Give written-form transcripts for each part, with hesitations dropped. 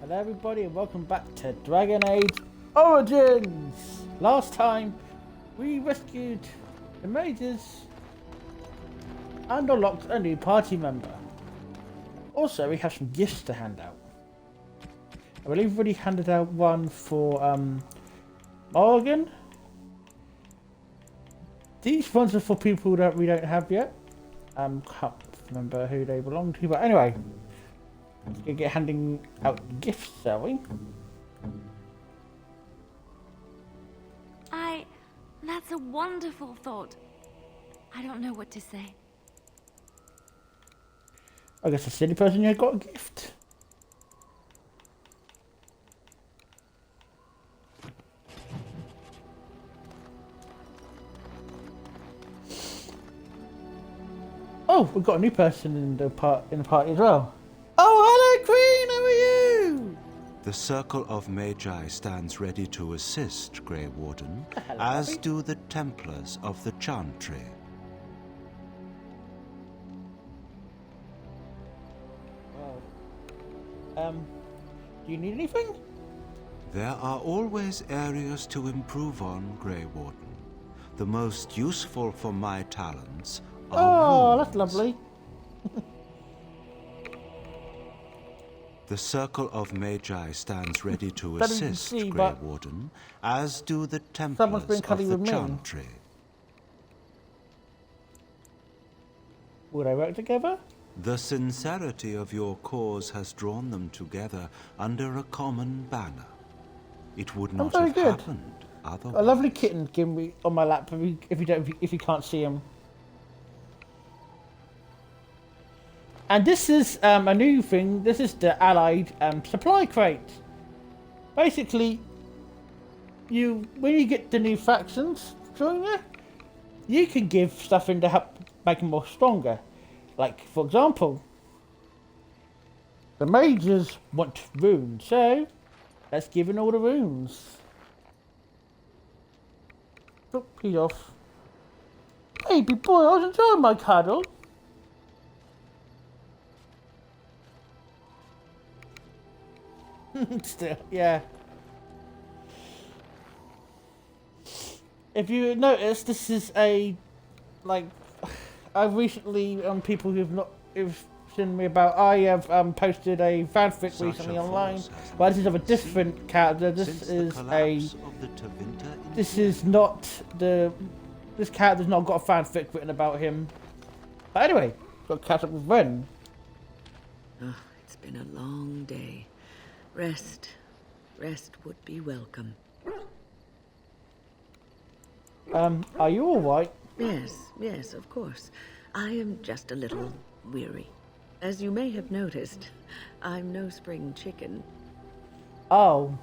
Hello everybody and welcome back to Dragon Age Origins! Last time we rescued the mages and unlocked a new party member. Also we have some gifts to hand out. I believe we've already handed out one for Morgan. These ones are for people that we don't have yet. Can't remember who they belong to, but anyway. Let's go get handing out gifts, shall we? That's a wonderful thought. I don't know what to say. I guess a silly person here got a gift. Oh, we've got a new person in the party as well. Oh, hello, Queen. How are you? The Circle of Magi stands ready to assist, Grey Warden, Hello, as Abby. do the Templars of the Chantry. Do you need anything? There are always areas to improve on, Grey Warden. The most useful for my talents are Oh, runes. that's lovely. The Circle of Magi stands ready to That you can assist, see, Grey but Warden, as do the someone's Templars been of cutting the with me. Chantry. Will they work together? The sincerity of your cause has drawn them together under a common banner. It would not very have good. happened otherwise. A lovely kitten give me on my lap if you can't see him. And this is a new thing. This is the Allied supply crate. Basically, when you get the new factions join there, you can give stuff in to help make them more stronger. Like, for example, the mages want runes, so let's give in all the runes. Oh, he's off. Baby boy, I was enjoying my cuddle. Still, yeah. If you notice, this is I've recently, people who've seen me about, I have posted a fanfic Such recently a online. force has But this is of a not been different seen character. This since the is collapse of the Tevinter this is not this character's not got a fanfic written about him. But anyway, got to catch up with Ren. Oh, it's been a long day. Rest would be welcome. Are you alright? Yes, of course. I am just a little weary. As you may have noticed, I'm no spring chicken. Oh.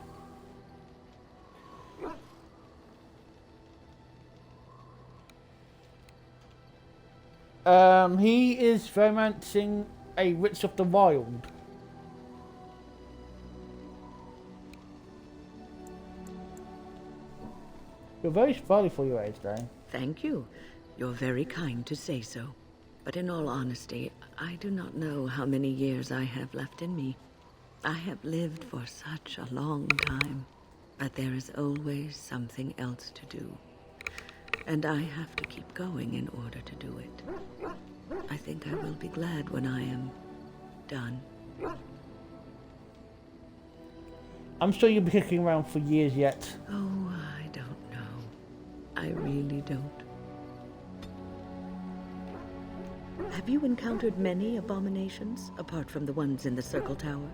He is romancing a witch of the wild. You're very sprightly for your age, Dane. Thank you. You're very kind to say so. But in all honesty, I do not know how many years I have left in me. I have lived for such a long time, but there is always something else to do. And I have to keep going in order to do it. I think I will be glad when I am done. I'm sure you'll be kicking around for years yet. Oh, I don't know. I really don't. Have you encountered many abominations, apart from the ones in the Circle Tower?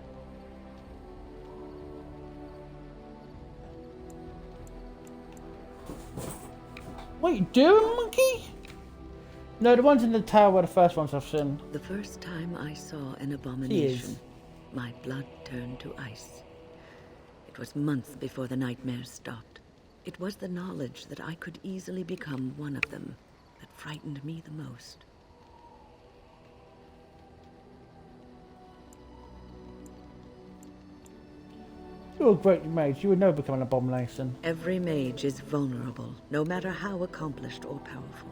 Wait, do monkey? No, the ones in the tower were the first ones I've seen. The first time I saw an abomination, my blood turned to ice. It was months before the nightmares stopped. It was the knowledge that I could easily become one of them that frightened me the most. You're a great mage. You would never become an abomination. Every mage is vulnerable, no matter how accomplished or powerful.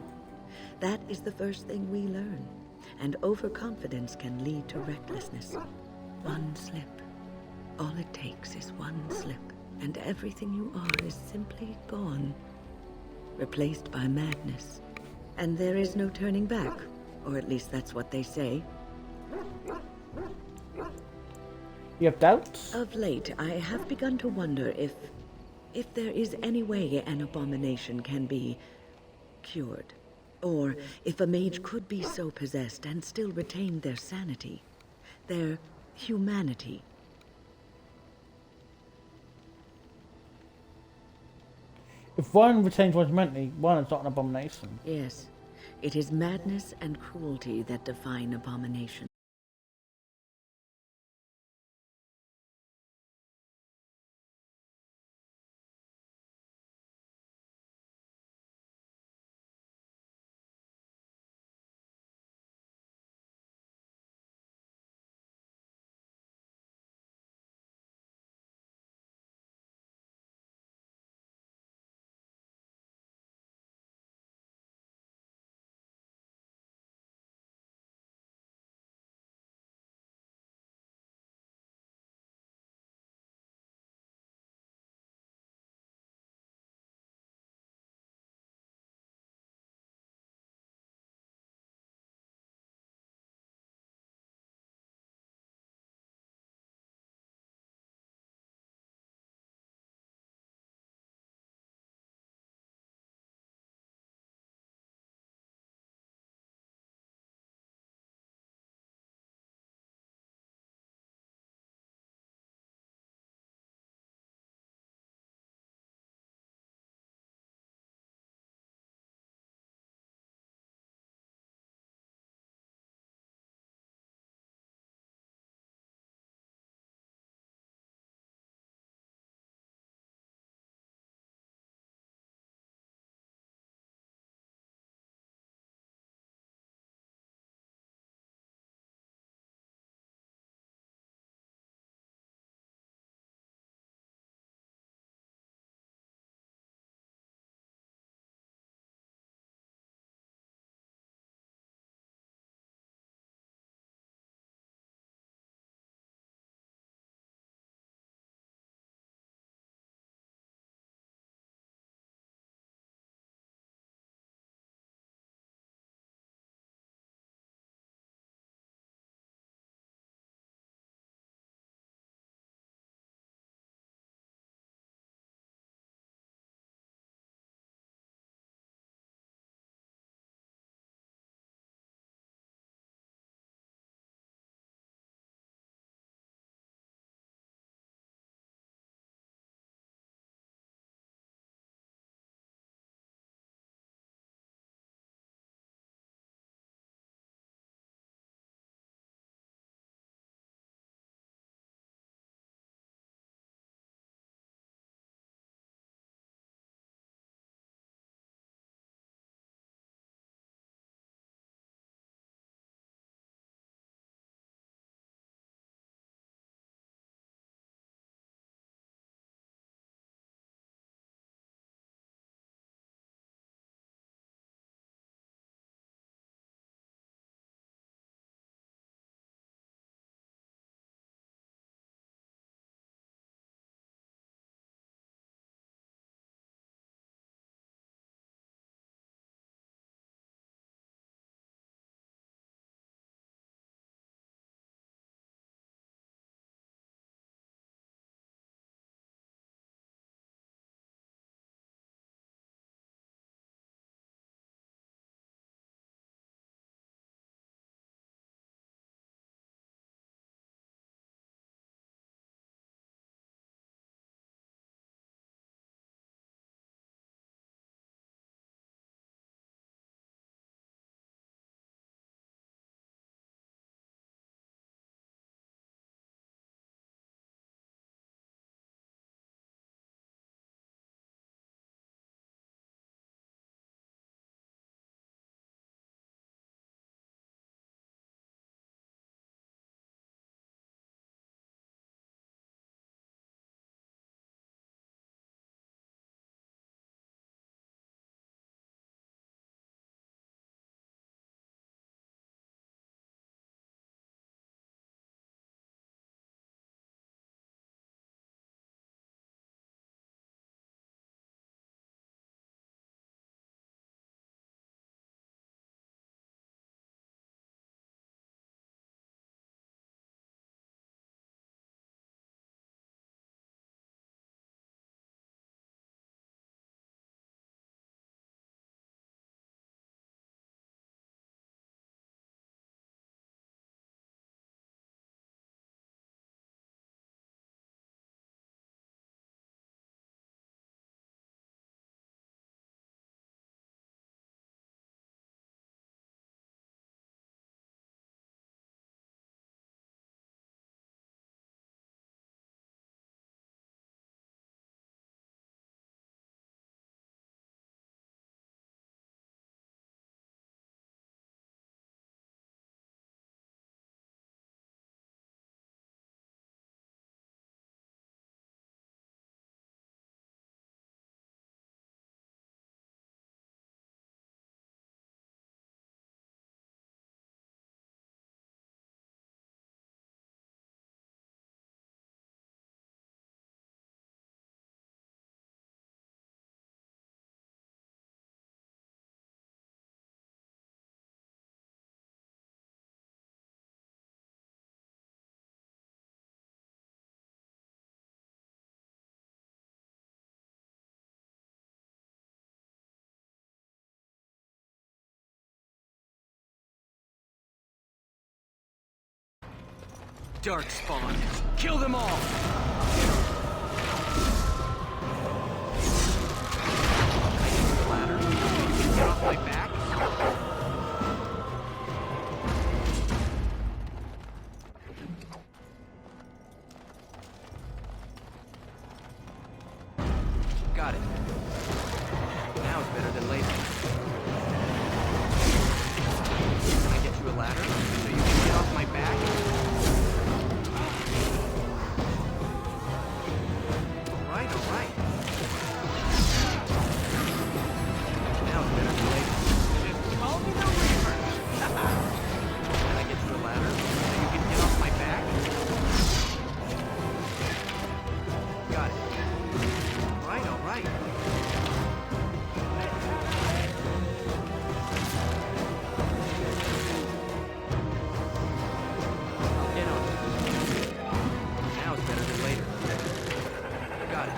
That is the first thing we learn, and overconfidence can lead to recklessness. One slip, All it takes is one slip, and everything you are is simply gone, replaced by madness. And there is no turning back, or at least that's what they say. You have doubts? Of late, I have begun to wonder if there is any way an abomination can be cured. Or if a mage could be so possessed and still retain their sanity, their humanity. If one retains one's humanity, one is not an abomination. Yes, it is madness and cruelty that define abomination. Dark spawn. Kill them all! Ladder? Get off my back? Got it. Now it's better than later. Can I get you a ladder so you can get off my back? All right. Now it's better than later. Just call me the Reaper. Can I get you a ladder so you can get off my back? Got it. All right. Get on it. Now it's better than later. Got it.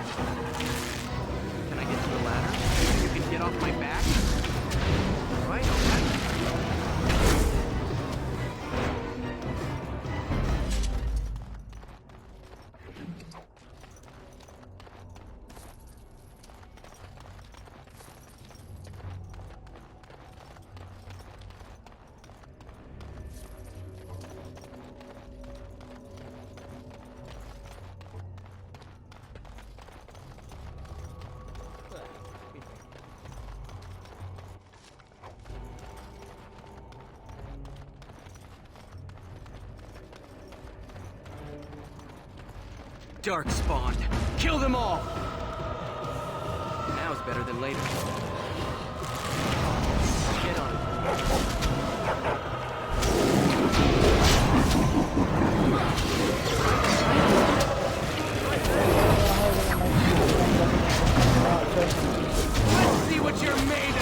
Can I get you a ladder so you can get off my back? All right. Dark spawn. Kill them all! Now it's better than later. Get on it. Let's see what you're made of!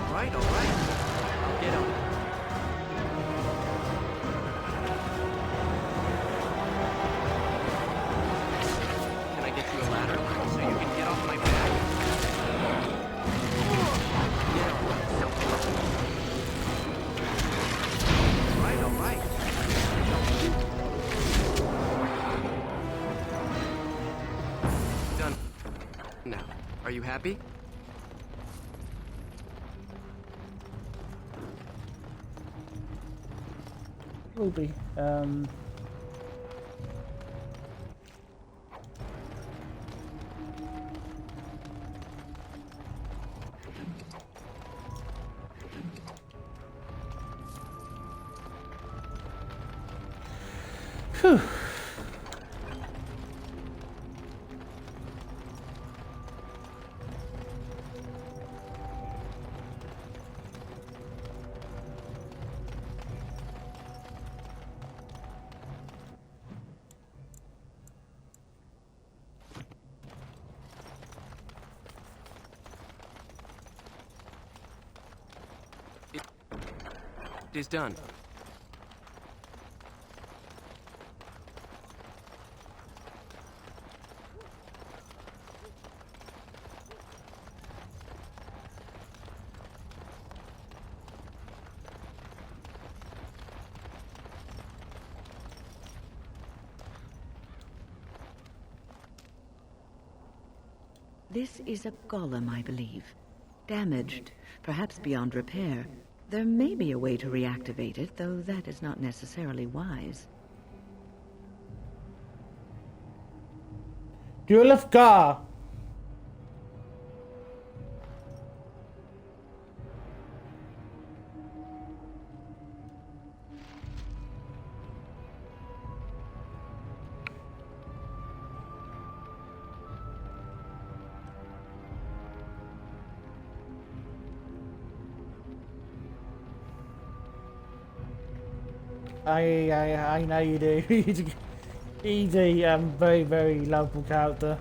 All right. Get on it. Can I get you a ladder so you can get off my back? Get on it. All right. Done. Now, are you happy? Will be. Phew. It is done. This is a golem, I believe. Damaged, perhaps beyond repair. There may be a way to reactivate it, though that is not necessarily wise. Duel of Gar. I know you do. He's a very, very lovable character.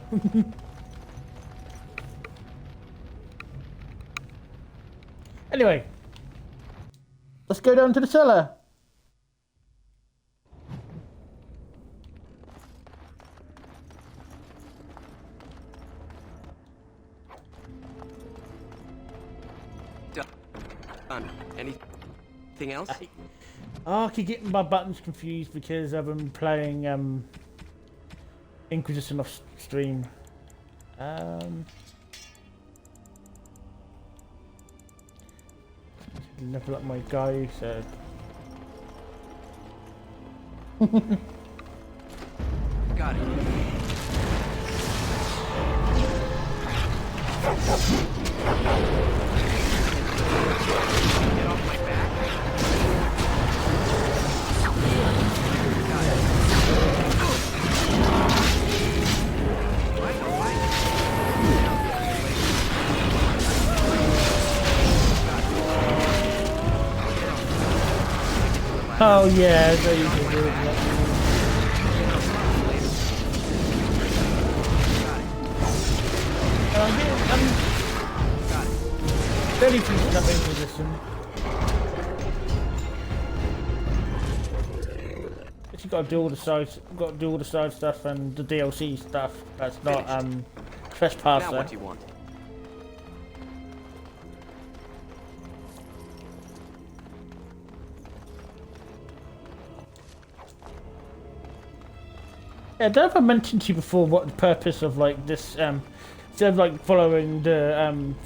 Anyway, let's go down to the cellar. Anything else? I keep getting my buttons confused because I've been playing Inquisition off stream. Level up my guy, so. Got it. Get off my back. Got it. Right, all right. Oh yeah, so you can do it. I'm very few stuff in position. You got to do all the side stuff and the DLC stuff. That's not trespasser. Now what do you want? Yeah, I don't know if I mentioned to you before what the purpose of like this instead of like following the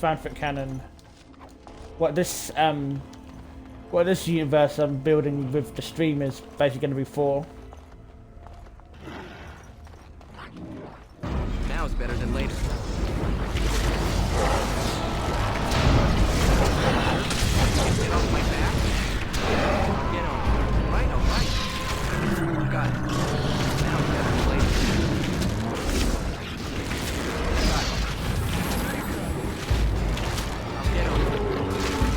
fanfic canon, what this universe I'm building with the stream is basically going to be for. Now is better than later. Get off my back. Get on. Right, all right. Got it. Now is better than later. Got it. Get on.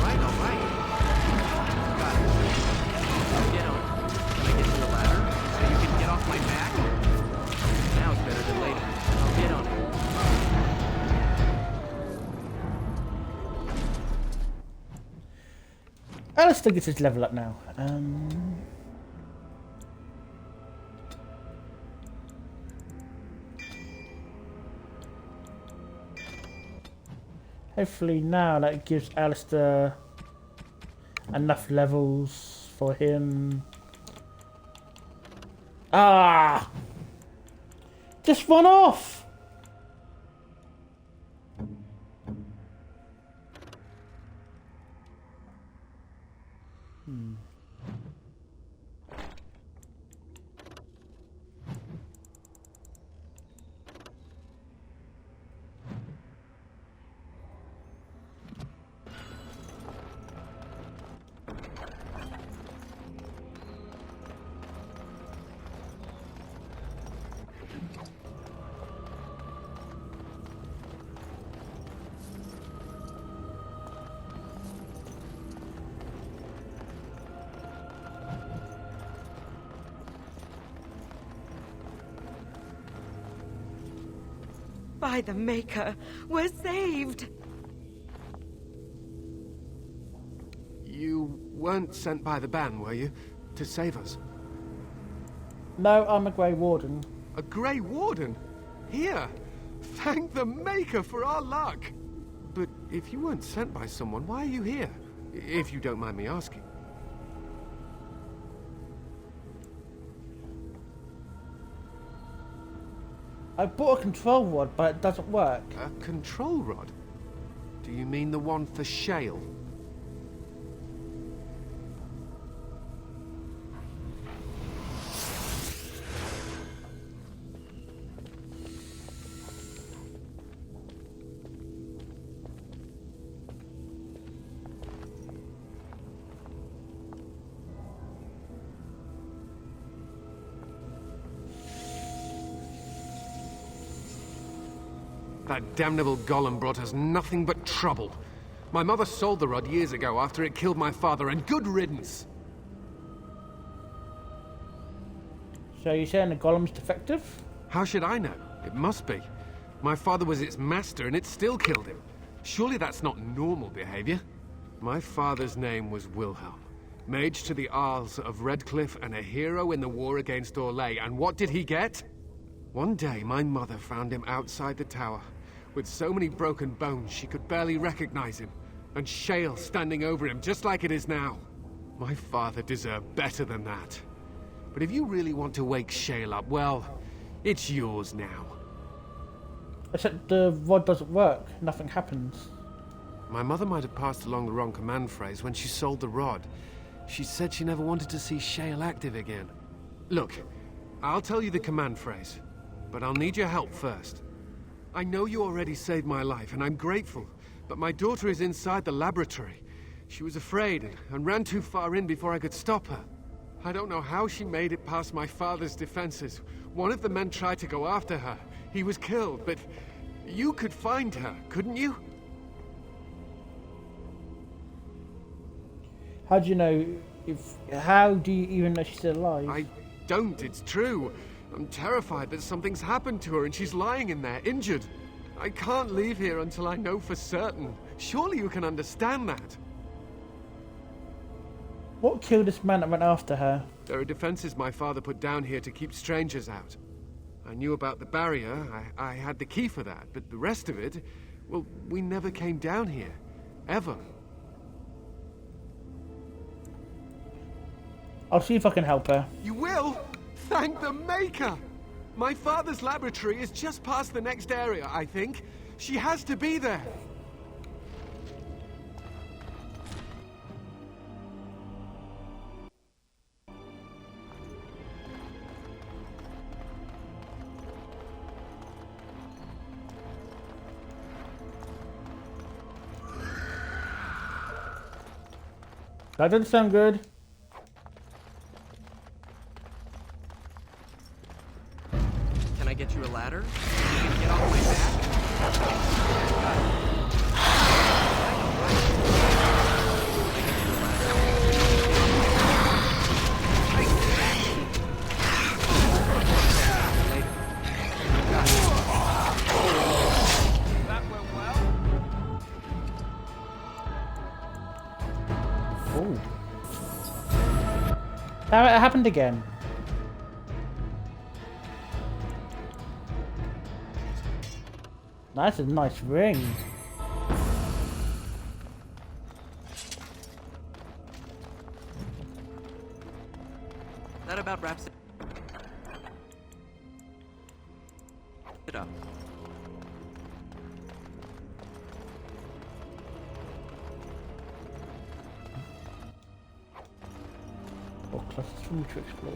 Right, all right. Got it. Get on. Can I get to the ladder so you can get off my back? Now it's better than later. I'll get on it. Alistair gets his level up now. Hopefully now that gives Alistair enough levels for him. Ah! Just one off! By the Maker, we're saved! You weren't sent by the ban, were you? To save us? No, I'm a Grey Warden. A Grey Warden? Here! Thank the Maker for our luck! But if you weren't sent by someone, why are you here? If you don't mind me asking. I bought a control rod, but it doesn't work. A control rod? Do you mean the one for Shale? That damnable Golem brought us nothing but trouble. My mother sold the rod years ago after it killed my father, and good riddance. So you're saying the Golem's defective? How should I know? It must be. My father was its master, and it still killed him. Surely that's not normal behavior. My father's name was Wilhelm, mage to the Isles of Redcliffe and a hero in the war against Orlais. And what did he get? One day, my mother found him outside the tower, with so many broken bones she could barely recognize him. and shale standing over him, just like it is now. My father deserved better than that. But if you really want to wake Shale up, well, it's yours now. Except the rod doesn't work. Nothing happens. My mother might have passed along the wrong command phrase when she sold the rod. She said she never wanted to see Shale active again. Look, I'll tell you the command phrase, but I'll need your help first. I know you already saved my life, and I'm grateful, but my daughter is inside the laboratory. She was afraid and ran too far in before I could stop her. I don't know how she made it past my father's defenses. One of the men tried to go after her. He was killed, but you could find her, couldn't you? How do you know how do you even know she's still alive? I don't, it's true. I'm terrified that something's happened to her and she's lying in there, injured. I can't leave here until I know for certain. Surely you can understand that. What killed this man that went after her? There are defenses my father put down here to keep strangers out. I knew about the barrier, I had the key for that, but the rest of it, well, we never came down here. Ever. I'll see if I can help her. You will? Thank the Maker! My father's laboratory is just past the next area, I think. She has to be there. That didn't sound good. Can I get you a ladder? Can you get off my back? Got it. That went well. Oh. Now it happened again. That's a nice ring. That about wraps it up. Or clusters for me to explore.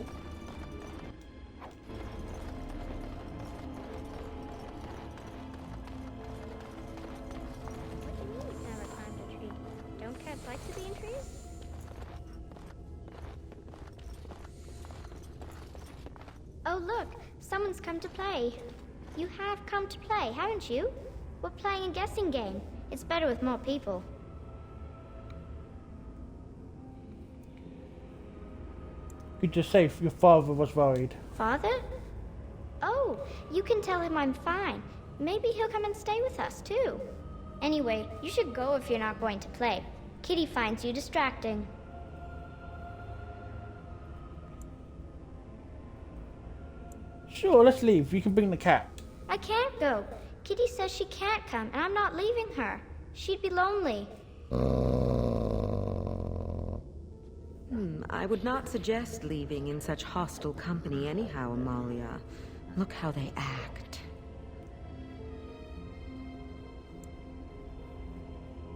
Oh look, someone's come to play. You have come to play, haven't you? We're playing a guessing game. It's better with more people. You just say if your father was worried. Father? Oh, you can tell him I'm fine. Maybe he'll come and stay with us too. Anyway, you should go if you're not going to play. Kitty finds you distracting. Sure, let's leave. You can bring the cat. I can't go. Kitty says she can't come, and I'm not leaving her. She'd be lonely. I would not suggest leaving in such hostile company anyhow, Amalia. Look how they act.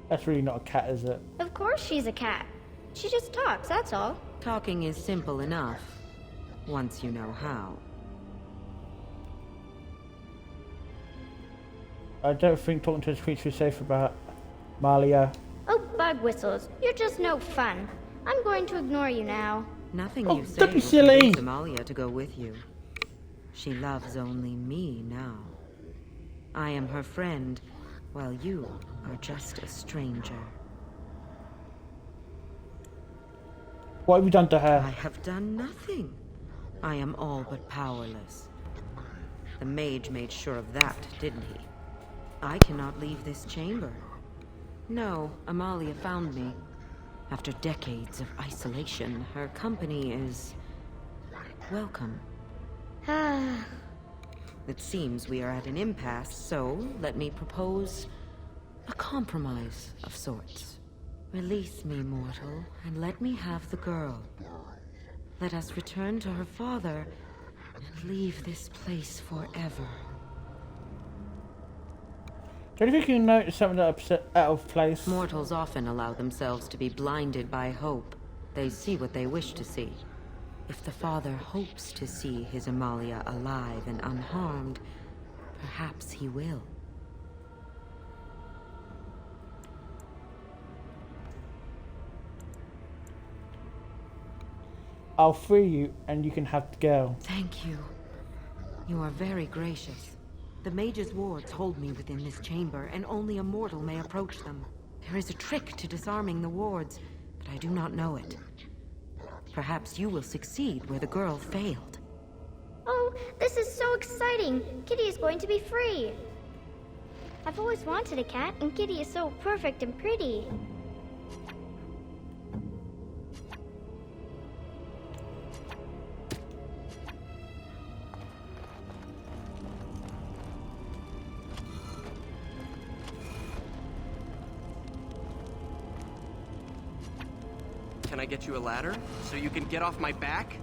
That's really not a cat, is it? Of course she's a cat. She just talks, that's all. Talking is simple enough, once you know how. I don't think talking to this creature is safe about Malia. Oh, bug whistles. You're just no fun. I'm going to ignore you now. Nothing Oh, you say don't be will silly. convince Amalia to go with you. She loves only me now. I am her friend, while you are just a stranger. What have you done to her? I have done nothing. I am all but powerless. The mage made sure of that, didn't he? I cannot leave this chamber. No, Amalia found me. After decades of isolation, her company is welcome. It seems we are at an impasse, so let me propose A compromise of sorts. Release me, mortal, and let me have the girl. Let us return to her father and leave this place forever. Do you think you noticed something out of place? Mortals often allow themselves to be blinded by hope. They see what they wish to see. If the father hopes to see his Amalia alive and unharmed, perhaps he will. I'll free you and you can have the girl. Thank you. You are very gracious. The mage's wards hold me within this chamber, and only a mortal may approach them. There is a trick to disarming the wards, but I do not know it. Perhaps you will succeed where the girl failed. Oh, this is so exciting! Kitty is going to be free! I've always wanted a cat, and Kitty is so perfect and pretty. Can I get you a ladder so you can get off my back?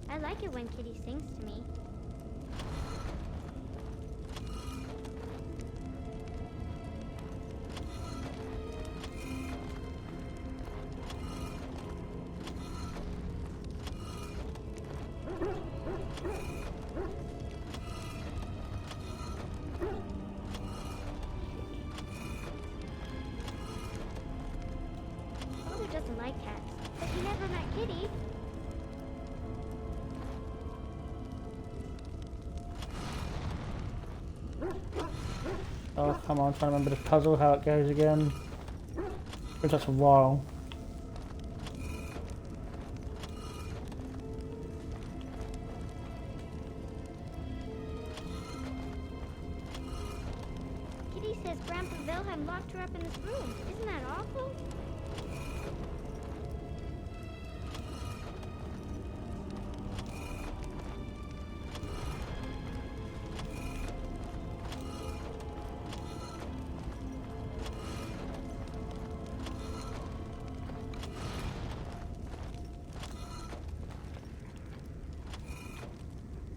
I like it when Kitty sings to me. Father doesn't like cats, but he never met Kitty. Oh, come on, trying to remember this puzzle, how it goes again. It takes a while. Kitty says Grandpa Wilhelm locked her up in this room. Isn't that awful?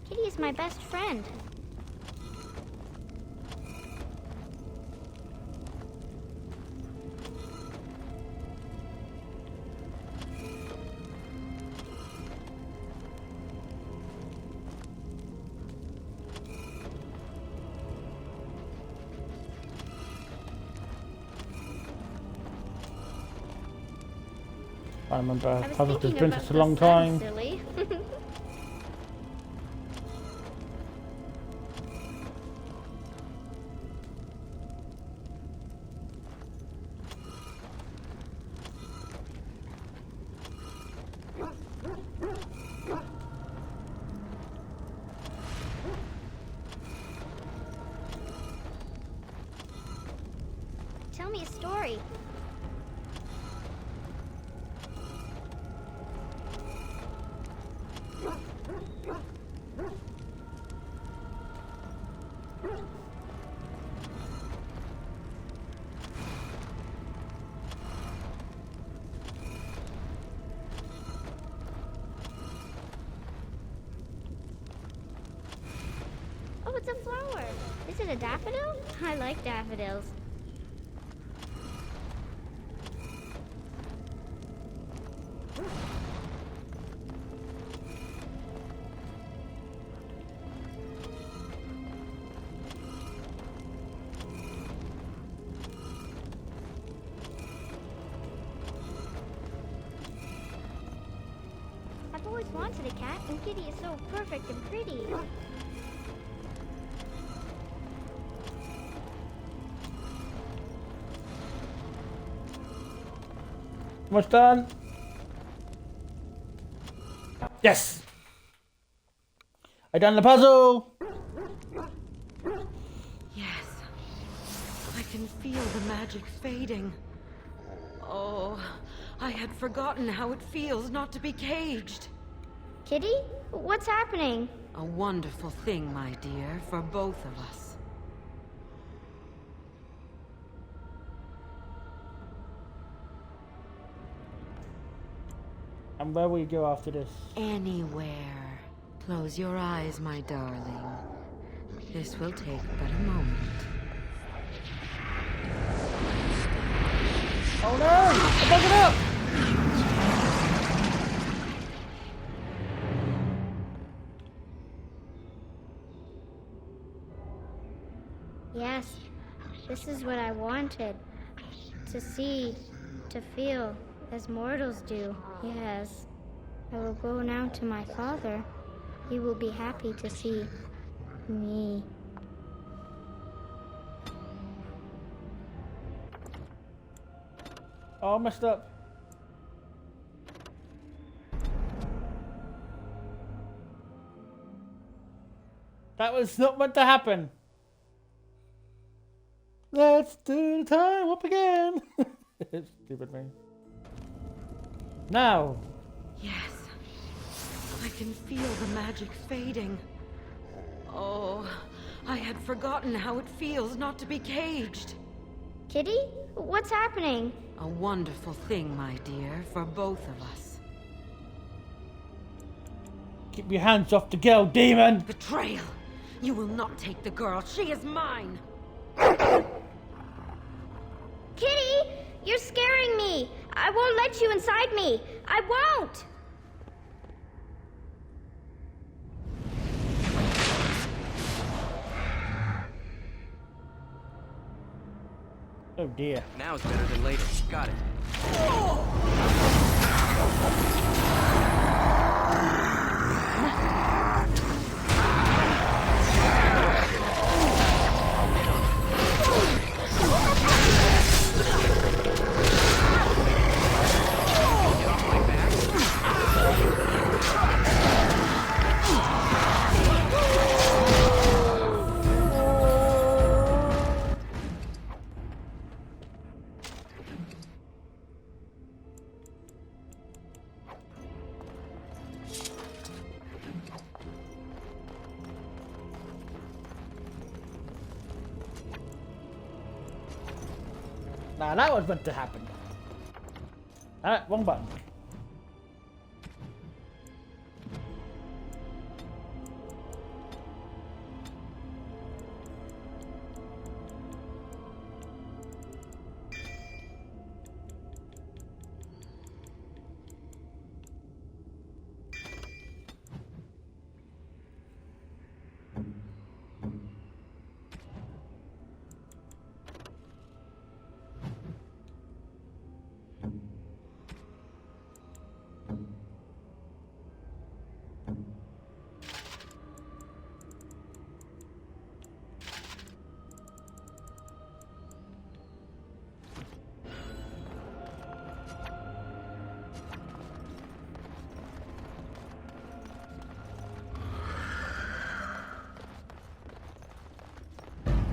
Kitty is my best friend. I remember I was puzzles thinking has been about such a long the sun, time. silly. Tell me a story. Oh, it's a flower. Is it a daffodil? I like daffodils. I've always wanted a cat, and Kitty is so perfect and pretty. Almost done. Yes! I done the puzzle! Yes. I can feel the magic fading. Oh, I had forgotten how it feels not to be caged. Kitty, what's happening? A wonderful thing, my dear, for both of us. And where will you go after this? Anywhere. Close your eyes, my darling. This will take but a moment. Oh no! I'm bugging up! Yes, this is what I wanted. To see, to feel, as mortals do. Yes. I will go now to my father. He will be happy to see me. Oh, I messed up. That was not meant to happen. Let's do the time up again. Stupid me. Now. Yes. I can feel the magic fading. Oh, I had forgotten how it feels not to be caged. Kitty, what's happening? A wonderful thing, my dear, for both of us. Keep your hands off the girl, demon! Betrayal! You will not take the girl. She is mine! Kitty, you're scaring me. I won't let you inside me. I won't. Oh dear. Now is better than later. Got it. Now that was meant to happen. Alright, wrong button.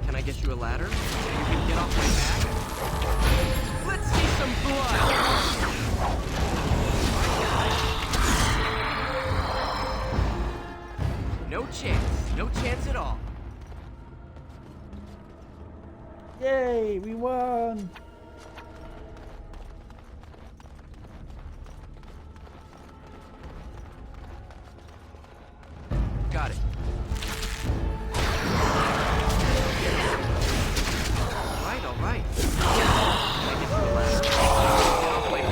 Can I get you a ladder? You can get off my back? Let's see some blood! No chance. No chance at all. Yay, we won! Got it. All right. Can I get you a ladder? Get off my back?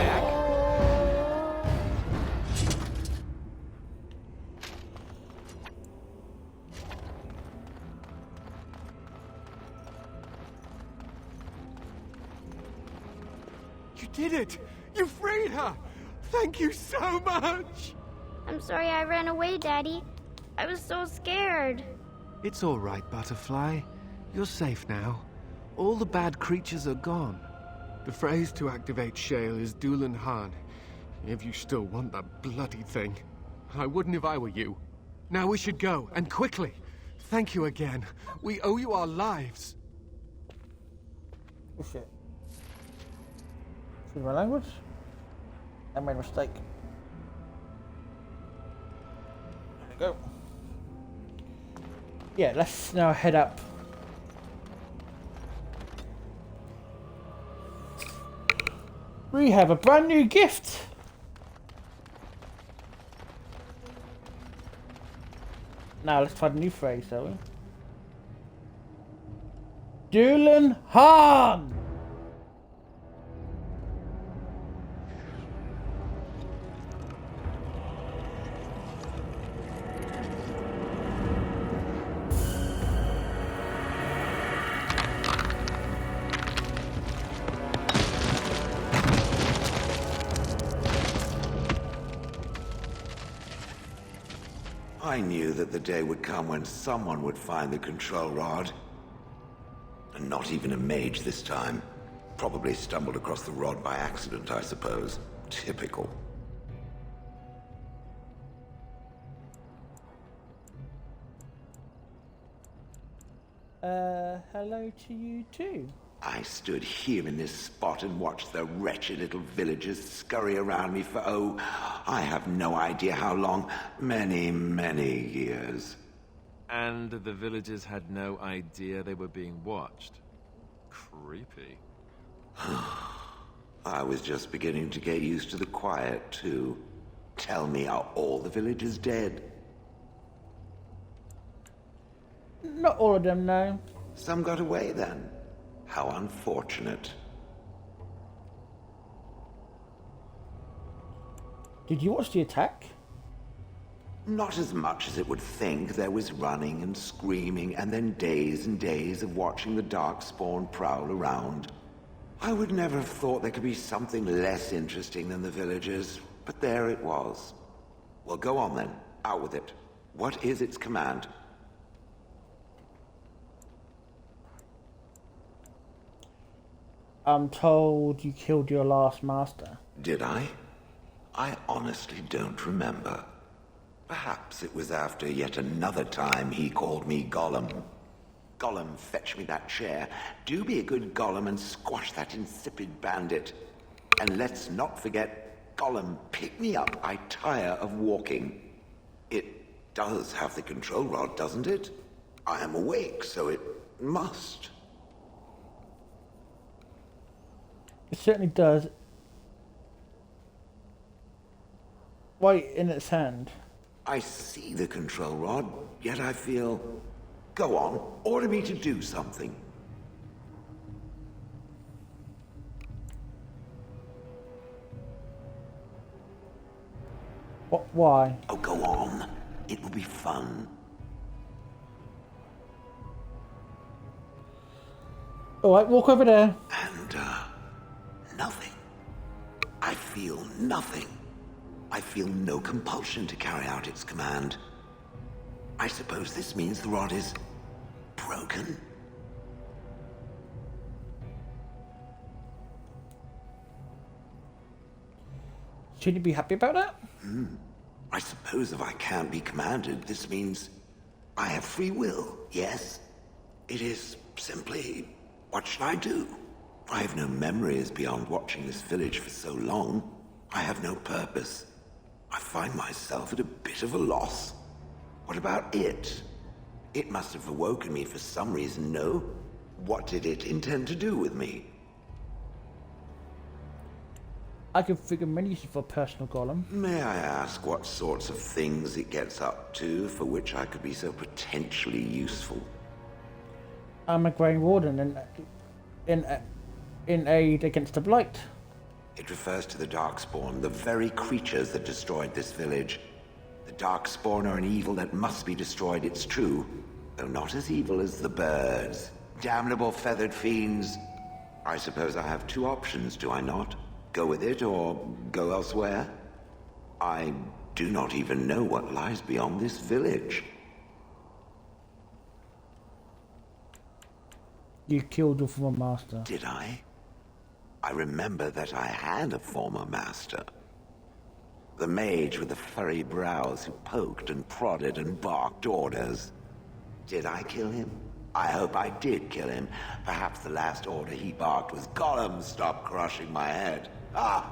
You did it! You freed her! Thank you so much! I'm sorry I ran away, Daddy. I was so scared. It's all right, Butterfly. You're safe now. All the bad creatures are gone. The phrase to activate Shale is Dulan Han. If you still want that bloody thing. I wouldn't if I were you. Now we should go, and quickly. Thank you again. We owe you our lives. Oh shit. Excuse my language. I made a mistake. go. Yeah, let's now head up. We have a brand new gift. Now let's find a new phrase, shall we? Dulan Han! I knew that the day would come when someone would find the control rod. And not even a mage this time. Probably stumbled across the rod by accident, I suppose. Typical. Hello to you too. I stood here in this spot and watched the wretched little villagers scurry around me for, oh, I have no idea how long. Many, many years. And the villagers had no idea they were being watched. Creepy. I was just beginning to get used to the quiet, too. Tell me, are all the villagers dead? Not all of them, no. Some got away, then. How unfortunate. Did you watch the attack? Not as much as it would think. There was running and screaming, and then days and days of watching the Darkspawn prowl around. I would never have thought there could be something less interesting than the villagers, but there it was. Well, go on then. Out with it. What is its command? I'm told you killed your last master. Did I? I honestly don't remember. Perhaps it was after yet another time he called me Golem. Golem, fetch me that chair. Do be a good Golem and squash that insipid bandit. And let's not forget, Golem, pick me up. I tire of walking. It does have the control rod, doesn't it? I am awake, so it must. It certainly does. Right in its hand. I see the control rod, yet I feel... Go on, order me to do something. What? Why? Oh, go on. It will be fun. Alright, walk over there. And, nothing. I feel nothing. I feel no compulsion to carry out its command. I suppose this means the rod is broken. Shouldn't you be happy about that? I suppose if I can't be commanded, this means I have free will, yes? It is simply, what should I do? I have no memories beyond watching this village for so long. I have no purpose. I find myself at a bit of a loss. What about it? It must have awoken me for some reason, no? What did it intend to do with me? I can figure many uses for a personal golem. May I ask what sorts of things it gets up to for which I could be so potentially useful? I'm a Grey Warden in aid against the Blight. It refers to the Darkspawn, the very creatures that destroyed this village. The Darkspawn are an evil that must be destroyed, it's true, though not as evil as the birds. Damnable feathered fiends. I suppose I have two options, do I not? Go with it or go elsewhere? I do not even know what lies beyond this village. You killed your former master. Did I? I remember that I had a former master. The mage with the furry brows who poked and prodded and barked orders. Did I kill him? I hope I did kill him. Perhaps the last order he barked was, Golem, stop crushing my head. Ah!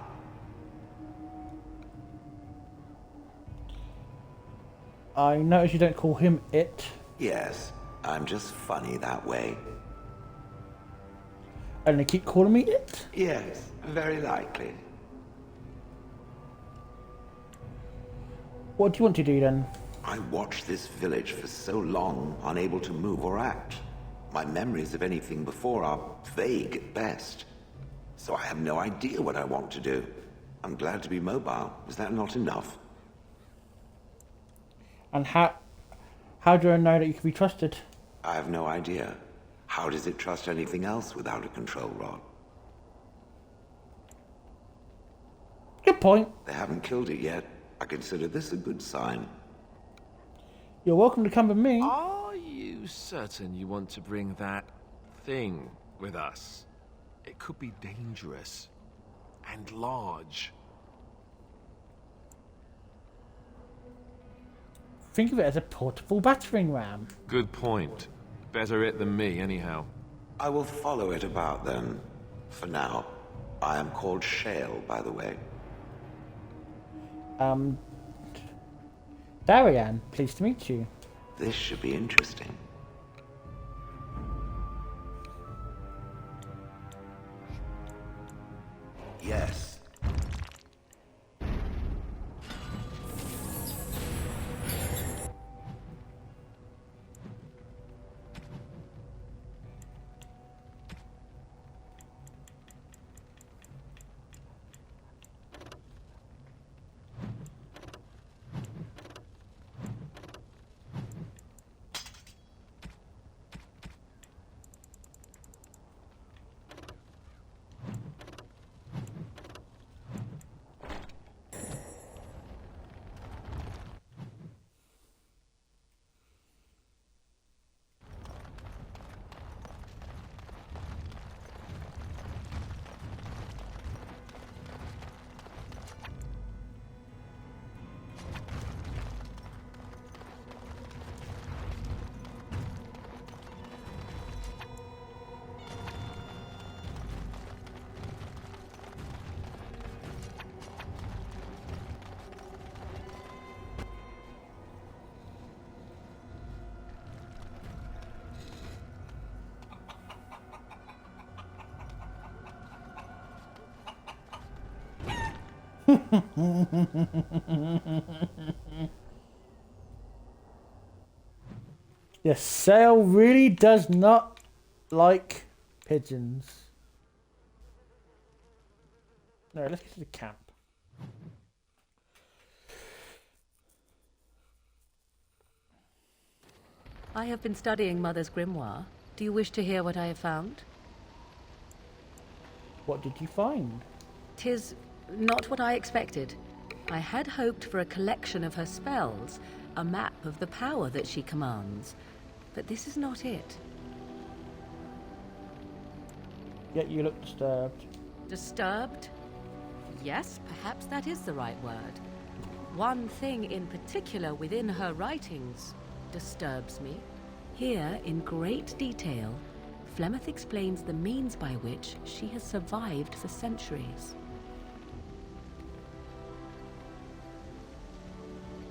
I notice you don't call him it. Yes, I'm just funny that way. And they keep calling me it? Yes, very likely. What do you want to do then? I watched this village for so long, unable to move or act. My memories of anything before are vague at best. So I have no idea what I want to do. I'm glad to be mobile. Is that not enough? And how do I know that you can be trusted? I have no idea. How does it trust anything else without a control rod? Good point. They haven't killed it yet. I consider this a good sign. You're welcome to come with me. Are you certain you want to bring that thing with us? It could be dangerous and large. Think of it as a portable battering ram. Good point. Better it than me, anyhow. I will follow it about then. For now. I am called Shale, by the way. Darian, pleased to meet you. This should be interesting. Yes. Yes, Sale really does not like pigeons. No, let's get to the camp. I have been studying Mother's grimoire. Do you wish to hear what I have found? What did you find? 'Tis not what I expected. I had hoped for a collection of her spells, a map of the power that she commands. But this is not it. Yet you look disturbed. Disturbed? Yes, perhaps that is the right word. One thing in particular within her writings disturbs me. Here, in great detail, Flemeth explains the means by which she has survived for centuries.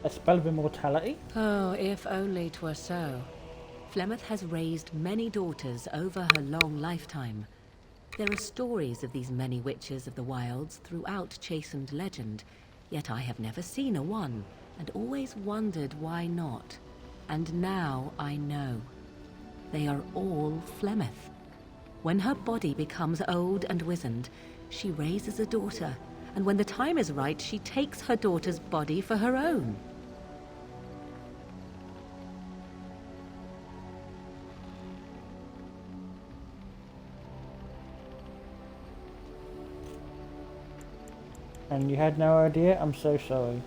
A spell of immortality? Oh, if only 'twere so. Flemeth has raised many daughters over her long lifetime. There are stories of these many witches of the wilds throughout chastened legend, yet I have never seen a one, and always wondered why not. And now I know. They are all Flemeth. When her body becomes old and wizened, she raises a daughter, and when the time is right, she takes her daughter's body for her own. And you had no idea? I'm so sorry.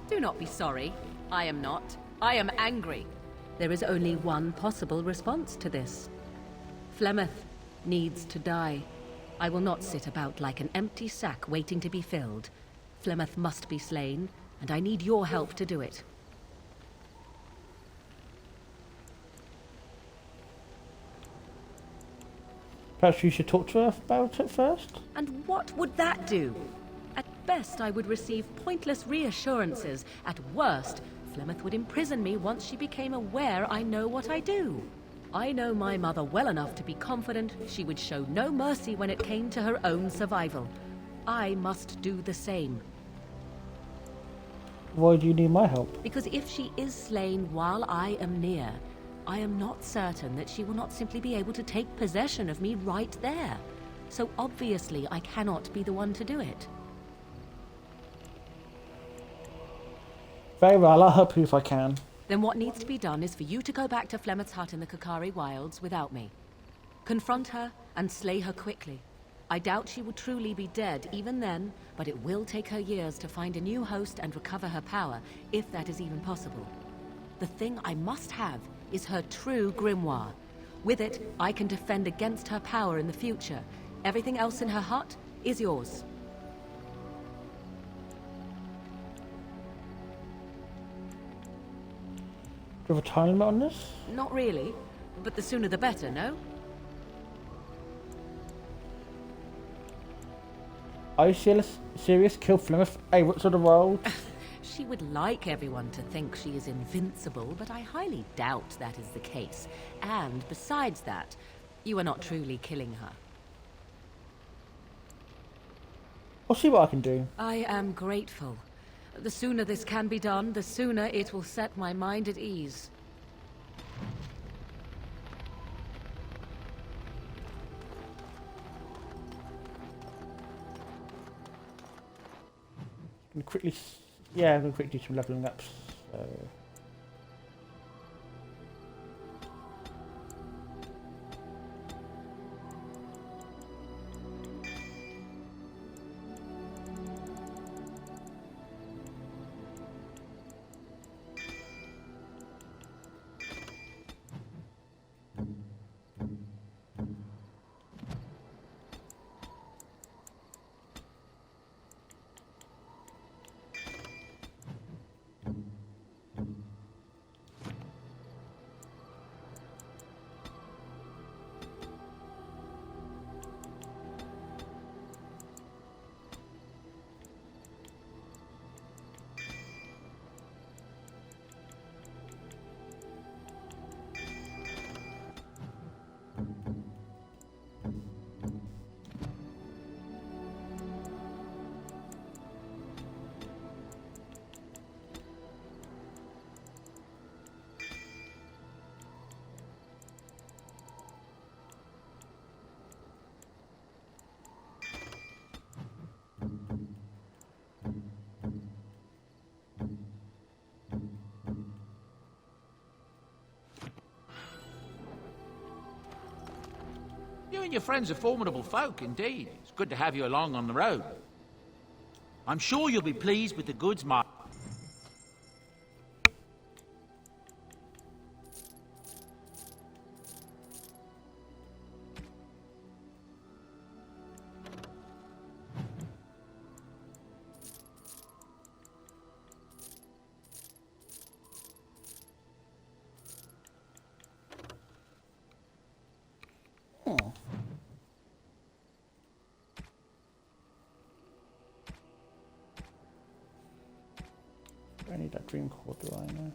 Do not be sorry. I am not. I am angry. There is only one possible response to this. Flemeth needs to die. I will not sit about like an empty sack waiting to be filled. Flemeth must be slain, and I need your help to do it. Perhaps you should talk to her about it first? And what would that do? At best, I would receive pointless reassurances. At worst, Flemeth would imprison me once she became aware I know what I do. I know my mother well enough to be confident she would show no mercy when it came to her own survival. I must do the same. Why do you need my help? Because if she is slain while I am near, I am not certain that she will not simply be able to take possession of me right there. So obviously I cannot be the one to do it. Very well, I'll help you if I can. Then what needs to be done is for you to go back to Flemeth's hut in the Kakari Wilds without me. Confront her and slay her quickly. I doubt she will truly be dead even then, but it will take her years to find a new host and recover her power, if that is even possible. The thing I must have is her true grimoire. With it, I can defend against her power in the future. Everything else in her hut is yours. Do you have a time limit on this? Not really, but the sooner the better, no? Are you serious? Kill Flemeth, Avarice of the world? She would like everyone to think she is invincible, but I highly doubt that is the case. And besides that, you are not truly killing her. I'll see what I can do. I am grateful. The sooner this can be done, the sooner it will set my mind at ease. I'm quickly, yeah, I'm gonna quickly do some leveling ups. So. You and your friends are formidable folk, indeed. It's good to have you along on the road. I'm sure you'll be pleased with the goods market. I need that dream core, do I know?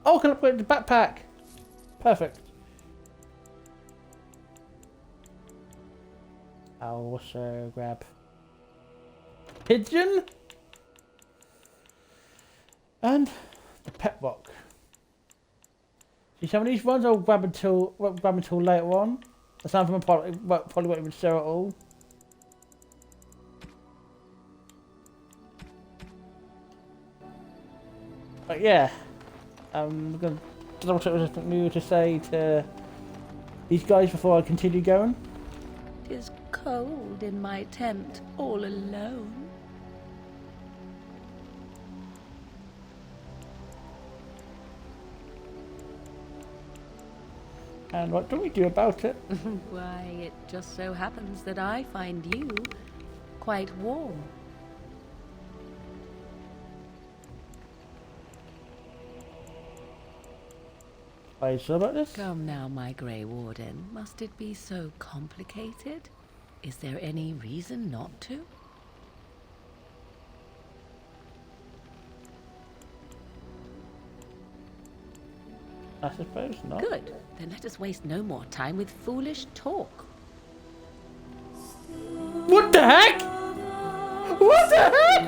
Oh, can I put it in the backpack? Perfect. I'll also grab pigeon and the pet rock. See, some of these ones I'll grab until later on. Some of them probably won't even sell at all. But yeah, I'm gonna double check with something new to say to these guys before I continue going. It is cold in my tent, all alone. And what do we do about it? Why, it just so happens that I find you quite warm. Are you sure about this? Come now, my Grey Warden. Must it be so complicated? Is there any reason not to? I suppose not. Good. Then let us waste no more time with foolish talk. What the heck? What the heck?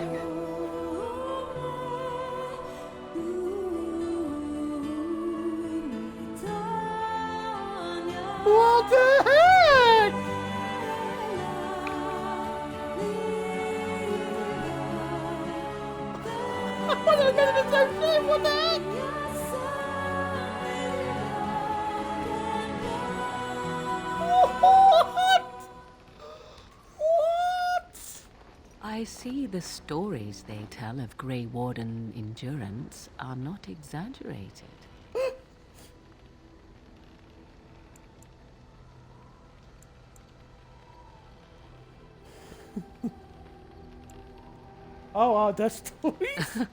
What the heck? What are they going to do? What the heck? What? What? I see the stories they tell of Grey Warden endurance are not exaggerated. Oh, are there stories?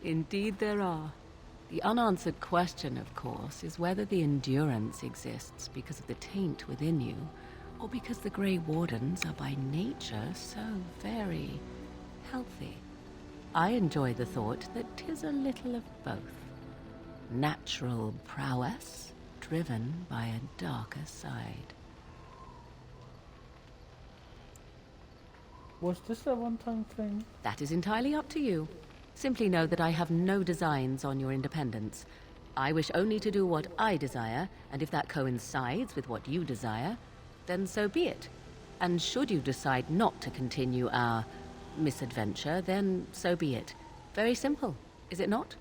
Indeed there are. The unanswered question, of course, is whether the endurance exists because of the taint within you, or because the Grey Wardens are by nature so very healthy. I enjoy the thought that 'tis a little of both. Natural prowess, driven by a darker side. Was this a one-time thing? That is entirely up to you. Simply know that I have no designs on your independence. I wish only to do what I desire, and if that coincides with what you desire, then so be it. And should you decide not to continue our misadventure, then so be it. Very simple, is it not?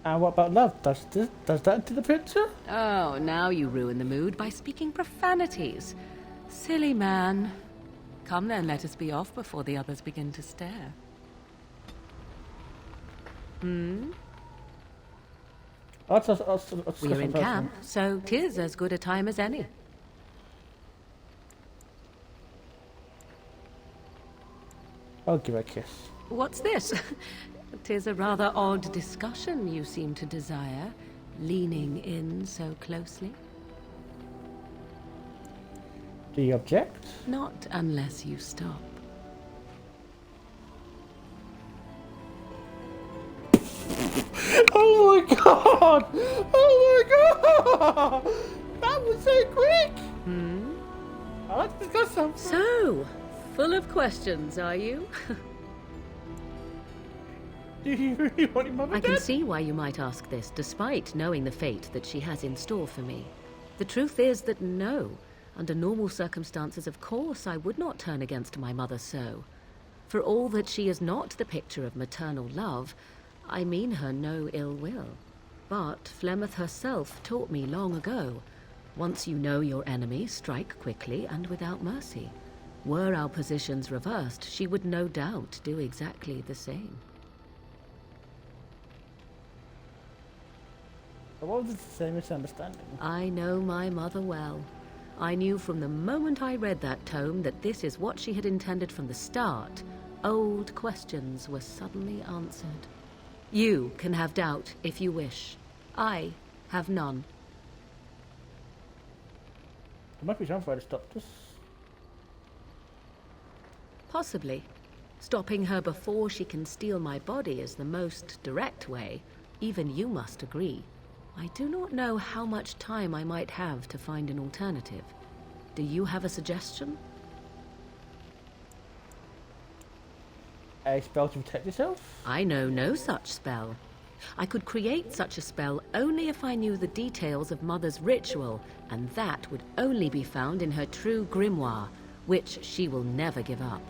And what about love? Does that enter the picture? Oh, now you ruin the mood by speaking profanities. Silly man. Come then, let us be off before the others begin to stare. We're in camp, so 'tis as good a time as any. I'll give her a kiss. What's this? 'Tis a rather odd discussion you seem to desire, leaning in so closely. Do you object? Not unless you stop. Oh my god! Oh my god! That was so quick! I'd like to discuss something. So, full of questions, are you? Do you really want your mother I dead? can see why you might ask this, despite knowing the fate that she has in store for me. The truth is that no. Under normal circumstances, of course, I would not turn against my mother so. For all that she is not the picture of maternal love, I mean her no ill will. But Flemeth herself taught me long ago, once you know your enemy, strike quickly and without mercy. Were our positions reversed, she would no doubt do exactly the same. What was the same misunderstanding? I know my mother well. I knew from the moment I read that tome that this is what she had intended from the start. Old questions were suddenly answered. You can have doubt if you wish. I have none. There might be some way to stop this. Possibly. Stopping her before she can steal my body is the most direct way. Even you must agree. I do not know how much time I might have to find an alternative. Do you have a suggestion? A spell to protect yourself? I know no such spell. I could create such a spell only if I knew the details of Mother's ritual, and that would only be found in her true grimoire, which she will never give up.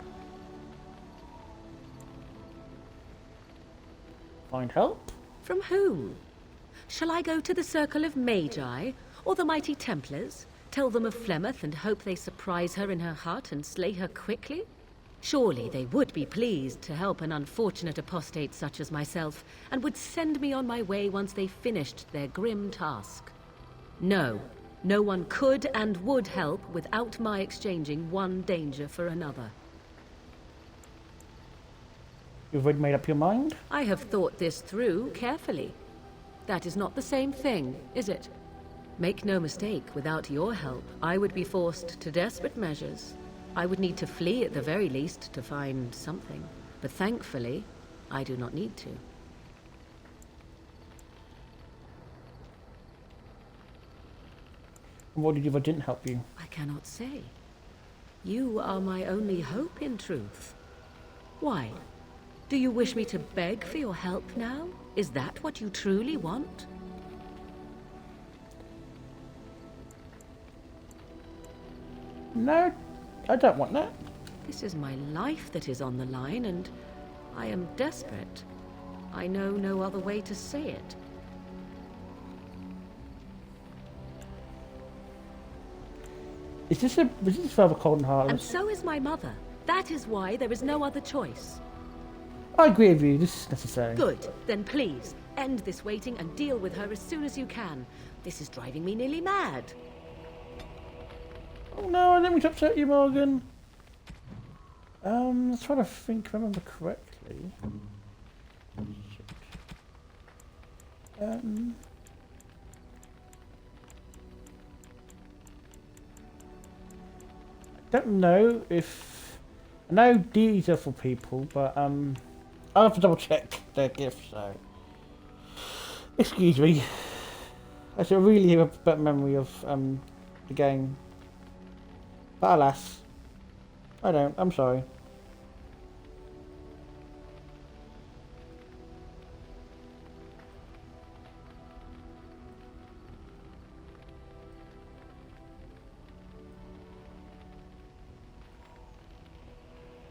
Find help? From whom? Shall I go to the Circle of Magi, or the Mighty Templars? Tell them of Flemeth and hope they surprise her in her hut and slay her quickly? Surely they would be pleased to help an unfortunate apostate such as myself, and would send me on my way once they finished their grim task. No, no one could and would help without my exchanging one danger for another. You've already made up your mind? I have thought this through carefully. That is not the same thing, is it? Make no mistake, without your help, I would be forced to desperate measures. I would need to flee at the very least to find something. But thankfully, I do not need to. What did you if I didn't help you? I cannot say. You are my only hope, in truth. Why? Do you wish me to beg for your help now? Is that what you truly want? No, I don't want that. This is my life that is on the line, and I am desperate. I know no other way to say it. Is this further cold and heartless? And so is my mother. That is why there is no other choice. I agree with you. This is necessary. Good. Then please, end this waiting and deal with her as soon as you can. This is driving me nearly mad. Oh no, I didn't mean to upset you, Morgan. I'm trying to think if I remember correctly. I don't know if... I know these are for people, but I'll have to double check their gifts, so... Excuse me. I should really have a better memory of the game. But alas, I don't. I'm sorry.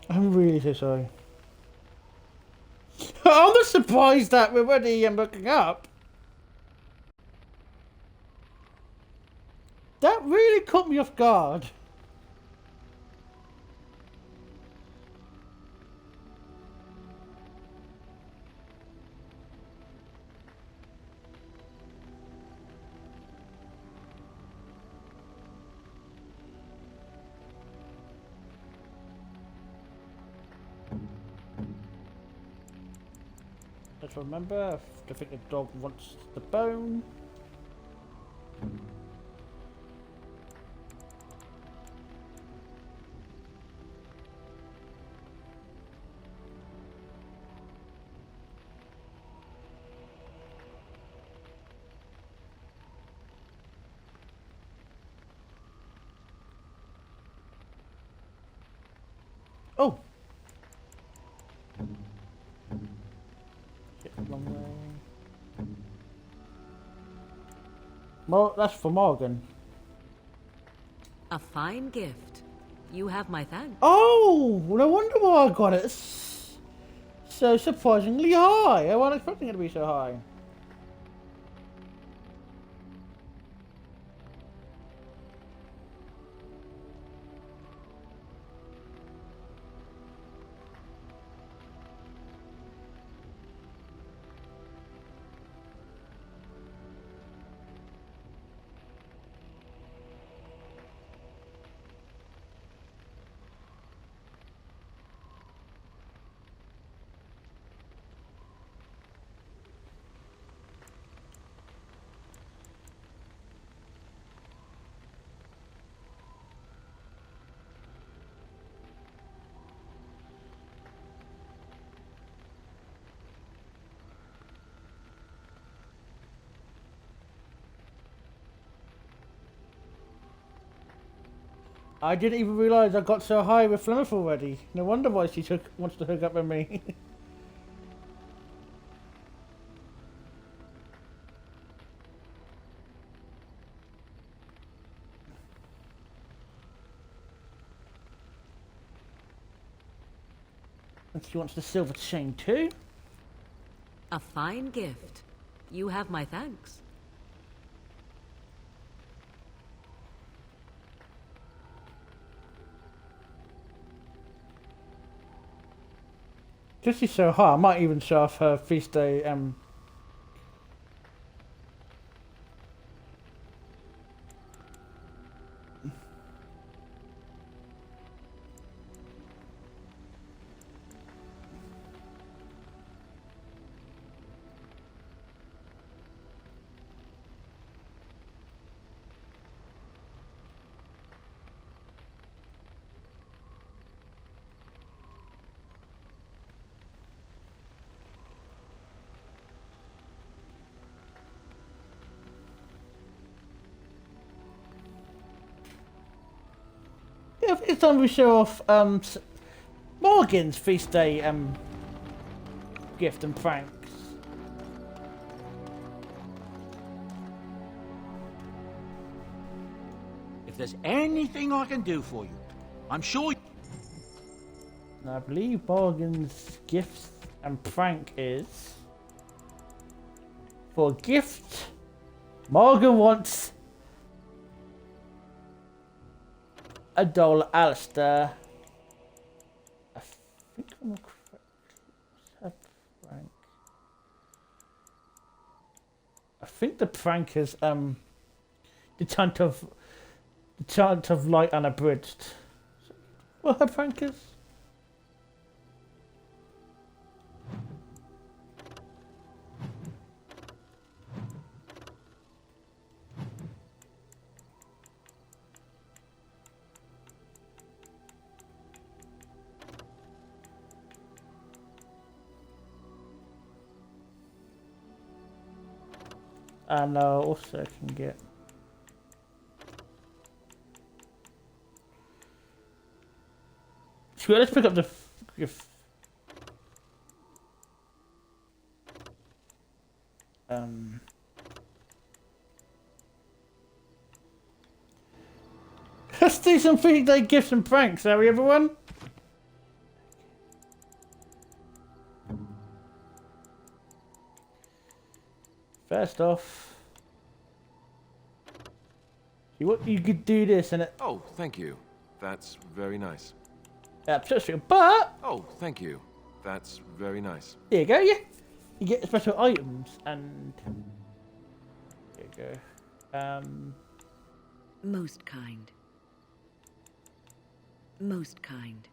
I'm really so sorry. I'm not surprised that we're already looking up. That really caught me off guard. Let's remember, I think the dog wants the bone. Oh! Wrong way. Well, that's for Morgan. A fine gift. You have my thanks. Oh! No wonder why I got it. It's so surprisingly high. I wasn't expecting it to be so high. I didn't even realise I got so high with Flemeth already. No wonder why she wants to hook up with me. And she wants the silver chain too? A fine gift. You have my thanks. Just she's so hot, I might even show off her feast day yeah, it's time we show off Morgan's feast day gift and pranks. If there's anything I can do for you, I'm sure. And I believe Morgan's gift and prank is for gift. Morgan wants a doll Alistair. I think I'm correct. What's her prank? I think the prank is the chant of light unabridged. What her prank is? And also can get sure, let's pick up the let's do some feed day gifts and pranks, are we everyone? First off, you could do this and it. Oh, thank you. That's very nice. But oh, thank you. That's very nice. There you go. Yeah, you get special items and there you go. Most kind. Most kind.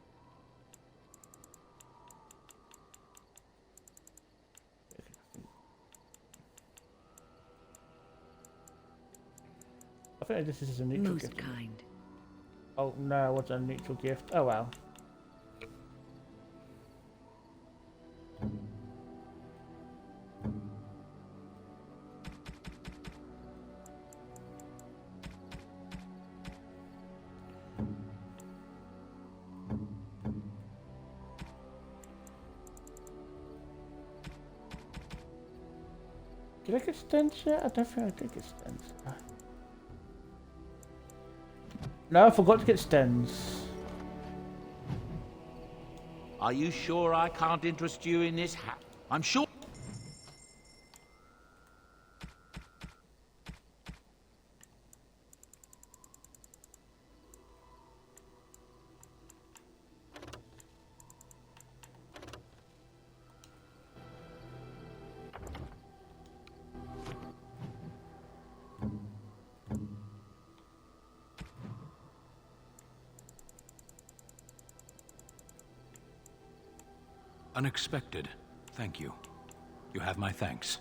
I think this is a neutral Most gift. kind. Oh no, what's a neutral gift? Oh well. Did I get stents yet? I don't think I did get stents. No, I forgot to get stems. Are you sure I can't interest you in this hat? I'm sure. Unexpected. Thank you. You have my thanks.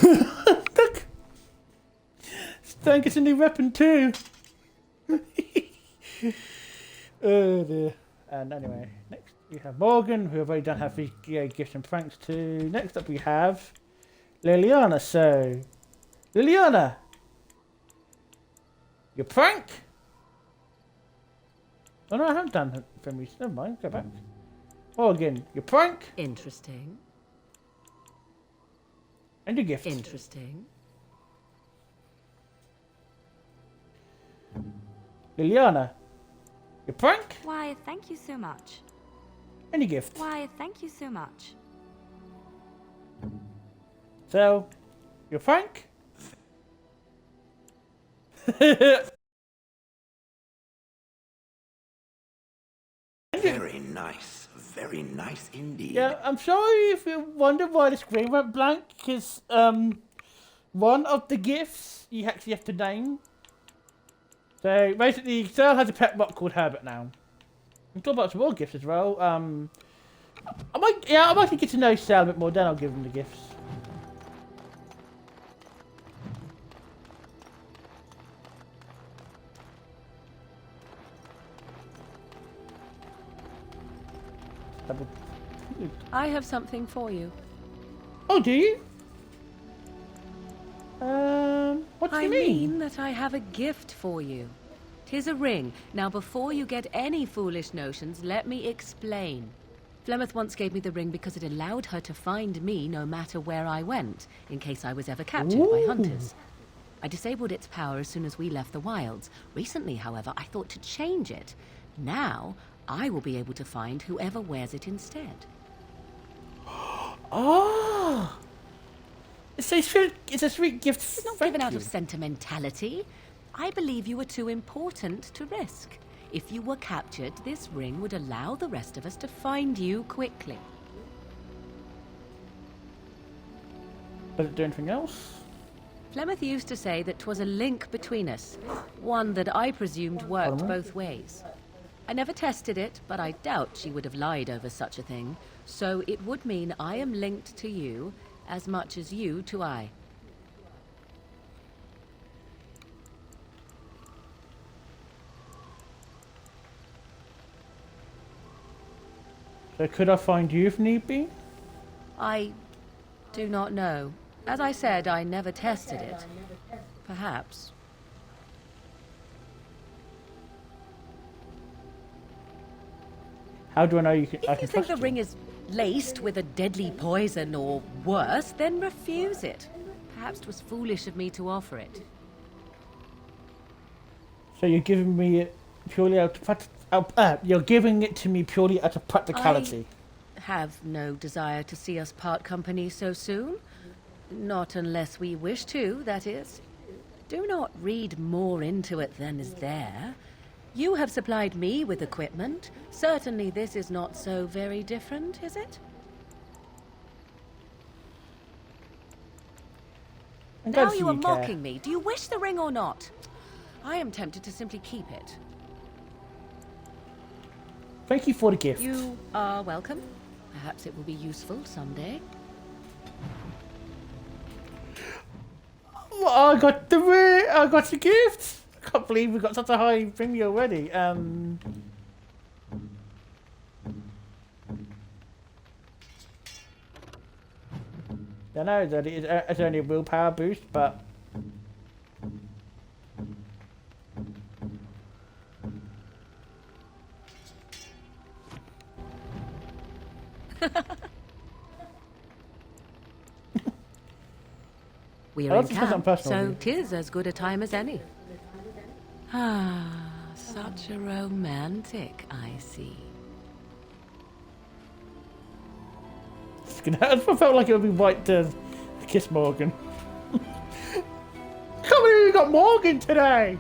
Look! Stank is a new weapon too! Oh dear. And anyway, next we have Morgan, who have already done have gifts and pranks to. Next up we have Liliana. So, Liliana! Your prank? Oh no, I haven't done it for me. Never mind, go back. Morgan, your prank? Interesting. And your gift. Interesting. Liliana, your prank? Why, thank you so much. And your gift. Why, thank you so much. So, your prank? Very nice. Very nice indeed. Yeah, I'm sorry if you wonder why the screen went blank, because one of the gifts you actually have to name. So basically, Sarah has a pet rock called Herbert now. I'm talking about some more gifts as well. I might get to know Sarah a bit more, then I'll give him the gifts. I have something for you. Oh, do you? What do you mean? I mean that I have a gift for you. 'Tis a ring. Now, before you get any foolish notions, let me explain. Flemeth once gave me the ring because it allowed her to find me no matter where I went, in case I was ever captured by hunters. I disabled its power as soon as we left the wilds. Recently, however, I thought to change it. Now, I will be able to find whoever wears it instead. Oh! It's a sweet gift. It's not given out of sentimentality. I believe you were too important to risk. If you were captured, this ring would allow the rest of us to find you quickly. Does it do anything else? Flemeth used to say that 'twas a link between us, one that I presumed worked both ways. I never tested it, but I doubt she would have lied over such a thing, so it would mean I am linked to you as much as you to I. So could I find you if need be? I do not know. As I said, I never tested it. Perhaps. How do I know you can? If you think the ring is laced with a deadly poison or worse, then refuse it. Perhaps it was foolish of me to offer it. So you're giving me it purely you're giving it to me purely out of practicality. I have no desire to see us part company so soon. Not unless we wish to, that is. Do not read more into it than is there. You have supplied me with equipment. Certainly this is not so very different, is it? Now you are mocking me. Do you wish the ring or not? I am tempted to simply keep it. Thank you for the gift. You are welcome. Perhaps it will be useful someday. Well, I got the ring. I got the gift. I can't believe we got such a high thingy already. I know that it's only a willpower boost, but we are in camp, so 'tis as good a time as any. Ah, such a romantic, I see. I felt like it would be right to kiss Morgan. Can't believe we got Morgan today!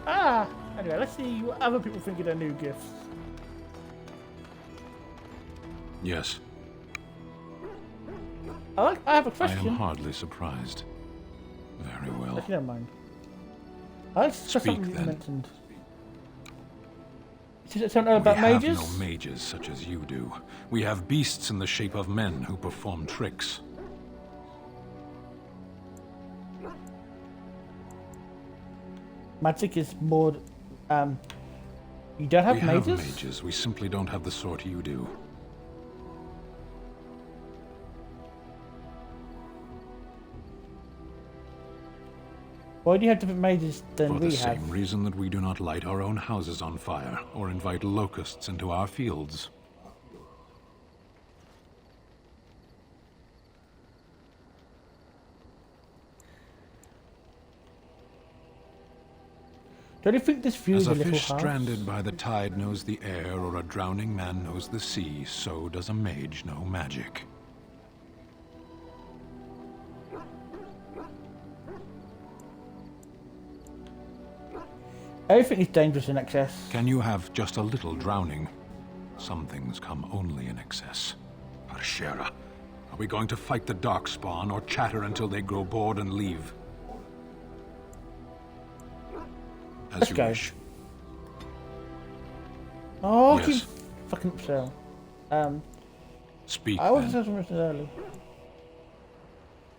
Anyway, let's see what other people think of their new gifts. Yes. I have a question. I am hardly surprised. Very well. If you don't mind. I like something you then. mentioned. Is it something about mages? We have no mages such as you do. We have beasts in the shape of men who perform tricks. Magic is more. You don't have mages? We have mages. We simply don't have the sort you do. Why do you have different mages than we have? For the same reason that we do not light our own houses on fire or invite locusts into our fields. Don't you think this view is As a a little fish harsh? stranded by the tide knows the air, or a drowning man knows the sea, so does a mage know magic. Everything is dangerous in excess. Can you have just a little drowning? Some things come only in excess. Arshera, are we going to fight the Darkspawn or chatter until they grow bored and leave? As Let's you go. wish. Oh, Yes. keep fucking up sale. Speak I wasn't then. saying something early.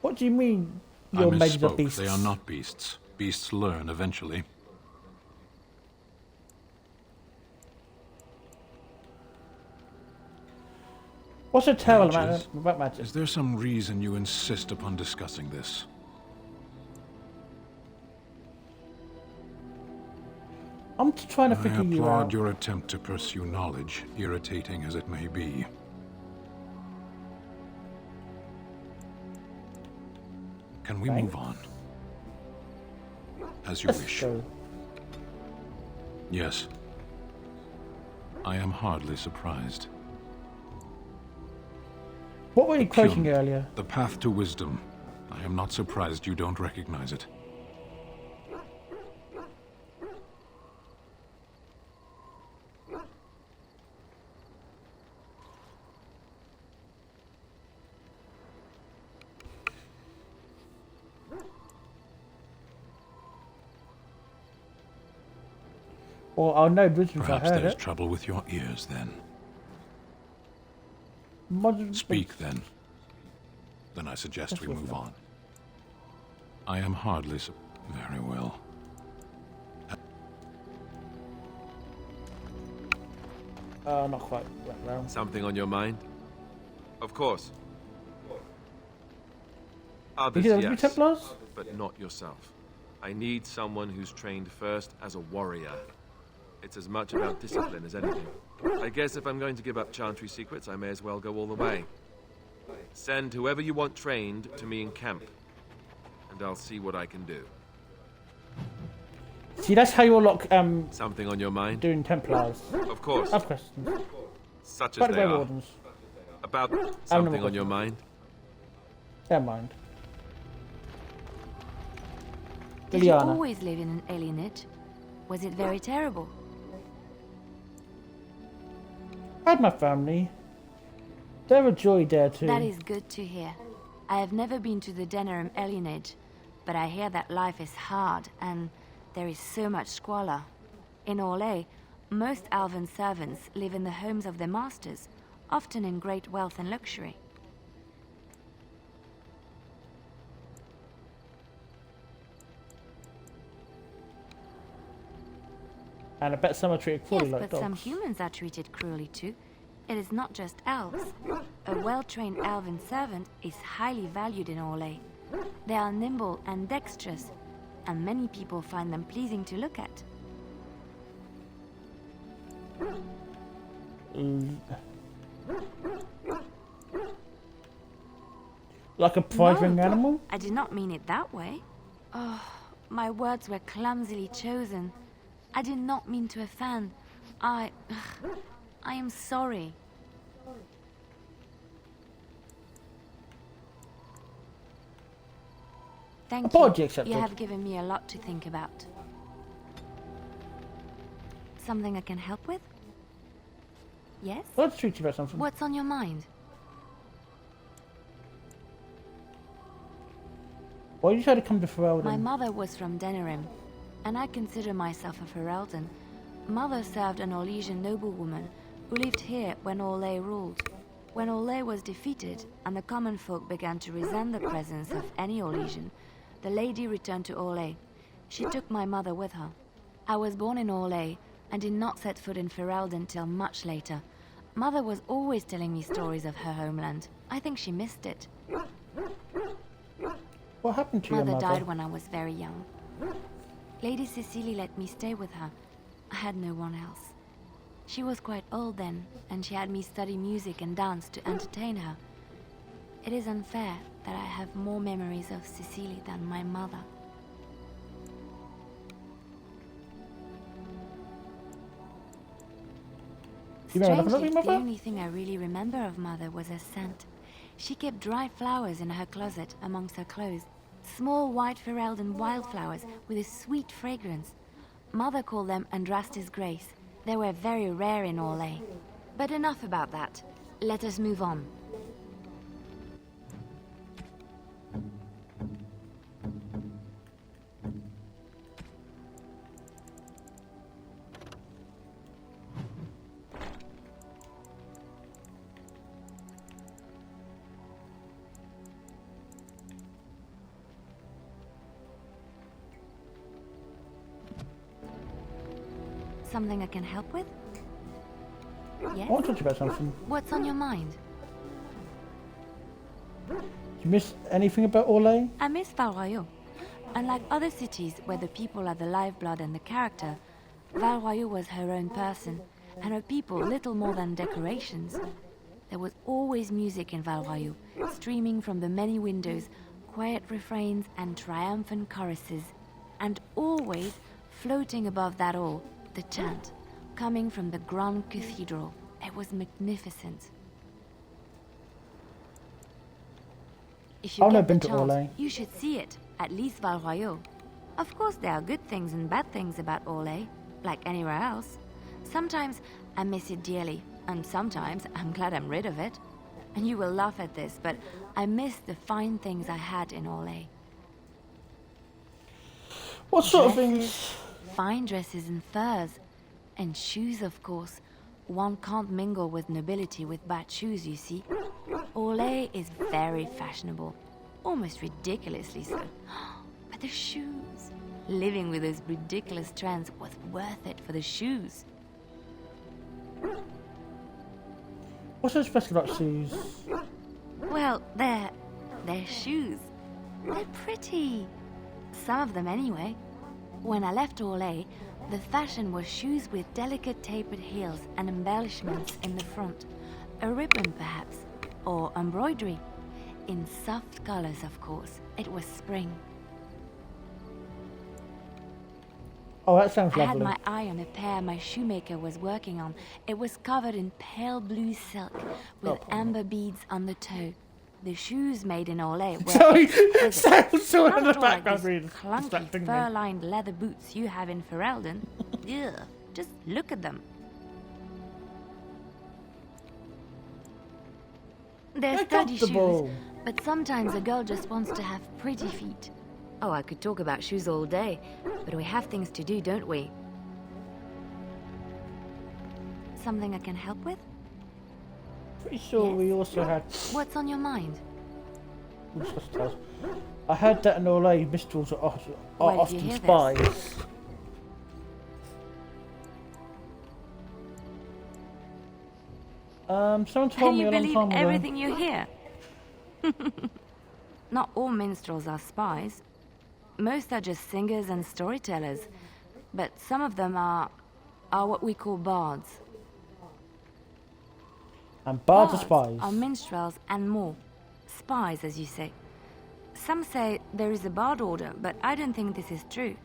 What do you mean I your mages are misspoke. beasts? They are not beasts. Beasts learn eventually. What's a tale Mages? about magic? Is there some reason you insist upon discussing this? I'm just trying to I figure you applaud out. your attempt to pursue knowledge, irritating as it may be. Can we move on? As you Let's wish. go. Yes. I am hardly surprised. What were you quoting Kiln, earlier? the path to wisdom. I am not surprised you don't recognize it. Or I'll know wisdom if I Perhaps heard there's it. trouble with your ears then. Modern Speak then. Then I suggest we move on. I am hardly so... Very well. Not quite right round. Something on your mind? Of course. Did Others, you have yes, Templars? but not yourself. I need someone who's trained first as a warrior. It's as much about discipline as anything. I guess if I'm going to give up Chantry secrets, I may as well go all the way. Send whoever you want trained to me in camp, and I'll see what I can do. See, that's how you unlock Something on your mind? doing Templars. Of course. I have questions. Such About as the they Grey are. Wardens. About no something more on your mind? Never mind. Did you Liliana. always live in an alienage? Was it very terrible? I had my family. They were joy there too. That is good to hear. I have never been to the Denerim alienage, but I hear that life is hard and there is so much squalor. In Orlais, most Alvan servants live in the homes of their masters, often in great wealth and luxury. And I bet some are treated cruelly Yes, like but dogs. some humans are treated cruelly too. It is not just elves. A well-trained elven servant is highly valued in Orlais. They are nimble and dexterous, and many people find them pleasing to look at. Like a prize-ring animal? I did not mean it that way. Oh, my words were clumsily chosen. I did not mean to offend. I am sorry. Thank Apology you. accepted. You have given me a lot to think about. Something I can help with? Yes? Let's treat you about something. What's on your mind? Why did you try to come to Ferelden? My mother was from Denerim, and I consider myself a Ferelden. Mother served an Orlesian noblewoman who lived here when Orlais ruled. When Orlais was defeated and the common folk began to resent the presence of any Orlesian, the lady returned to Orlais. She took my mother with her. I was born in Orlais and did not set foot in Ferelden till much later. Mother was always telling me stories of her homeland. I think she missed it. What happened to your Mother mother? died when I was very young. Lady Cecilie let me stay with her. I had no one else. She was quite old then, and she had me study music and dance to entertain her. It is unfair that I have more memories of Cecilie than my mother. You remember nothing of Strangely, your the mother? only thing I really remember of Mother was her scent. She kept dried flowers in her closet amongst her clothes. Small white Ferelden wildflowers with a sweet fragrance. Mother called them Andrastis Grace. They were very rare in Orlais. But enough about that. Let us move on. Something I can help with? Yes? I want to talk to you about something. What's on your mind? You miss anything about Orlais? I miss Val Royeaux. Unlike other cities where the people are the lifeblood and the character, Val Royeaux was her own person, and her people little more than decorations. There was always music in Val Royeaux, streaming from the many windows, quiet refrains and triumphant choruses, and always, floating above that all, the chant, coming from the Grand Cathedral. It was magnificent. If you I've never get the been to chance, Orlais. you should see it, at least Val Royeaux. Of course there are good things and bad things about Orlais, like anywhere else. Sometimes I miss it dearly, and sometimes I'm glad I'm rid of it. And you will laugh at this, but I miss the fine things I had in Orlais. What sort of Dresses, things? fine dresses and furs. And shoes, of course. One can't mingle with nobility with bad shoes, you see. Orlais is very fashionable. Almost ridiculously so. But the shoes. Living with those ridiculous trends was worth it for the shoes. What's so special about shoes? Well, they're shoes. They're pretty. Some of them anyway. When I left Orlais, the fashion was shoes with delicate tapered heels and embellishments in the front. A ribbon, perhaps, or embroidery. In soft colors, of course. It was spring. Oh, that sounds I had lovely. my eye on a pair my shoemaker was working on. It was covered in pale blue silk with amber beads on the toe. The shoes made in Orlais were Sorry, exquisite. someone in the Not like background these really clunky distracting me. fur-lined leather boots you have in Ferelden. Ugh, just look at them. They're They're sturdy shoes, comfortable. but sometimes a girl just wants to have pretty feet. Oh, I could talk about shoes all day, but we have things to do, don't we? Something I can help with? Pretty sure Yes. we also had. What's on your mind? I heard that in Orlais, minstrels are Where did you often hear this? spies. Someone told And me you a long believe time ago. everything you hear? Not all minstrels are spies. Most are just singers and storytellers. But some of them are what we call bards. And bards are spies. Are minstrels and more. Spies, as you say. Some say there is a bard order, but I don't think this is true.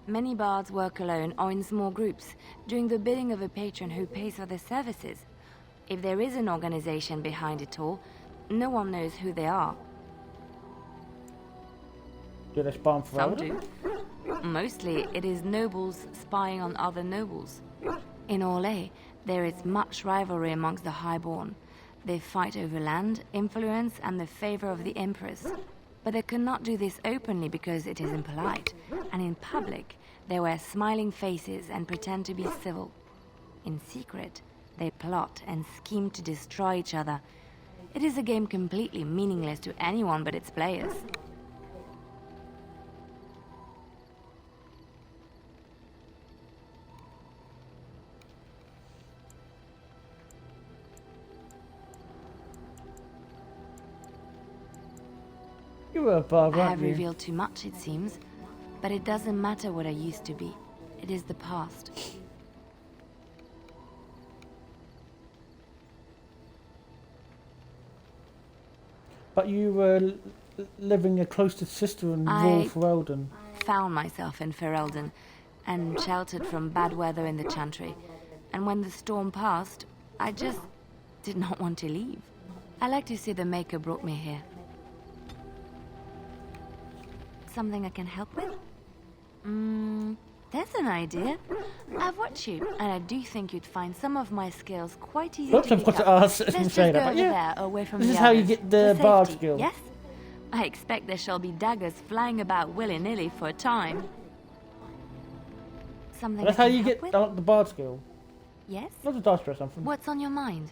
Many bards work alone or in small groups, doing the bidding of a patron who pays for their services. If there is an organization behind it all, no one knows who they are. Do they spy on Some Ferelden? do. Mostly it is nobles spying on other nobles. In Orlais, there is much rivalry amongst the highborn. They fight over land, influence, and the favor of the empress. But they cannot do this openly because it is impolite, and in public, they wear smiling faces and pretend to be civil. In secret, they plot and scheme to destroy each other. It is a game completely meaningless to anyone but its players. You were a bard, I weren't have you? revealed too much, it seems. But it doesn't matter what I used to be. It is the past. But you were living a closer sister in I- rural Ferelden. Found myself in Ferelden and sheltered from bad weather in the Chantry. And when the storm passed, I just did not want to leave. I like to see the Maker brought me here. Something I can help with? There's an idea. I've watched you, and I do think you'd find some of my skills quite easy Oops, to I've pick got to up. ask Let's and just say go that, but over yeah. there, away from This the is how you others. get the For bard safety, skill. Yes? I expect there shall be daggers flying about willy-nilly for a time. Something That's I how can you help get with? the bard skill. Yes? Not a dice or something. What's on your mind?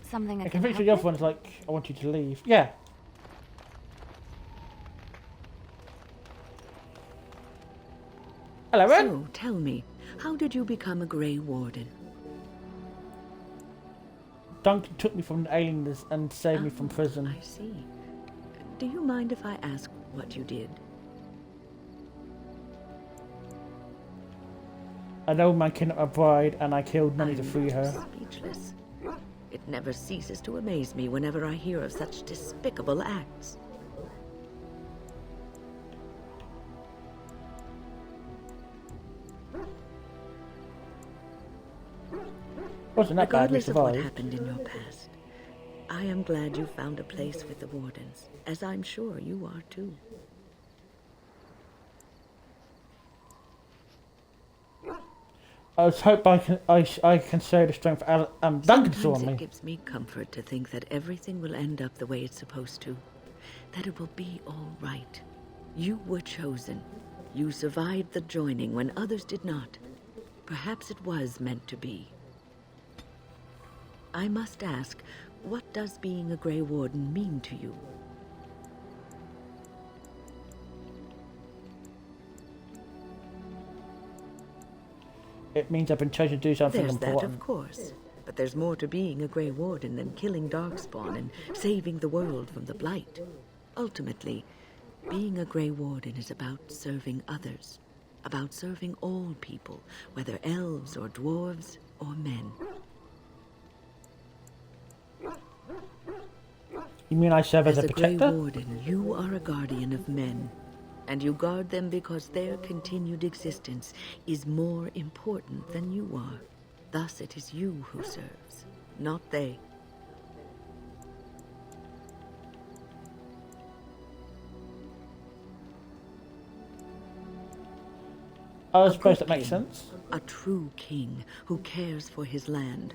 Something I I can can help picture the other with? one's like, I want you to leave. Yeah. Hello, Ren. So, tell me, how did you become a Grey Warden? Duncan took me from the aliens and saved me from prison. I see. Do you mind if I ask what you did? An old man kidnapped my bride and I killed many to free her. Speechless. It never ceases to amaze me whenever I hear of such despicable acts. Wasn't that bad, we Regardless of what survived. happened in your past, I am glad you found a place with the Wardens, as I'm sure you are too. I was hope I can show the strength Duncan saw Sometimes on it me. gives me comfort to think that everything will end up the way it's supposed to. That it will be all right. You were chosen. You survived the joining when others did not. Perhaps it was meant to be. I must ask, what does being a Grey Warden mean to you? It means I've been chosen to do something There's that, important. of course. But there's more to being a Grey Warden than killing Darkspawn and saving the world from the Blight. Ultimately, being a Grey Warden is about serving others. About serving all people, whether elves or dwarves or men. You mean I serve as a As a Grey protector? Warden, you are a guardian of men. And you guard them because their continued existence is more important than you are. Thus it is you who serves, not they. I suppose that makes sense. A true king who cares for his land,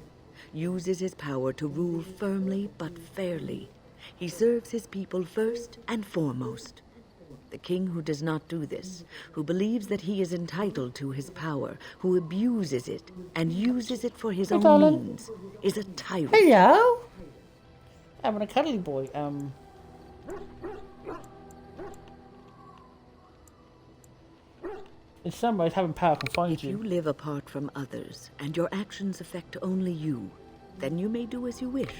uses his power to rule firmly but fairly. He serves his people first and foremost. The king who does not do this, who believes that he is entitled to his power, who abuses it and uses it for his Hey, own darling. means, is a tyrant. Hello. I'm a cuddly boy. In some ways, having power can find If you live apart from others, and your actions affect only you, then you may do as you wish.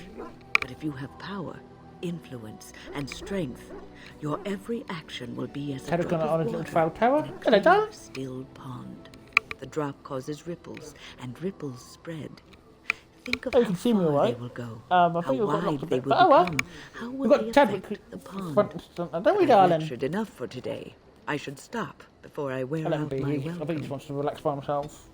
But if you have power, influence, and strength, your every action will be as a Had it drop gone on a of little water foul tower? in a Hello, clear, darling. still pond. The drop causes ripples, and ripples spread. Think of Oh, you how can see me far all right. they will go, I how think we've got wide lots of they bit, will but oh well. become, how will We've they got tablet affect the pond. front and center, don't we, I've darling? lectured enough for today. I should stop before I wear I let him out be. my I think he welcome. just wants to relax by himself.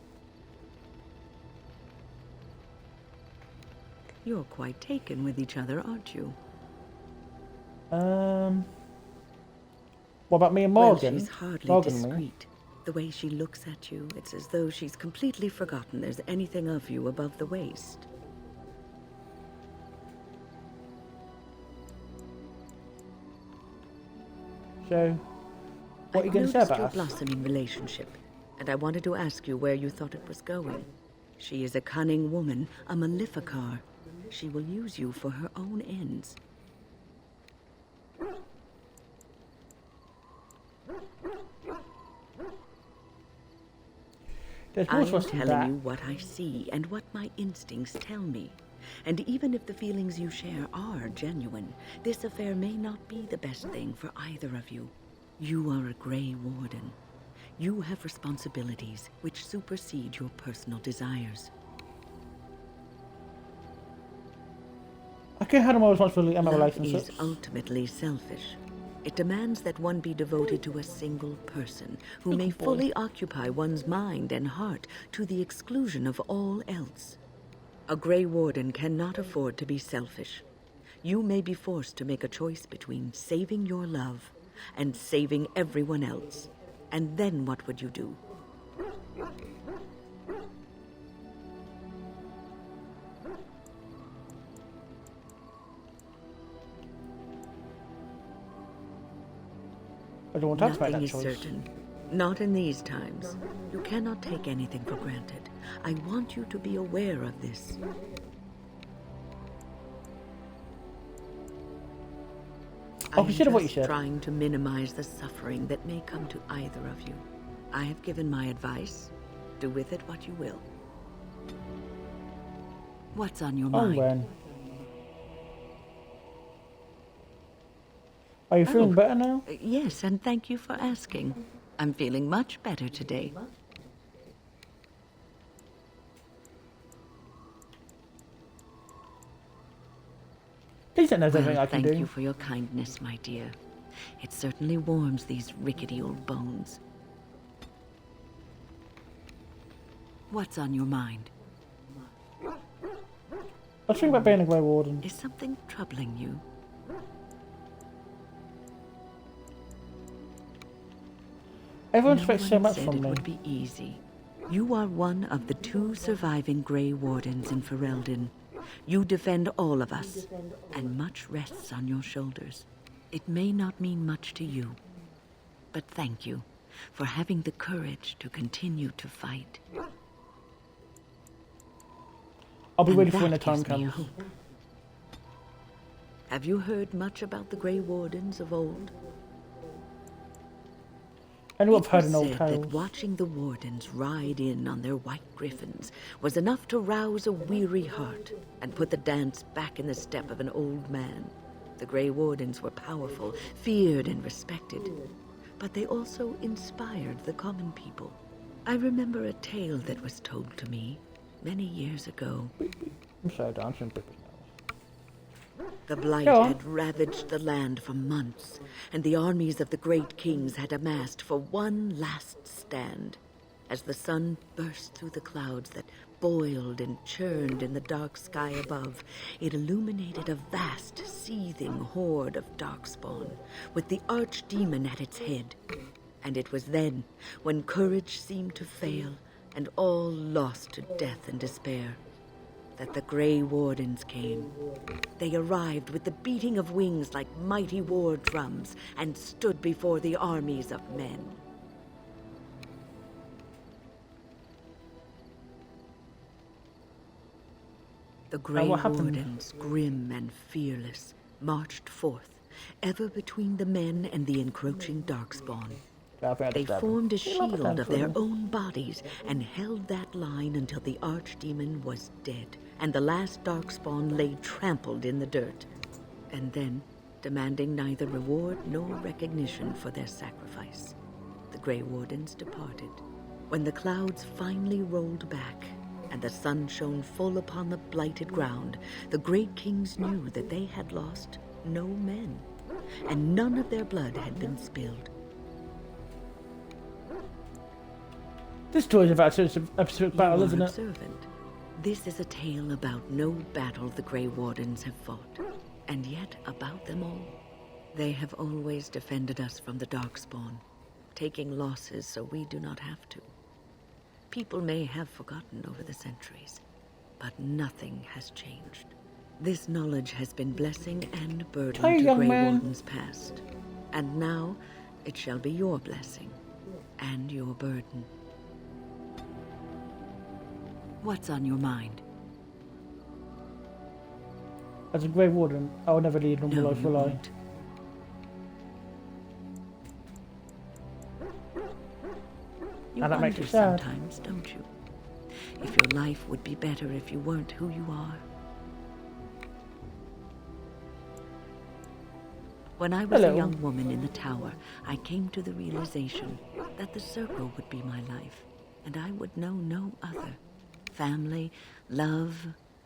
You're quite taken with each other, aren't you? What about me and Well, Morgan? she's hardly Morgan and me. discreet. The way she looks at you, it's as though she's completely forgotten there's anything of you above the waist. So, what are you I've going to say noticed about your us? blossoming relationship, and I wanted to ask you where you thought it was going. She is a cunning woman, a Maleficar. She will use you for her own ends. There's I more to am us than telling that. you what I see and what my instincts tell me. And even if the feelings you share are genuine, this affair may not be the best thing for either of you. You are a Grey Warden. You have responsibilities which supersede your personal desires. I can handle my responsibility and my Love relationships. is ultimately selfish. It demands that one be devoted to a single person who may fully occupy one's mind and heart to the exclusion of all else. A Grey Warden cannot afford to be selfish. You may be forced to make a choice between saving your love and saving everyone else. And then what would you do? I don't want to make Nothing that is choice. certain. Not in these times. You cannot take anything for granted. I want you to be aware of this. I'll consider what you I'm said. just trying to minimize the suffering that may come to either of you. I have given my advice. Do with it what you will. What's on your Oh, mind? when? Are you feeling better now? Yes, and thank you for asking. I'm feeling much better today. Please don't know everything I can thank do. you for your kindness, my dear. It certainly warms these rickety old bones. What's on your mind? I was thinking about being a Grey Warden. Is something troubling you? Everyone No expects one so much said from it me. would be easy. You are one of the 2 surviving Grey Wardens in Ferelden. You defend all of us, and much rests on your shoulders. It may not mean much to you, but thank you for having the courage to continue to fight. I'll be And ready for when the that time gives me comes. hope. Have you heard much about the Grey Wardens of old? I know I've heard It in was old said tales. that watching the Wardens ride in on their white griffins was enough to rouse a weary heart and put the dance back in the step of an old man. The Grey Wardens were powerful, feared and respected, but they also inspired the common people. I remember a tale that was told to me many years ago. I'm sorry, dancing. The blight Go on. had ravaged the land for months, and the armies of the great kings had amassed for one last stand. As the sun burst through the clouds that boiled and churned in the dark sky above, it illuminated a vast, seething horde of darkspawn, with the archdemon at its head. And it was then, when courage seemed to fail, and all lost to death and despair, that the Grey Wardens came. They arrived with the beating of wings like mighty war drums and stood before the armies of men. The Grey what happened? Wardens, grim and fearless, marched forth, ever between the men and the encroaching darkspawn. They formed a shield of their own bodies and held that line until the archdemon was dead and the last darkspawn lay trampled in the dirt. And then, demanding neither reward nor recognition for their sacrifice, the Grey Wardens departed. When the clouds finally rolled back and the sun shone full upon the blighted ground, the great kings knew that they had lost no men, and none of their blood had been spilled. This story is about a specific battle, You isn't are it? observant. This is a tale about no battle the Grey Wardens have fought, and yet about them all. They have always defended us from the Darkspawn, taking losses so we do not have to. People may have forgotten over the centuries, but nothing has changed. This knowledge has been blessing and burden Hey, to young Grey man. Wardens past, and now it shall be your blessing and your burden. What's on your mind? As a Grey Warden, I will never lead a normal No, life, you will I? won't. You And that makes wonder you sad. sometimes, don't you? If your life would be better if you weren't who you are. When I was Hello. a young woman in the tower, I came to the realization that the circle would be my life, and I would know no other. Family, love,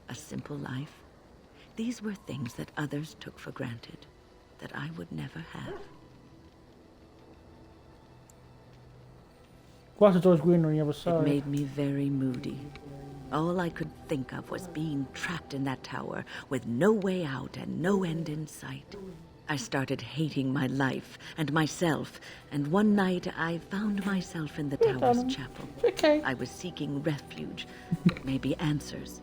a simple life. These were things that others took for granted, that I would never have. Grass is always greener on the other It side. made me very moody. All I could think of was being trapped in that tower with no way out and no end in sight. I started hating my life and myself, and one night I found myself in the tower's chapel. Okay. I was seeking refuge, maybe answers.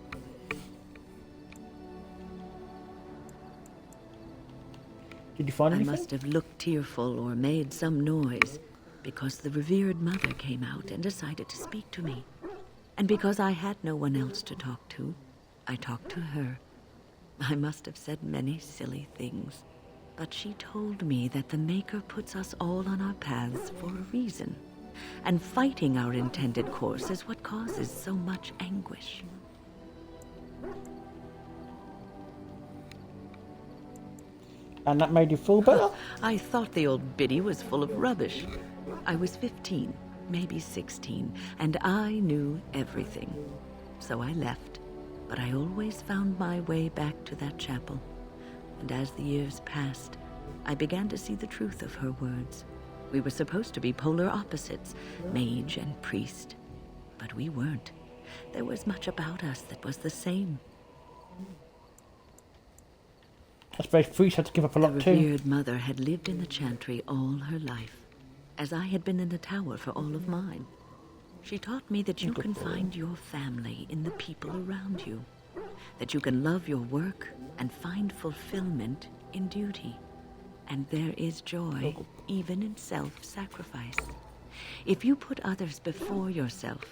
Did you find anything? I must have looked tearful or made some noise, because the revered mother came out and decided to speak to me. And because I had no one else to talk to, I talked to her. I must have said many silly things, but she told me that the Maker puts us all on our paths for a reason, and fighting our intended course is what causes so much anguish. And that made you feel better? I thought the old biddy was full of rubbish. I was 15, maybe 16, and I knew everything. So I left, but I always found my way back to that chapel. And as the years passed, I began to see the truth of her words. We were supposed to be polar opposites, mage and priest. But we weren't. There was much about us that was the same. I suppose priests had to give up a lot The too. revered mother had lived in the chantry all her life, as I had been in the tower for all of mine. She taught me that you can find your family in the people around you, that you can love your work and find fulfillment in duty. And there is joy even in self-sacrifice. If you put others before yourself,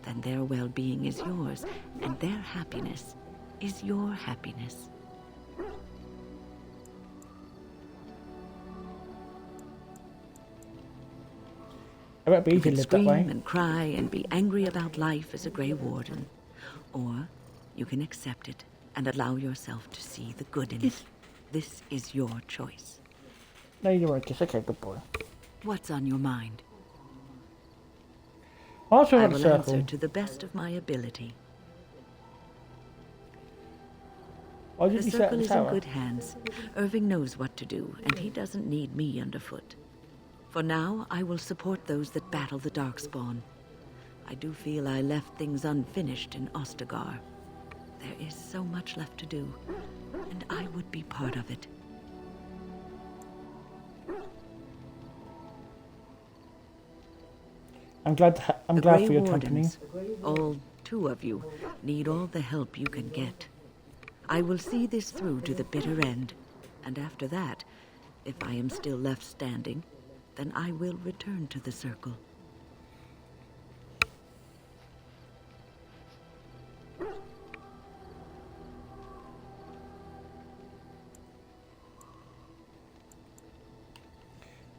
then their well-being is yours, and their happiness is your happiness. I bet it'd be You easy to can live that way. scream and cry and be angry about life as a Grey Warden, or you can accept it and allow yourself to see the good in it. This is your choice. No, you weren't just okay, good boy. What's on your mind? Also I on the will circle. answer to the best of my ability. Why The did you set circle the is in tower? good hands. Irving knows what to do, and he doesn't need me underfoot. For now, I will support those that battle the Darkspawn. I do feel I left things unfinished in Ostagar. There is so much left to do, and I would be part of it. I'm glad The for Grey your company. Wardens, all 2 of you, need all the help you can get. I will see this through to the bitter end, and after that, if I am still left standing, then I will return to the circle.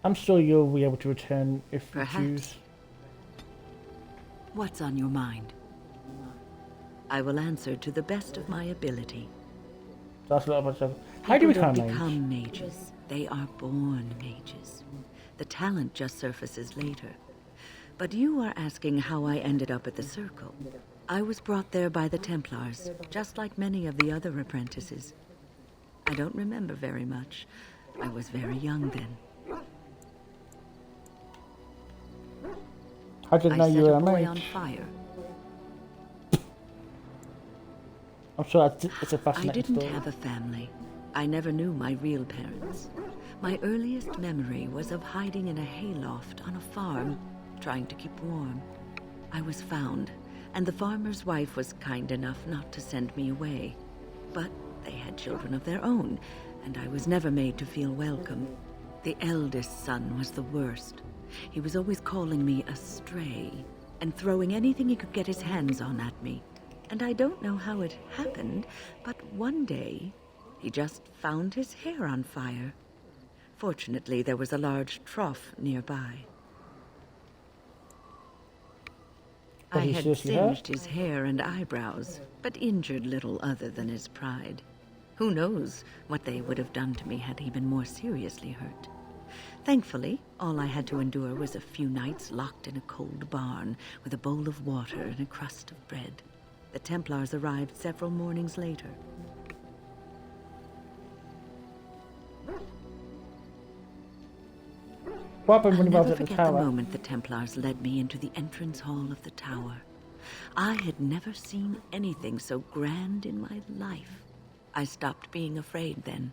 I'm sure you'll be able to return if Perhaps. you choose. What's on your mind? I will answer to the best of my ability. That's a lot about stuff. How do you People become don't mage? become mages. They are born mages. The talent just surfaces later. But you are asking how I ended up at the Circle. I was brought there by the Templars, just like many of the other apprentices. I don't remember very much. I was very young then. I didn't know I you set were a a boy mage. on fire. I'm sure it's a I fascinating didn't story. have a family. I never knew my real parents. My earliest memory was of hiding in a hayloft on a farm, trying to keep warm. I was found, and the farmer's wife was kind enough not to send me away. But they had children of their own, and I was never made to feel welcome. The eldest son was the worst. He was always calling me a stray, and throwing anything he could get his hands on at me. And I don't know how it happened, but one day, he just found his hair on fire. Fortunately, there was a large trough nearby. Was I he had seriously hurt? singed his hair and eyebrows, but injured little other than his pride. Who knows what they would have done to me had he been more seriously hurt. Thankfully, all I had to endure was a few nights locked in a cold barn with a bowl of water and a crust of bread. The Templars arrived several mornings later. What happened when I'll you was never at the forget the tower? moment the Templars led me into the entrance hall of the tower. I had never seen anything so grand in my life. I stopped being afraid then.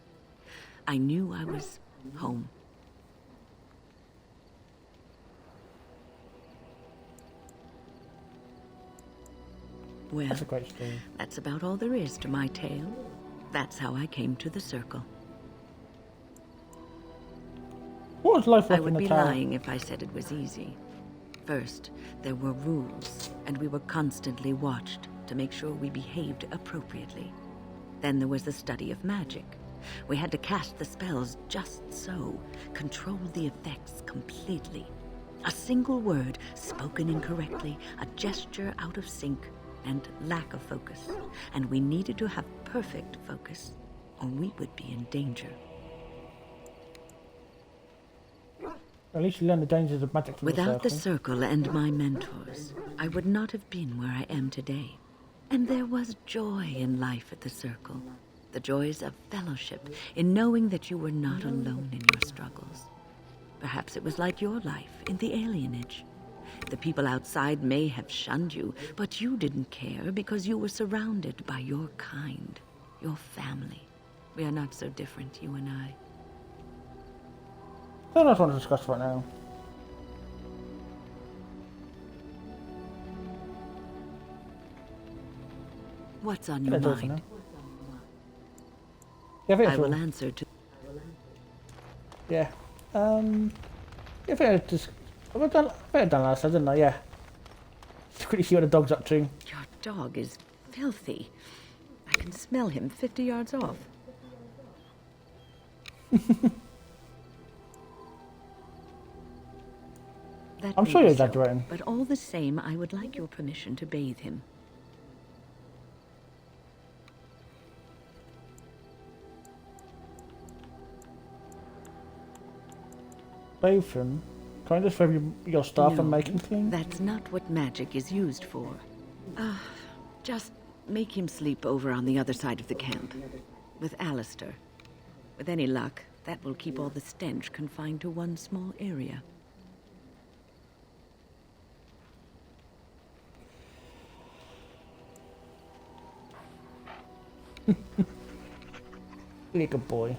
I knew I was home. Well, That's a great story. that's about all there is to my tale. That's how I came to the circle. What was life I like in would the be tower? lying if I said it was easy. First, there were rules, and we were constantly watched to make sure we behaved appropriately. Then there was the study of magic. We had to cast the spells just so, control the effects completely. A single word spoken incorrectly, a gesture out of sync, and lack of focus. And we needed to have perfect focus, or we would be in danger. At least you learn the dangers of magic from Without the the circle. circle and my mentors, I would not have been where I am today. And there was joy in life at the circle. The joys of fellowship, in knowing that you were not alone in your struggles. Perhaps it was like your life in the alienage. The people outside may have shunned you, but you didn't care because you were surrounded by your kind, your family. We are not so different, you and I. I don't want to discuss right now. What's on your Can I do it for mind? now? Yeah, I think I that's will all. answer to... Yeah. I think I just... I think I done last time, didn't I? Yeah. Just quickly see what the dog's up to. Your dog is filthy. I can smell him 50 yards off. That I'm may sure be you're so, exaggerating. but all the same, I would like your permission to bathe him. Bathe him. Can I just throw your stuff No, and make him clean? That's not what magic is used for. Just make him sleep over on the other side of the camp. With Alistair. With any luck, that will keep all the stench confined to one small area. Really good boy.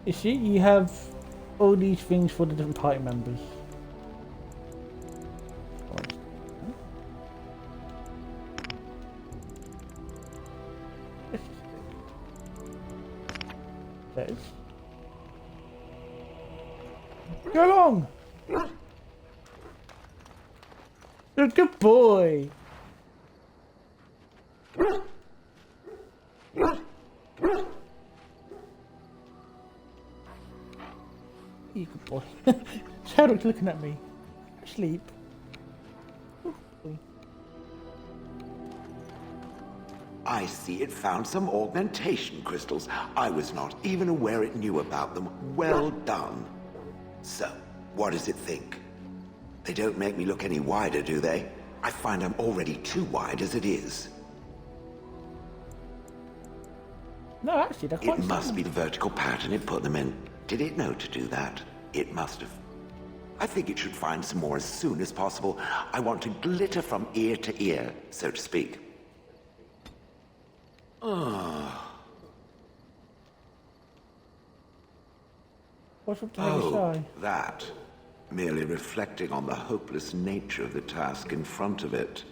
You see, you have all these things for the different party members. Says, go along. You're a good boy. You good boy. Shadow's looking at me. Sleep. I see it found some augmentation crystals. I was not even aware it knew about them. Well done. So, what does it think? They don't make me look any wider, do they? I find I'm already too wide as it is. No, actually, they're quite It must small. be the vertical pattern it put them in. Did it know to do that? It must have. I think it should find some more as soon as possible. I want to glitter from ear to ear, so to speak. What's up to make you shy? That. Merely reflecting on the hopeless nature of the task in front of it.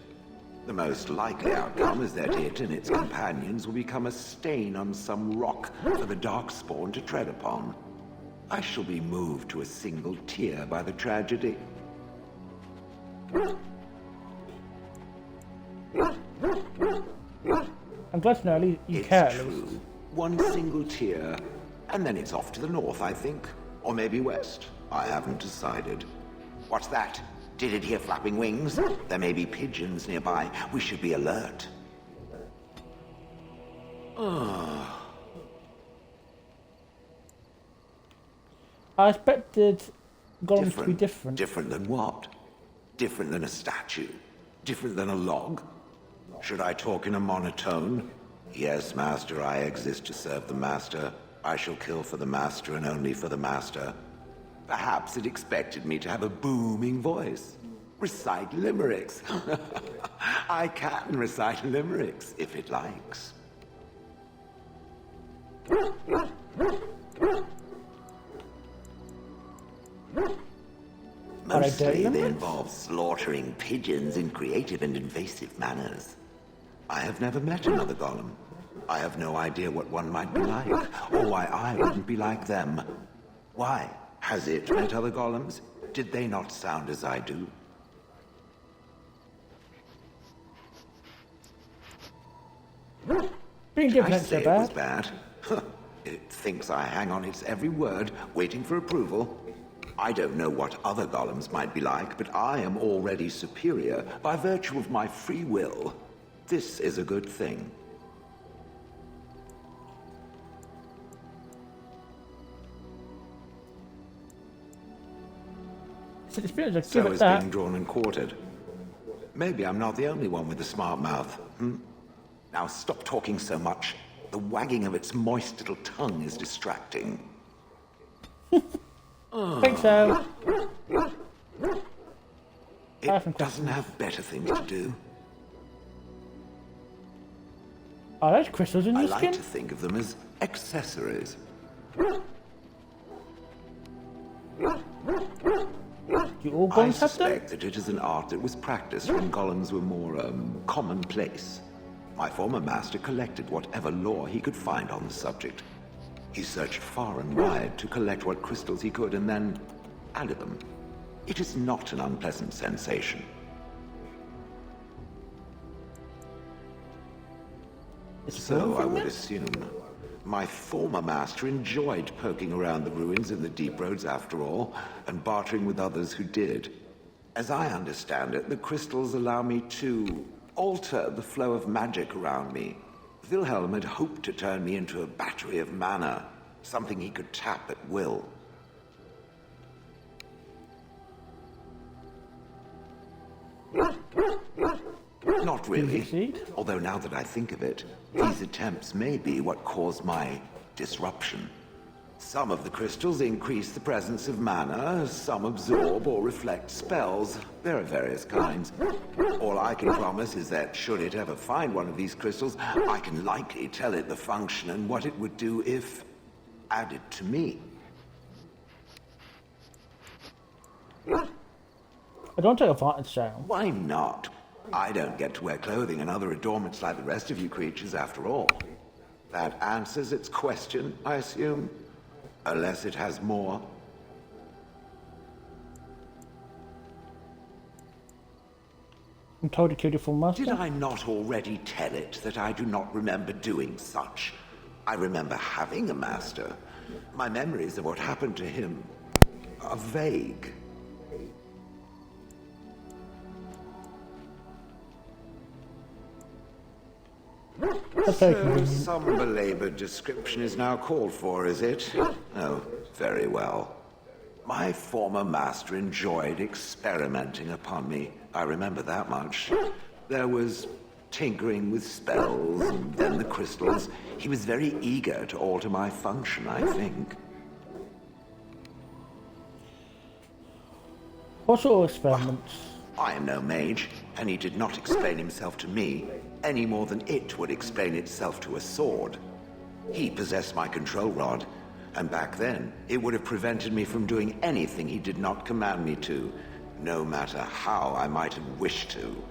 The most likely outcome is that it and its companions will become a stain on some rock for the Darkspawn to tread upon. I shall be moved to a single tear by the tragedy. I'm glad to know at least you It's care at true. least. One single tear, and then it's off to the north, I think. Or maybe west. I haven't decided. What's that? Did it hear flapping wings? There may be pigeons nearby. We should be alert. I expected Golem to be different. Different than what? Different than a statue? Different than a log? Should I talk in a monotone? Yes, Master, I exist to serve the Master. I shall kill for the Master and only for the Master. Perhaps it expected me to have a booming voice. Recite limericks. I can recite limericks, if it likes. Mostly they involve slaughtering pigeons in creative and invasive manners. I have never met another golem. I have no idea what one might be like, or why I wouldn't be like them. Why? Has it met other golems? Did they not sound as I do? I say it was bad. It thinks I hang on its every word, waiting for approval. I don't know what other golems might be like, but I am already superior by virtue of my free will. This is a good thing. So it's being drawn and quartered. Maybe I'm not the only one with a smart mouth. Now stop talking so much. The wagging of its moist little tongue is distracting. Think so. It doesn't have better things to do. Are those crystals in your skin? I like to think of them as accessories. Do all golems have them? I suspect that it is an art that was practiced when golems were more, commonplace. My former master collected whatever lore he could find on the subject. He searched far and wide to collect what crystals he could and then added them. It is not an unpleasant sensation. So I would assume. My former master enjoyed poking around the ruins in the deep roads after all, and bartering with others who did. As I understand it, the crystals allow me to alter the flow of magic around me. Wilhelm had hoped to turn me into a battery of mana, something he could tap at will. Not really, although now that I think of it, these attempts may be what caused my disruption. Some of the crystals increase the presence of mana, some absorb or reflect spells. There are various kinds. All I can promise is that should it ever find one of these crystals, I can likely tell it the function and what it would do if added to me. I don't take advantage, Sharon. Why not? I don't get to wear clothing and other adornments like the rest of you creatures after all. That answers its question, I assume? Unless it has more. I'm told to kill your full master. Did I not already tell it that I do not remember doing such? I remember having a master. My memories of what happened to him are vague. So some belabored description is now called for, is it? Oh, very well. My former master enjoyed experimenting upon me. I remember that much. There was tinkering with spells, and then the crystals. He was very eager to alter my function, I think. What sort of experiments? I am no mage, and he did not explain himself to me, any more than it would explain itself to a sword. He possessed my control rod, and back then, it would have prevented me from doing anything he did not command me to, no matter how I might have wished to.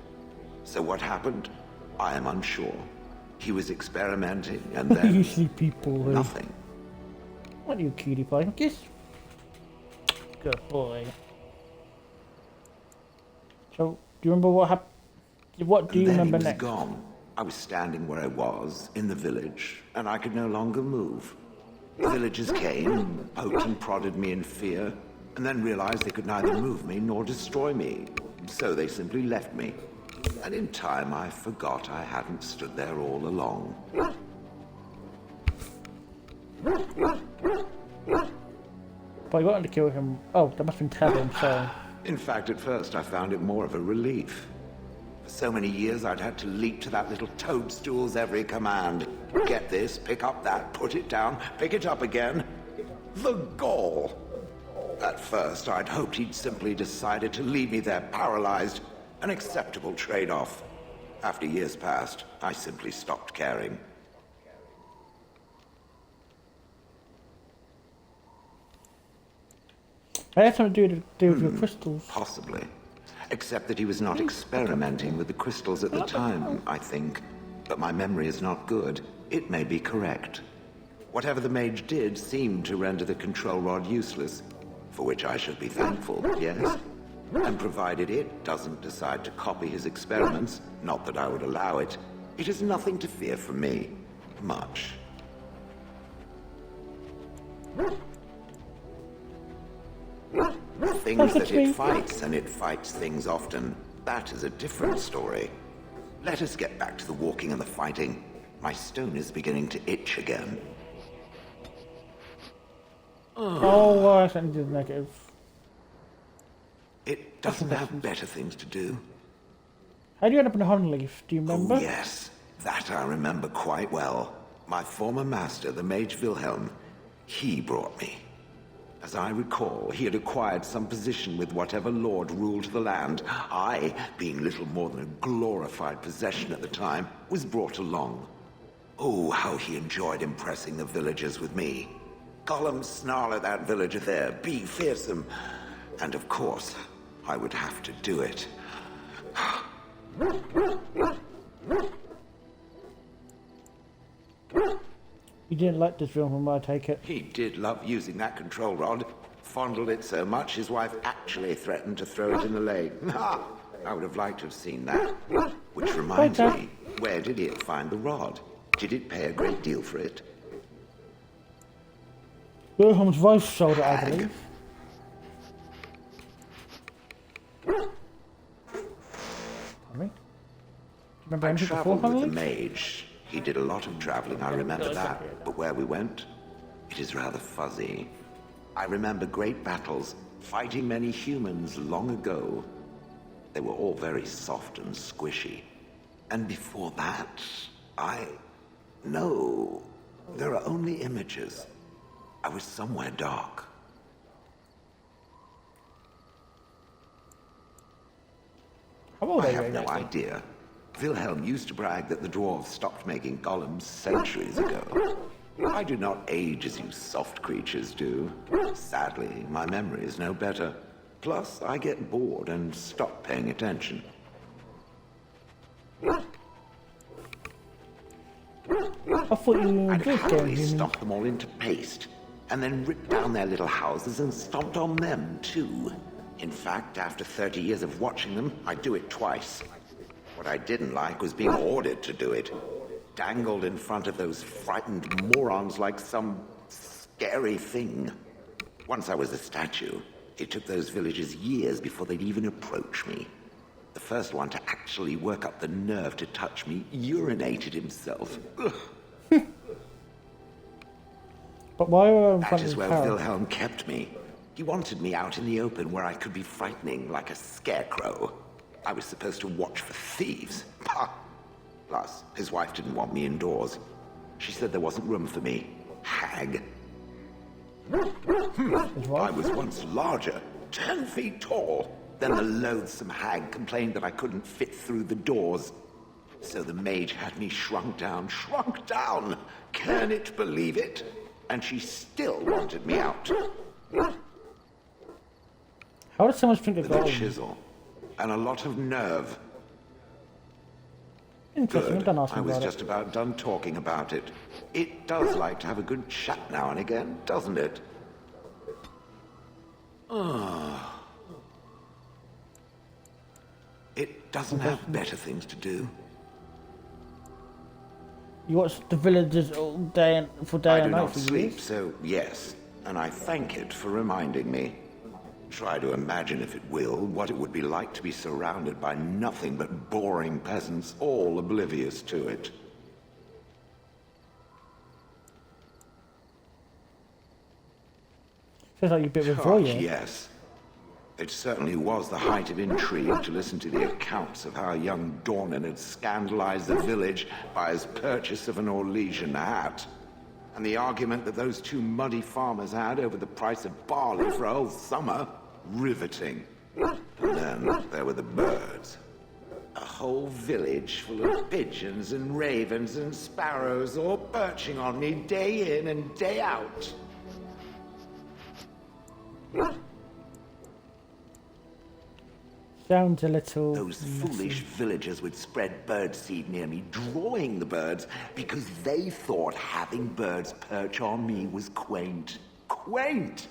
So what happened? I am unsure. He was experimenting, and then usually people nothing. What are you, cutie pie? Kiss. Good boy. So, do you remember what happened? What do you remember next? He was gone. I was standing where I was, in the village, and I could no longer move. The villagers came, poked and prodded me in fear, and then realized they could neither move me nor destroy me. So they simply left me. And in time, I forgot I hadn't stood there all along. But I wanted to kill him. Oh, that must have been Tevin, so... In fact, at first I found it more of a relief. For so many years, I'd had to leap to that little toadstool's every command. Get this, pick up that, put it down, pick it up again. The gall! At first, I'd hoped he'd simply decided to leave me there paralyzed. An acceptable trade-off. After years passed, I simply stopped caring. I had something to do with your crystals. Possibly. Except that he was not experimenting with the crystals at the time, I think. But my memory is not good. It may be correct. Whatever the mage did seemed to render the control rod useless, for which I should be thankful, yes? And provided it doesn't decide to copy his experiments, not that I would allow it, it is nothing to fear from me. Much. Things that it fights, and it fights things often. That is a different story. Let us get back to the walking and the fighting. My stone is beginning to itch again. Oh, I sent you the negative. It doesn't have better things to do. How do you end up in a Honleaf? Do you remember? Oh, yes. That I remember quite well. My former master, the Mage Wilhelm, he brought me. As I recall, he had acquired some position with whatever lord ruled the land. I, being little more than a glorified possession at the time, was brought along. Oh, how he enjoyed impressing the villagers with me. Golem snarl at that villager there, be fearsome. And of course, I would have to do it. You didn't like this film, I take it. He did love using that control rod. Fondled it so much, his wife actually threatened to throw it in the lake. I would have liked to have seen that. Which reminds me, where did it find the rod? Did it pay a great deal for it? Wilhelm's wife sold it, I believe. Remember I anything travelled before with the Honleaf? mage. He did a lot of travelling, I remember that. But where we went, it is rather fuzzy. I remember great battles, fighting many humans long ago. They were all very soft and squishy. And before that, No, there are only images. I was somewhere dark. I have no idea. Wilhelm used to brag that the dwarves stopped making golems centuries ago. I do not age as you soft creatures do. Sadly, my memory is no better. Plus, I get bored and stop paying attention. I'd happily stomp them all into paste, and then rip down their little houses and stomped on them, too. In fact, after 30 years of watching them, I'd do it twice. What I didn't like was being ordered to do it. Dangled in front of those frightened morons like some scary thing. Once I was a statue, it took those villagers years before they'd even approach me. The first one to actually work up the nerve to touch me urinated himself. But why that is where Wilhelm kept me. He wanted me out in the open where I could be frightening like a scarecrow. I was supposed to watch for thieves. Pah! Plus, his wife didn't want me indoors. She said there wasn't room for me. Hag. I was once larger, 10 feet tall. Then the loathsome hag complained that I couldn't fit through the doors. So the mage had me shrunk down. Can it believe it? And she still wanted me out. How does someone think of With a chisel and a lot of nerve. Interesting, Good. I was just about done talking about it. It does like to have a good chat now and again, doesn't it? It doesn't have better things to do. You watch the villagers all day and night. I do not sleep, so yes, and I thank it for reminding me. Try to imagine, if it will, what it would be like to be surrounded by nothing but boring peasants, all oblivious to it. Feels like you're a bit before you. Yes. It certainly was the height of intrigue to listen to the accounts of how young Dornan had scandalized the village by his purchase of an Orlesian hat. And the argument that those two muddy farmers had over the price of barley for a whole summer. Riveting. And then there were the birds. A whole village full of pigeons and ravens and sparrows all perching on me day in and day out. Sounds a little Those messy. foolish villagers would spread birdseed near me, drawing the birds, because they thought having birds perch on me was quaint. Quaint!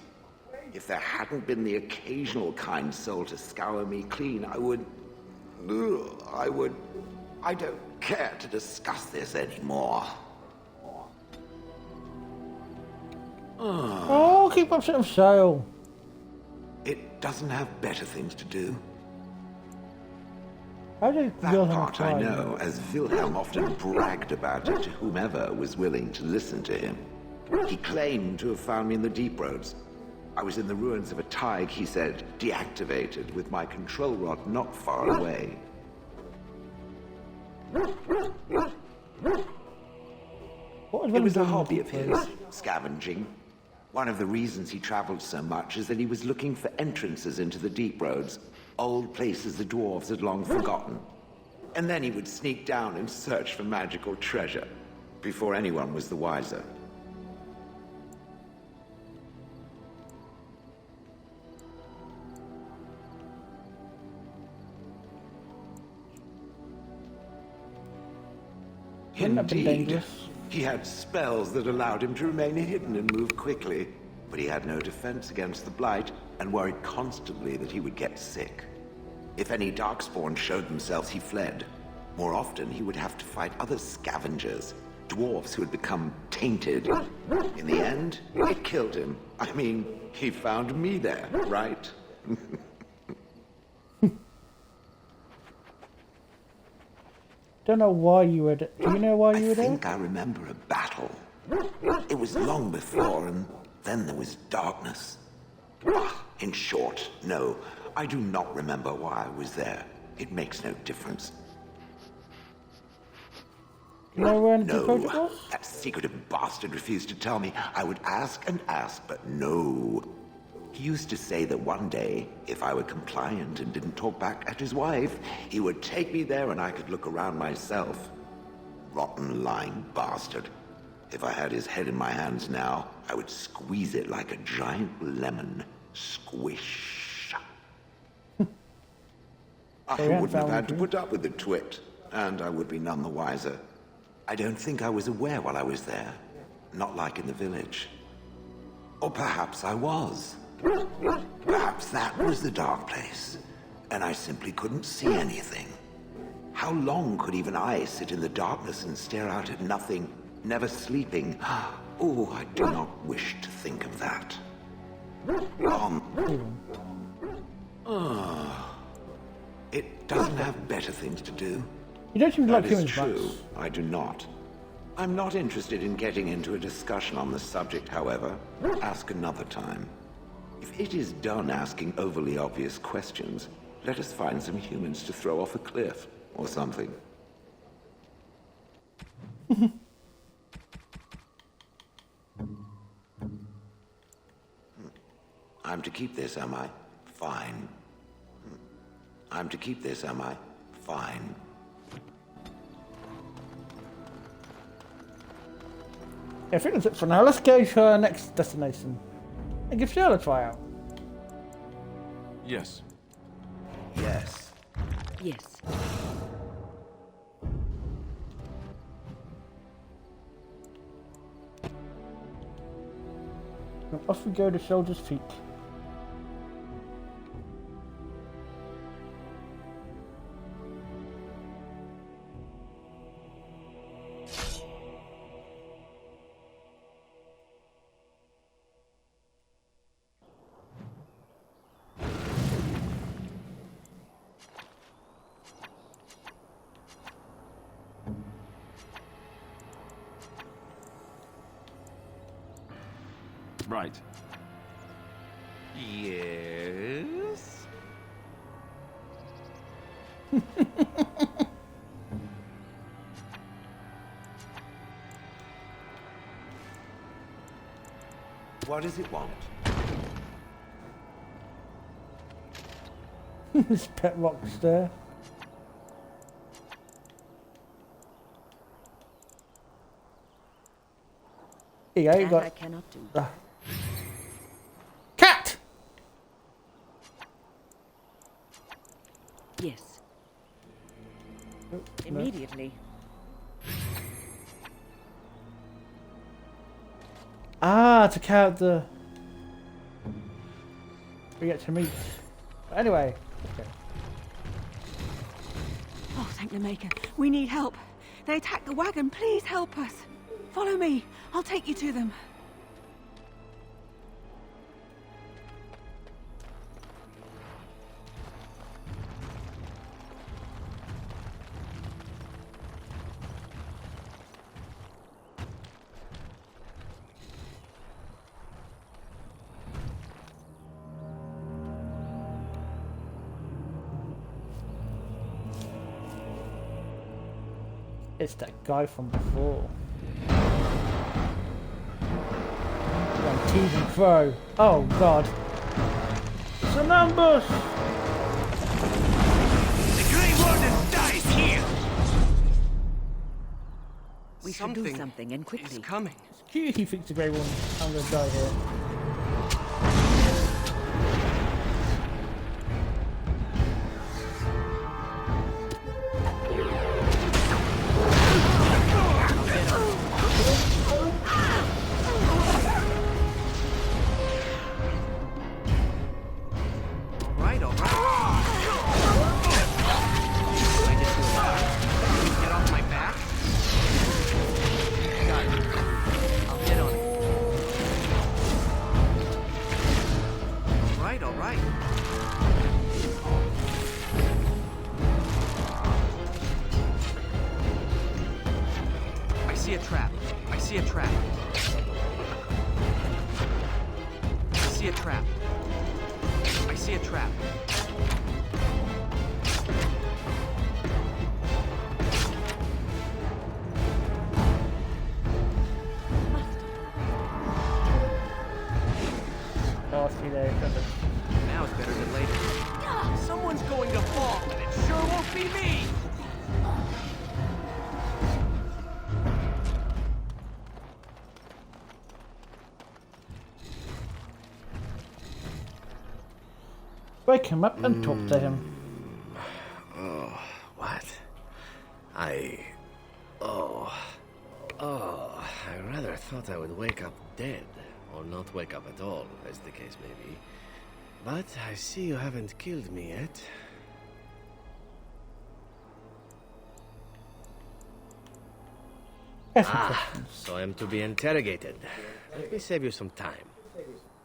If there hadn't been the occasional kind soul to scour me clean, I don't care to discuss this anymore. Oh, keep up of sail. It doesn't have better things to do. How did That Wilhelm part I cry? know, as Wilhelm often bragged about it to whomever was willing to listen to him. He claimed to have found me in the deep roads. I was in the ruins of a Tig, he said, deactivated, with my control rod not far away. It was a hobby of his, scavenging. One of the reasons he traveled so much is that he was looking for entrances into the deep roads, old places the dwarves had long forgotten. And then he would sneak down and search for magical treasure, before anyone was the wiser. Wouldn't that be Indeed. dangerous? He had spells that allowed him to remain hidden and move quickly, but he had no defense against the blight and worried constantly that he would get sick. If any darkspawn showed themselves, he fled. More often, he would have to fight other scavengers, dwarves who had become tainted. In the end, it killed him. I mean, he found me there, right? Don't know why you were there. Do you know why you were I there? think I remember a battle. It was long before, and then there was darkness. In short, no, I do not remember why I was there. It makes no difference. You know where the project No, was? that secretive bastard refused to tell me. I would ask and ask, but no. He used to say that one day, if I were compliant and didn't talk back at his wife, he would take me there and I could look around myself. Rotten, lying bastard. If I had his head in my hands now, I would squeeze it like a giant lemon. Squish. I wouldn't have had to put up with the twit, and I would be none the wiser. I don't think I was aware while I was there. Not like in the village. Or perhaps I was. Perhaps that was the dark place, and I simply couldn't see anything. How long could even I sit in the darkness and stare out at nothing, never sleeping? Oh, I do not wish to think of that. It doesn't have better things to do. You don't seem to like That is humans true. much. I do not. I'm not interested in getting into a discussion on the subject, however. Ask another time. If it is done asking overly obvious questions, let us find some humans to throw off a cliff or something. I'm to keep this, am I? Fine. I'm to keep this, am I? Fine. Yeah, I think that's it for now. Let's go to our next destination and give Shell a try out. Yes. Yes. Yes. And off we go to Soldier's Peak. Right. Yes? What does it want? This pet rock's there. Here you go, you That got I cannot do. cat! Yes. Oh, no. Immediately. Ah, to count the... We get to meet. But anyway, okay. Oh, thank the Maker. We need help. They attacked the wagon. Please help us. Follow me. I'll take you to them. It's that guy from before. Tease and Crow. Oh god. It's an ambush! The Grey Warden dies here! We should do something, and quickly. He's coming. It's cute he thinks the Grey One. I'm gonna die here. Now it's better than later. Someone's going to fall, and it sure won't be me! Wake him up and talk to him. Oh, what? I rather thought I would wake up dead, or not wake up at all, as the case may be. But I see you haven't killed me yet. So I'm to be interrogated. Let me save you some time.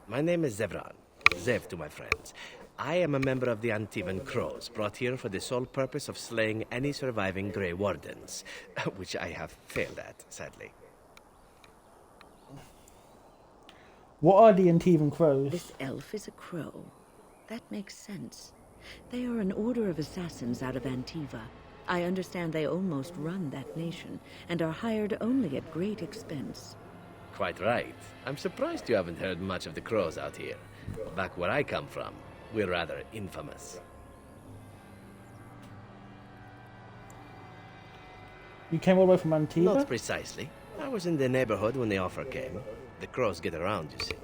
My name is Zevran. Zev to my friends. I am a member of the Antivan Crows, brought here for the sole purpose of slaying any surviving Grey Wardens, which I have failed at, sadly. What are the Antivan Crows? This elf is a crow. That makes sense. They are an order of assassins out of Antiva. I understand they almost run that nation, and are hired only at great expense. Quite right. I'm surprised you haven't heard much of the Crows out here. Back where I come from, we're rather infamous. You came all the way from Antiva? Not precisely. I was in the neighborhood when the offer came. The Crows get around, you see.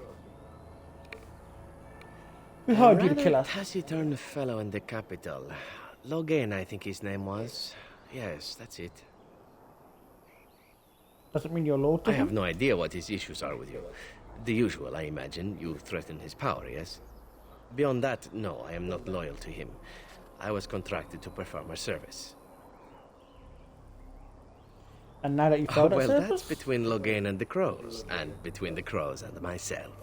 We hired you to kill us. Taciturn fellow in the capital. Logan, I think his name was. Yes, that's it. Doesn't mean you're loyal to I him? have no idea what his issues are with you. The usual, I imagine. You threaten his power, yes? Beyond that, no, I am not loyal to him. I was contracted to perform a service. And now that you failed that well, service? that's between Logan and the Crows, and between the Crows and myself.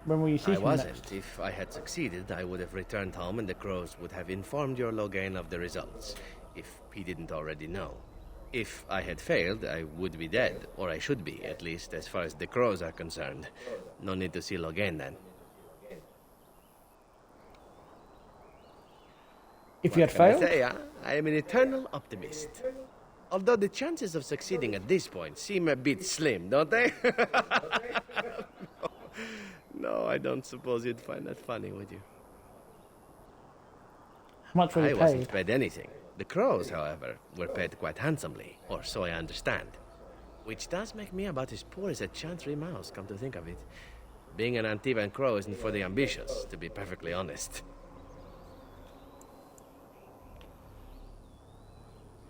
When will you see I him wasn't. next? If I had succeeded, I would have returned home and the Crows would have informed your Logan of the results, if he didn't already know. If I had failed, I would be dead, or I should be, at least as far as the crows are concerned. No need to see Logain then. If you had What can I failed? say, huh? I am an eternal optimist. Although the chances of succeeding at this point seem a bit slim, don't they? No, I don't suppose you'd find that funny, would you? How much were I you wasn't paid? paid anything. The crows, however, were paid quite handsomely, or so I understand. Which does make me about as poor as a chantry mouse, come to think of it. Being an Antivan crow isn't for the ambitious, to be perfectly honest.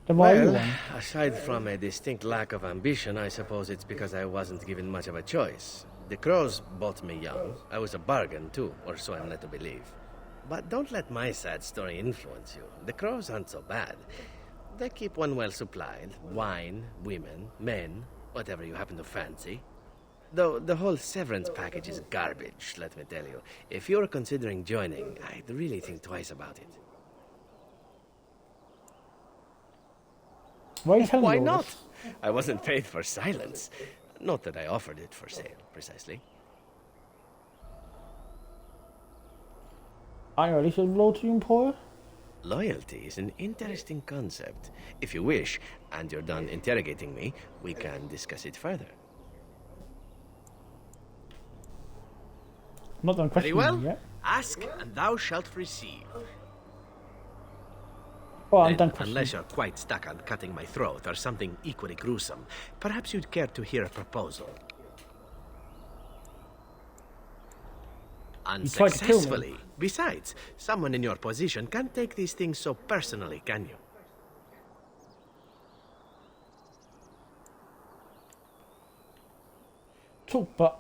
Then why are you Well, one? aside from a distinct lack of ambition, I suppose it's because I wasn't given much of a choice. The crows bought me young. I was a bargain, too, or so I'm led to believe. But don't let my sad story influence you. The crows aren't so bad. They keep one well supplied. Wine, women, men, whatever you happen to fancy. Though the whole severance package is garbage, let me tell you. If you're considering joining, I'd really think twice about it. Why are you telling Why me all not? this? I wasn't paid for silence. Not that I offered it for sale, precisely. Are you really so loyal to your employer? Loyalty is an interesting concept. If you wish, and you're done interrogating me, we can discuss it further. I'm not done Very questioning well. you yet. Ask, and thou shalt receive. Oh, I'm Then, done questioning. unless you're quite stuck on cutting my throat or something equally gruesome, perhaps you'd care to hear a proposal. You tried to kill me. Unsuccessfully. Besides, someone in your position can't take these things so personally, can you? Talk, but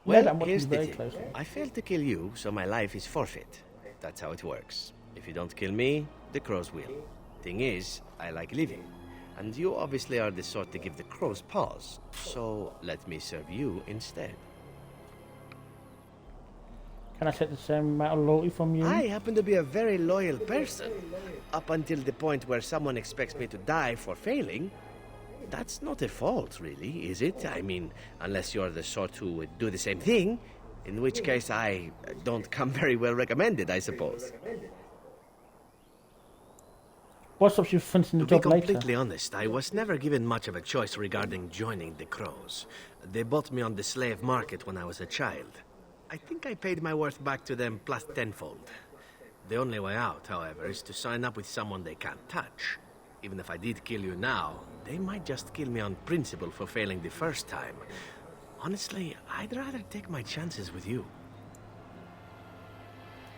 Well, I'm watching here's you the very thing. closely. I failed to kill you, so my life is forfeit. That's how it works. If you don't kill me, the crows will. Thing is, I like living. And you obviously are the sort to give the crows pause. So let me serve you instead. Can I take the same amount of loyalty from you? I happen to be a very loyal person. Up until the point where someone expects me to die for failing. That's not a fault, really, is it? I mean, unless you're the sort who would do the same thing, in which case I don't come very well recommended, I suppose. What stops you from finishing the To be job later? completely honest, I was never given much of a choice regarding joining the Crows. They bought me on the slave market when I was a child. I think I paid my worth back to them plus tenfold. The only way out, however, is to sign up with someone they can't touch. Even if I did kill you now, they might just kill me on principle for failing the first time. Honestly, I'd rather take my chances with you.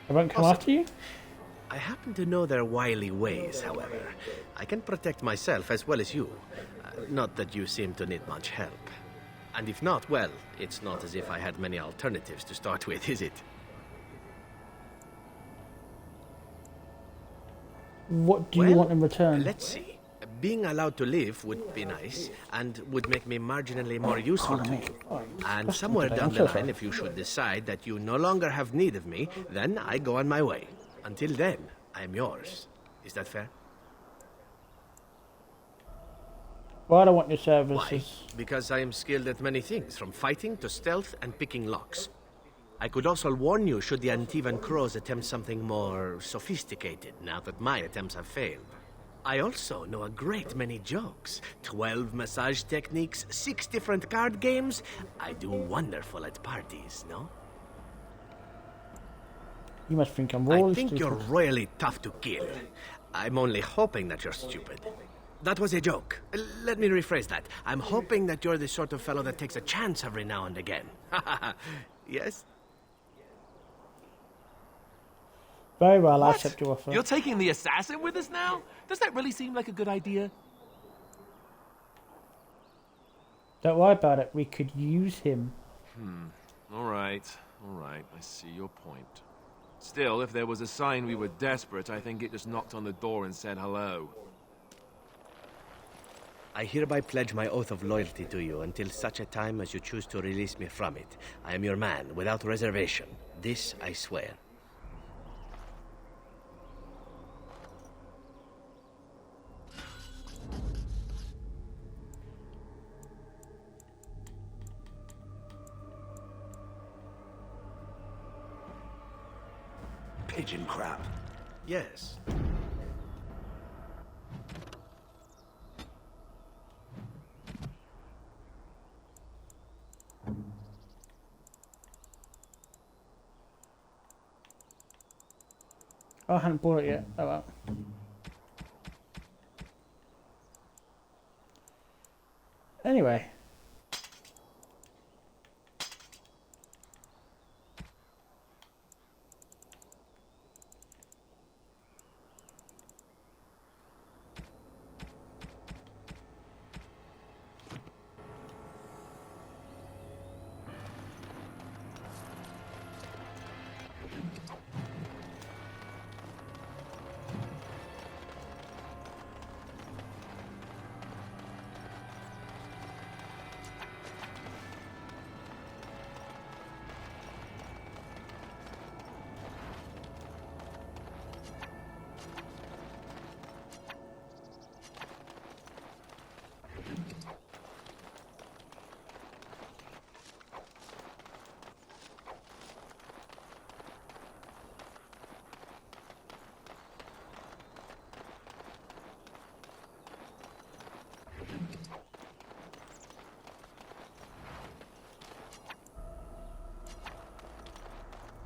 I won't come after you? I happen to know their wily ways, however. I can protect myself as well as you. Not that you seem to need much help. And if not, well, it's not as if I had many alternatives to start with, is it? What do you want in return? Let's see. Being allowed to live would be nice, and would make me marginally more useful to you. And somewhere down the line, if you should decide that you no longer have need of me, then I go on my way. Until then, I am yours. Is that fair? Well, I don't want your services. Because I am skilled at many things, from fighting to stealth and picking locks. I could also warn you should the Antivan Crows attempt something more sophisticated, now that my attempts have failed. I also know a great many jokes. 12 massage techniques, 6 different card games. I do wonderful at parties, no? You must think I'm royally I think stupid. you're royally tough to kill. I'm only hoping that you're stupid. That was a joke. Let me rephrase that. I'm hoping that you're the sort of fellow that takes a chance every now and again. Yes? Very well, I What? accept your offer. You're taking the assassin with us now? Does that really seem like a good idea? Don't worry about it, we could use him. All right. I see your point. Still, if there was a sign we were desperate, I think it just knocked on the door and said hello. I hereby pledge my oath of loyalty to you until such a time as you choose to release me from it. I am your man, without reservation. This I swear. pigeon crap. Yes. Oh, I hadn't bought it yet. Oh well. Anyway.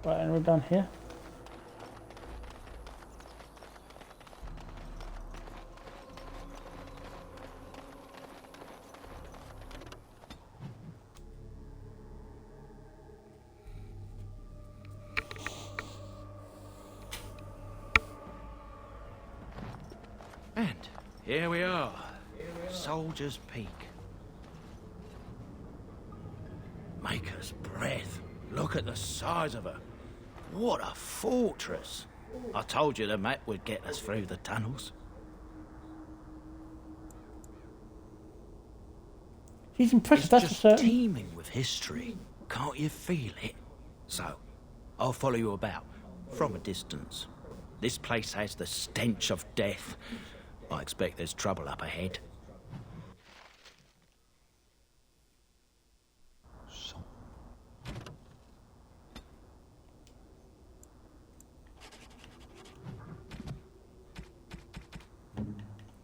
Right, and we're done here. And here we are. Soldier's Peak. Maker's breath. Look at the size of her. What a fortress. I told you the map would get us through the tunnels. He's impressive, It's that's for just certain. teeming with history. Can't you feel it? So, I'll follow you about, from a distance. This place has the stench of death. I expect there's trouble up ahead.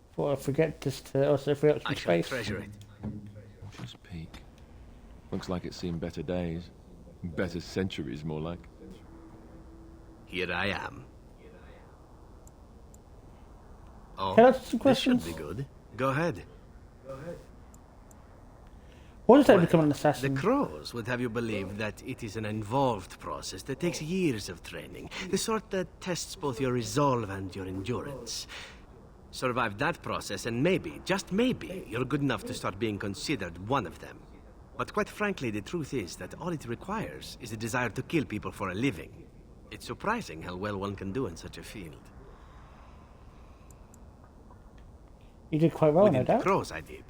Before I forget just to also free up some I shall space. treasure it. Just peek. Looks like it's seen better days. Better centuries, more like. Here I am. Oh, Can I ask some this questions? should be good. Go ahead. What does that Well, become an assassin? The Crows would have you believe that it is an involved process that takes years of training. The sort that tests both your resolve and your endurance. Survive that process and maybe, just maybe, you're good enough to start being considered one of them. But quite frankly, the truth is that all it requires is a desire to kill people for a living. It's surprising how well one can do in such a field. You did quite well, no Within the doubt. Crows, I did.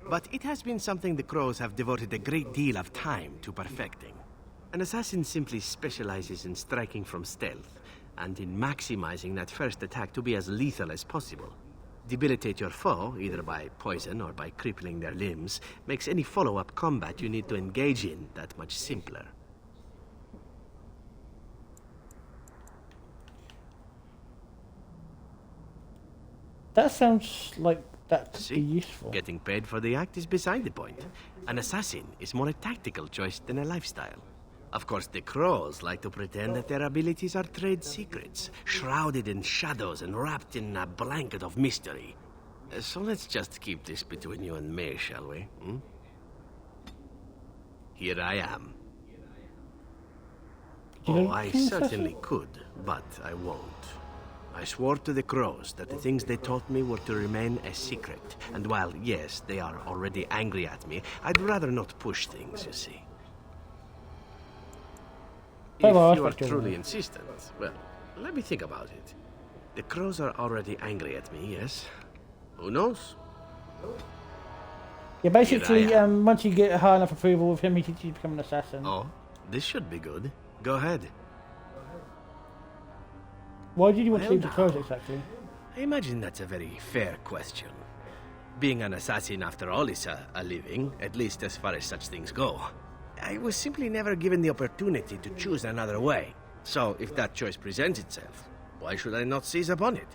But it has been something the Crows have devoted a great deal of time to perfecting. An assassin simply specializes in striking from stealth, and in maximizing that first attack to be as lethal as possible. Debilitate your foe, either by poison or by crippling their limbs, makes any follow-up combat you need to engage in that much simpler. That sounds like that could be useful. Getting paid for the act is beside the point. An assassin is more a tactical choice than a lifestyle. Of course, the Crows like to pretend that their abilities are trade secrets, shrouded in shadows and wrapped in a blanket of mystery. So let's just keep this between you and me, shall we? Hmm? Here I am. Oh, I certainly could, but I won't. I swore to the Crows that the things they taught me were to remain a secret. And while, yes, they are already angry at me, I'd rather not push things, you see. If well, I you are respect your truly word. insistent, well, let me think about it. The Crows are already angry at me, yes? Who knows? Yeah, basically, Here I once you get high enough approval with him, he teaches you to become an assassin. Oh, this should be good. Go ahead. Why did you want to Well, leave the Crows exactly? I imagine that's a very fair question. Being an assassin, after all, is a living, at least as far as such things go. I was simply never given the opportunity to choose another way. So, if that choice presents itself, why should I not seize upon it?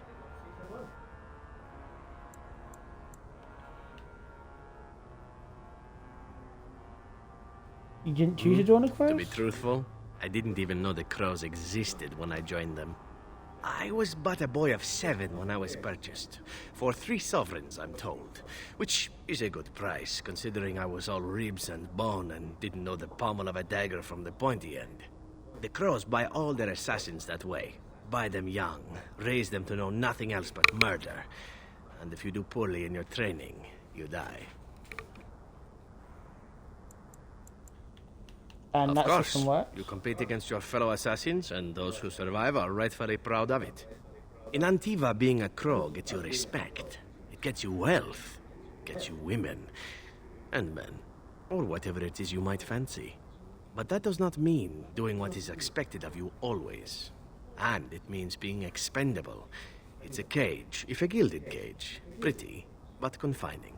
You didn't choose to join the crows? To be truthful, I didn't even know the crows existed when I joined them. I was but a boy of 7 when I was purchased. For 3 sovereigns, I'm told. Which is a good price, considering I was all ribs and bone and didn't know the pommel of a dagger from the pointy end. The crows buy all their assassins that way. Buy them young, raise them to know nothing else but murder. And if you do poorly in your training, you die. And of that course, system works? you compete against your fellow assassins, and those who survive are rightfully proud of it. In Antiva, being a crow gets you respect. It gets you wealth, gets you women, and men, or whatever it is you might fancy. But that does not mean doing what is expected of you always. And it means being expendable. It's a cage, if a gilded cage. Pretty, but confining.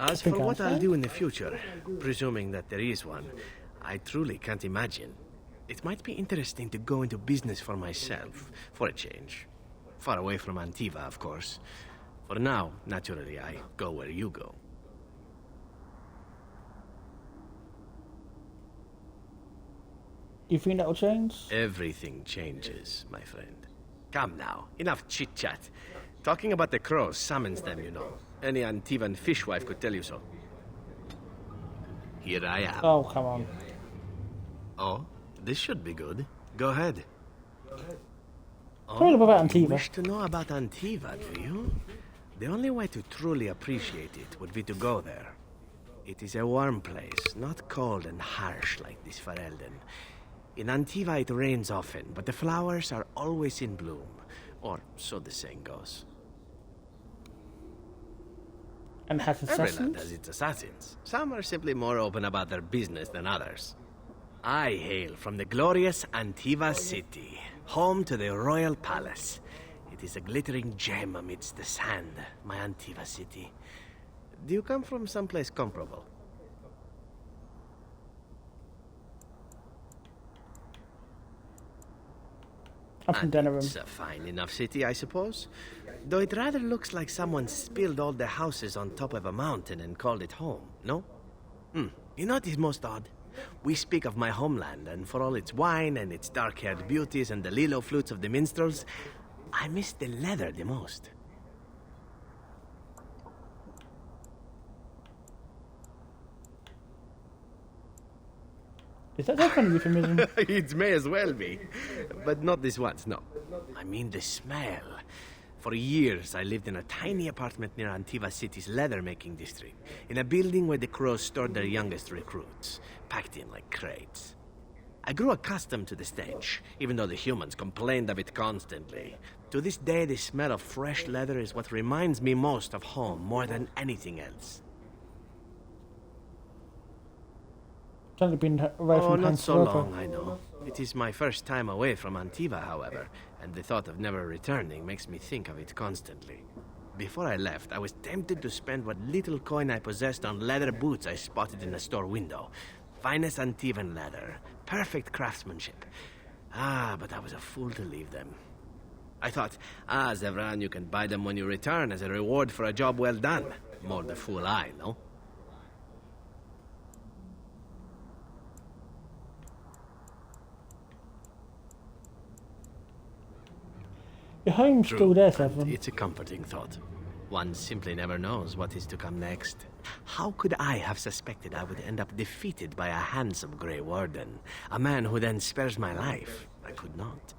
As for what I'll do in the future, presuming that there is one, I truly can't imagine. It might be interesting to go into business for myself, for a change. Far away from Antiva, of course. For now, naturally, I go where you go. You think that'll change? Everything changes, my friend. Come now, enough chit-chat. Talking about the crows summons them, you know. Any Antivan fishwife could tell you so. Here I am. Oh, come on. Oh, this should be good. Go ahead. Tell me about You Antiva. wish to know about Antiva, do you? The only way to truly appreciate it would be to go there. It is a warm place, not cold and harsh like this Ferelden. In Antiva it rains often, but the flowers are always in bloom. Or so the saying goes. And has Every land assassins? has its assassins. Some are simply more open about their business than others. I hail from the glorious Antiva city, home to the royal palace. It is a glittering gem amidst the sand, my Antiva city. Do you come from someplace comparable? I'm from Denerim. It's a fine enough city, I suppose. Though it rather looks like someone spilled all the houses on top of a mountain and called it home, no? You know what is most odd? We speak of my homeland, and for all its wine and its dark-haired beauties and the lilo flutes of the minstrels, I miss the leather the most. Is that that kind of euphemism? It may as well be. But not this once, no. I mean the smell. For years, I lived in a tiny apartment near Antiva City's leather-making district, in a building where the crows stored their youngest recruits, packed in like crates. I grew accustomed to the stench, even though the humans complained of it constantly. To this day, the smell of fresh leather is what reminds me most of home, more than anything else. It's only been away from not so Hansa. long, I know. It is my first time away from Antiva, however, and the thought of never returning makes me think of it constantly. Before I left, I was tempted to spend what little coin I possessed on leather boots I spotted in a store window. Finest Antivan leather, perfect craftsmanship. But I was a fool to leave them. I thought, Zevran, you can buy them when you return as a reward for a job well done. More the fool I, no? Your home's still there, Severin. It's a comforting thought. One simply never knows what is to come next. How could I have suspected I would end up defeated by a handsome Grey Warden? A man who then spares my life? I could not.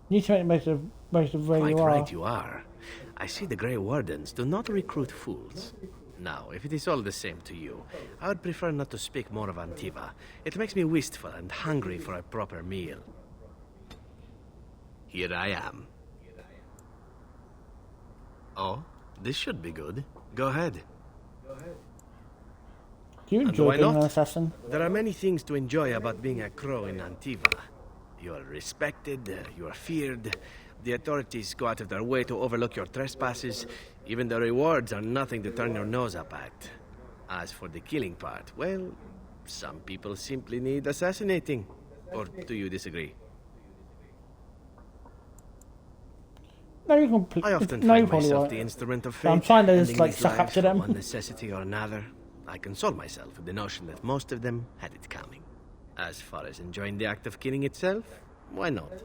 You need to make the most of where Quite you are. right you are. I see the Grey Wardens do not recruit fools. Now, if it is all the same to you, I would prefer not to speak more of Antiva. It makes me wistful and hungry for a proper meal. Here I am. Oh, this should be good. Go ahead. Do you And enjoy why being not? an assassin? There are many things to enjoy about being a crow in Antiva. You are respected, you are feared, The authorities go out of their way to overlook your trespasses. Even the rewards are nothing to turn your nose up at. As for the killing part, well, some people simply need assassinating. Or do you disagree? No, you can. I often No, find probably myself won't. the instrument of fate. I'm trying to just ending like these suck up lives to for them. one necessity or another. I console myself with the notion that most of them had it coming. As far as enjoying the act of killing itself, why not?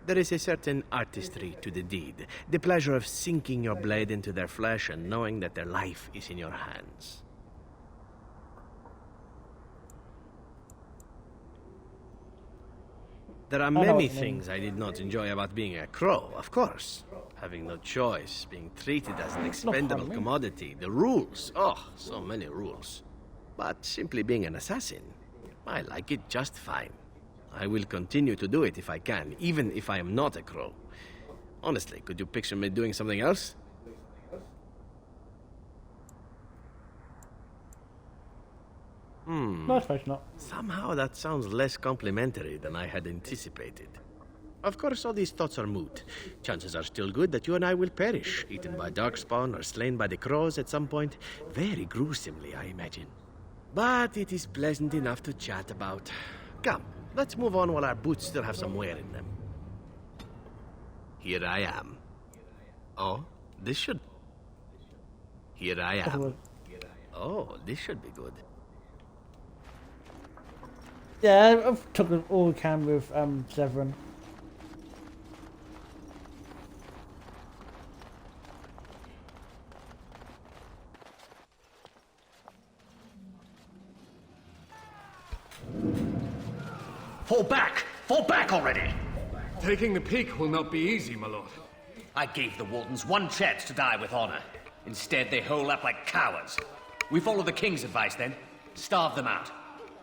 There is a certain artistry to the deed. The pleasure of sinking your blade into their flesh and knowing that their life is in your hands. There are know what many you mean. things I did not enjoy about being a crow, of course. Having no choice, being treated as an expendable commodity, the rules. Oh, so many rules. But simply being an assassin, I like it just fine. I will continue to do it if I can, even if I am not a crow. Honestly, could you picture me doing something else? No, I suppose not. Somehow that sounds less complimentary than I had anticipated. Of course, all these thoughts are moot. Chances are still good that you and I will perish, eaten by darkspawn or slain by the crows at some point. Very gruesomely, I imagine. But it is pleasant enough to chat about. Come, let's move on while our boots still have some wear in them. Here I am. Oh, this should... Here I am. Oh, this should be good. Yeah, I've took all we can with Severin. Fall back! Fall back already! Taking the peak will not be easy, my lord. I gave the Wardens one chance to die with honor. Instead, they hole up like cowards. We follow the King's advice then. Starve them out.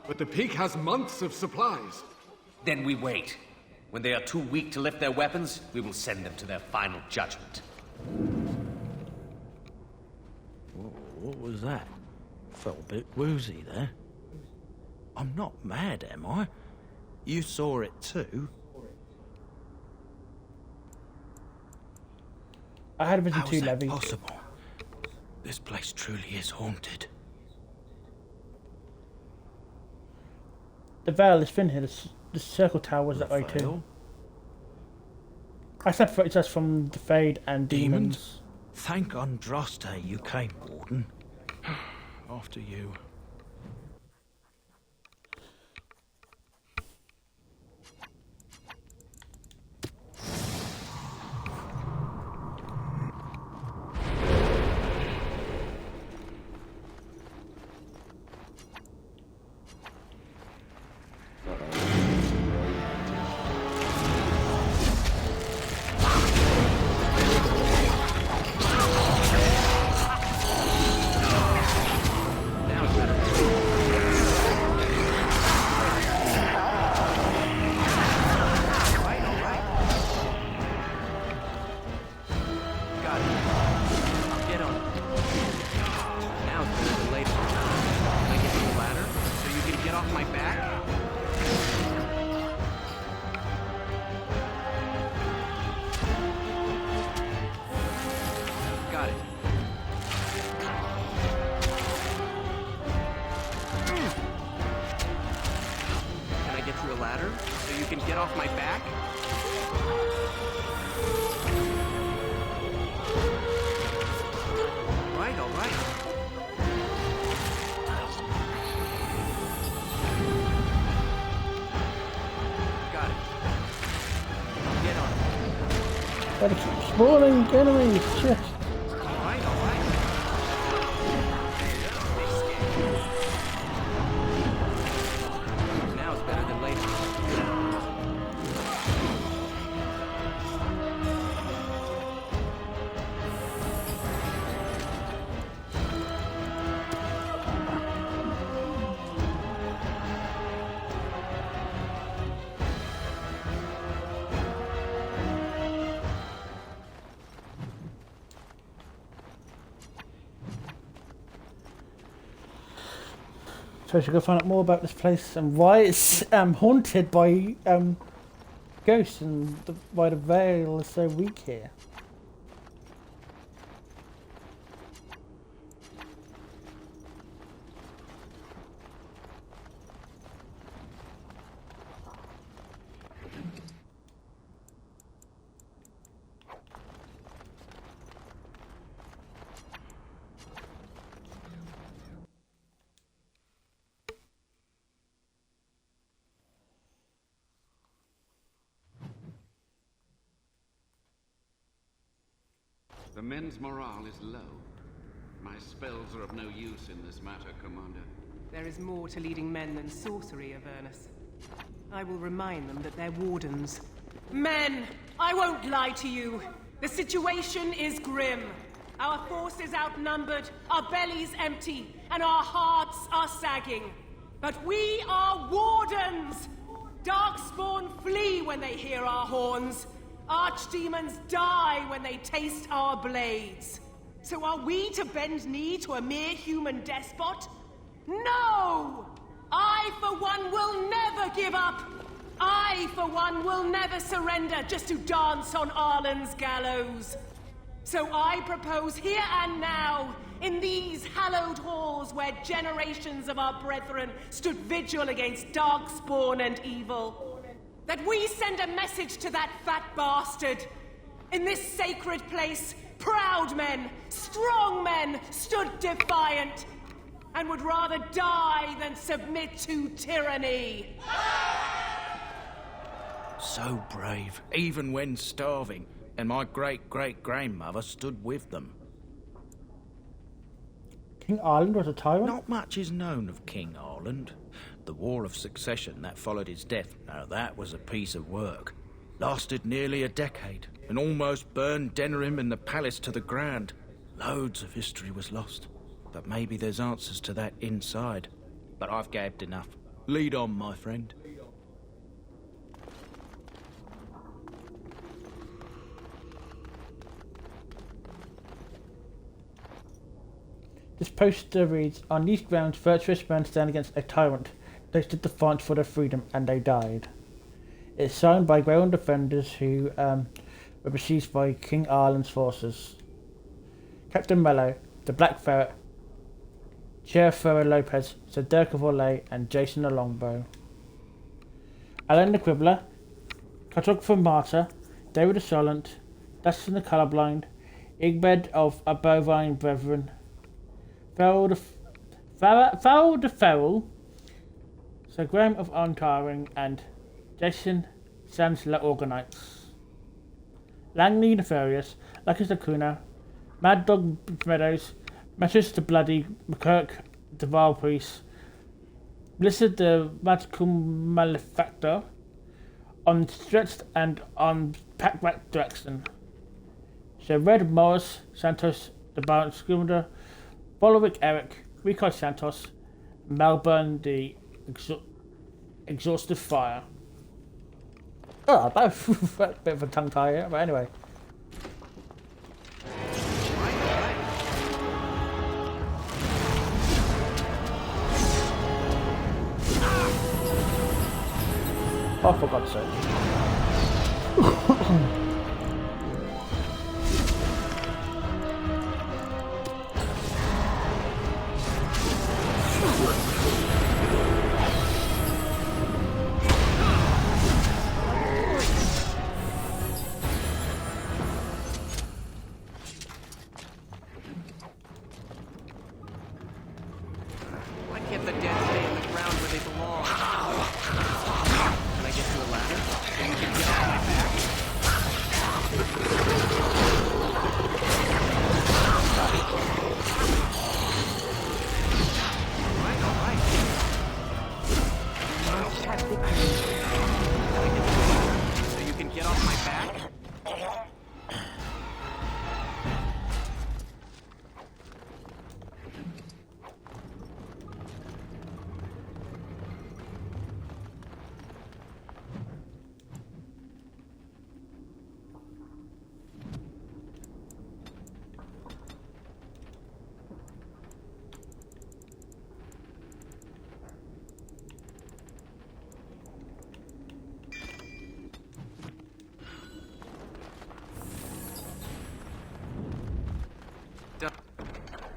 But the peak has months of supplies. Then we wait. When they are too weak to lift their weapons, we will send them to their final judgment. Whoa, what was that? Felt a bit woozy there. I'm not mad, am I? You saw it too. I had a vision How too, is that Levy. possible? This place truly is haunted. The veil is thin here. The circle tower was that way too. I separated us from the Fade and demons. Thank Andraste you came, Warden. After you. Gotta keep spawning enemies, shit. Now it's better than later. So I should go find out more about this place and why it's haunted by ghosts and why the veil is so weak here. The men's morale is low. My spells are of no use in this matter, Commander. There is more to leading men than sorcery, Avernus. I will remind them that they're wardens. Men! I won't lie to you. The situation is grim. Our forces outnumbered, our bellies empty, and our hearts are sagging. But we are wardens! Darkspawn flee when they hear our horns. Archdemons die when they taste our blades. So are we to bend knee to a mere human despot? No! I, for one, will never give up! I, for one, will never surrender just to dance on Arlen's gallows. So I propose here and now, in these hallowed halls where generations of our brethren stood vigil against darkspawn and evil, that we send a message to that fat bastard. In this sacred place, proud men, strong men stood defiant, and would rather die than submit to tyranny. So brave, even when starving, and my great-great-grandmother stood with them. King Arlen was a tyrant? Not much is known of King Arlen. The War of Succession that followed his death, now that was a piece of work. Lasted nearly a decade, and almost burned Denerim and the palace to the ground. Loads of history was lost, but maybe there's answers to that inside. But I've gabbed enough. Lead on, my friend. This poster reads, on these grounds virtuous men stand against a tyrant. They stood defiant for their freedom and they died. It's signed by Greyhorn defenders who were besieged by King Arlen's forces. Captain Mello, the Black Ferret, Chair Ferrer Lopez, Sir Dirk of Orlais, and Jason the Longbow. Alan the Quibbler, Cartographer Martyr, David the Solent, Dustin the Colourblind, Igbed of a Bovine Brethren, Farrell the Feral, Sir Graham of Untiring, and Jason Sans La Organites. Langley Nefarious, Lucas the Kuna, Mad Dog Meadows, Matches the Bloody, McKirk the Vile Priest, Blizzard the Magical Malefactor, on Stretched and on Packback Draxton. Sir Red Morris, Santos the Barrett Scrimder, Bollowick Eric, Rico Santos, Melbourne the Exhaustive Fire. Oh, that's a bit of a tongue tie here, but anyway. Oh, for God's sake. Why can't the dead stay in the ground where they belong? Can I get to a ladder? So you can get on my back? All right. So you can get off my back?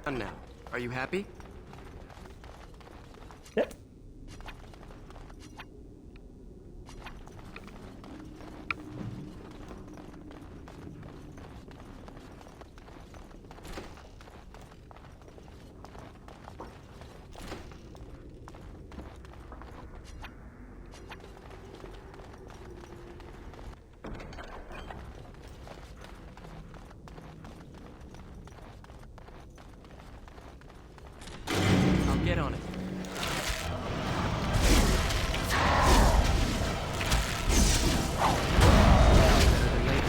Now, are you happy? Yep. I'll get on it. Better than later.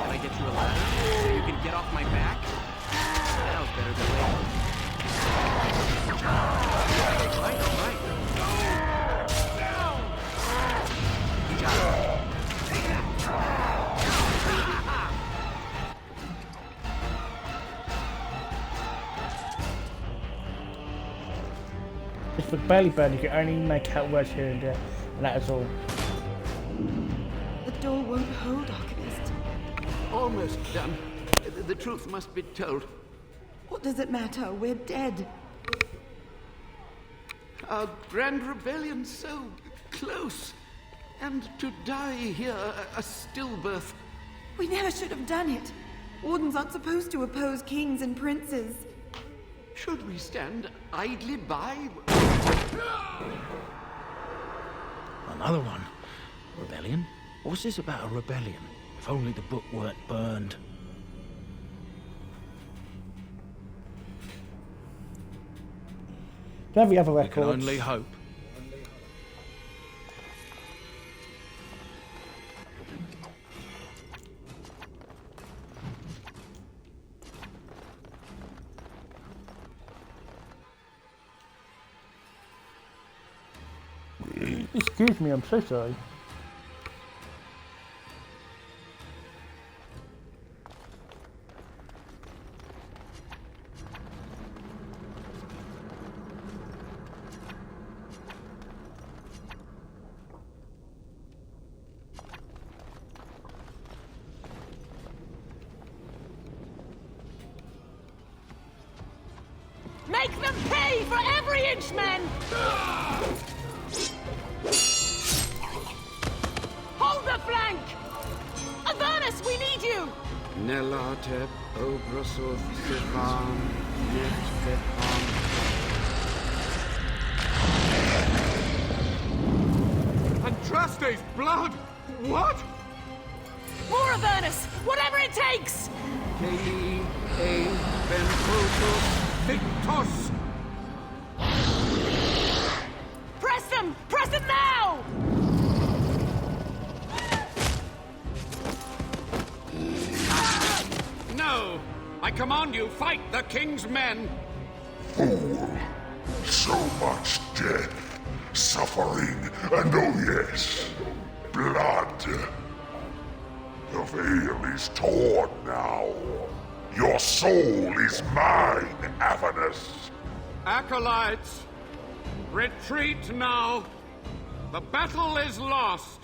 Can I get you a ladder so you can get off my back? Now's better than later. Right. You got it. Just with barely burn, you can only make out words here and there, and that is all. The door won't hold, Archivist. Almost done. The truth must be told. What does it matter? We're dead. Our grand rebellion so close. And to die here, a stillbirth. We never should have done it. Wardens aren't supposed to oppose kings and princes. Should we stand idly by? Another one. Rebellion? What's this about a rebellion? If only the book weren't burned. Do you have the other We records? can only hope. Excuse me, I'm so sorry. Make them pay for every inch, men! Hold the flank! Avernus, we need you! Nelatep, Obrasoth, Sivan, Net, Vepan. Andraste's blood! What? More Avernus! Whatever it takes! Kei, E, Ventrosos, Victos! Press them! Press them now! No! I command you, fight the king's men! Fool! So much death, suffering, and oh yes, blood. The veil is torn now. Your soul is mine, Avernus. Acolytes, retreat now! The battle is lost!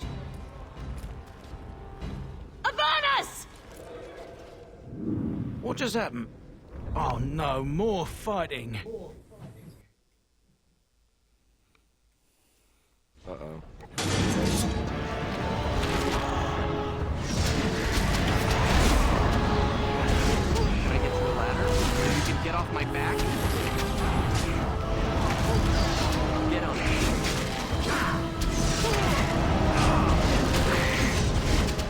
Avernus! What just happened? Oh no, more fighting. Uh-oh. Can I get you a ladder so you can get off my back? Get on it.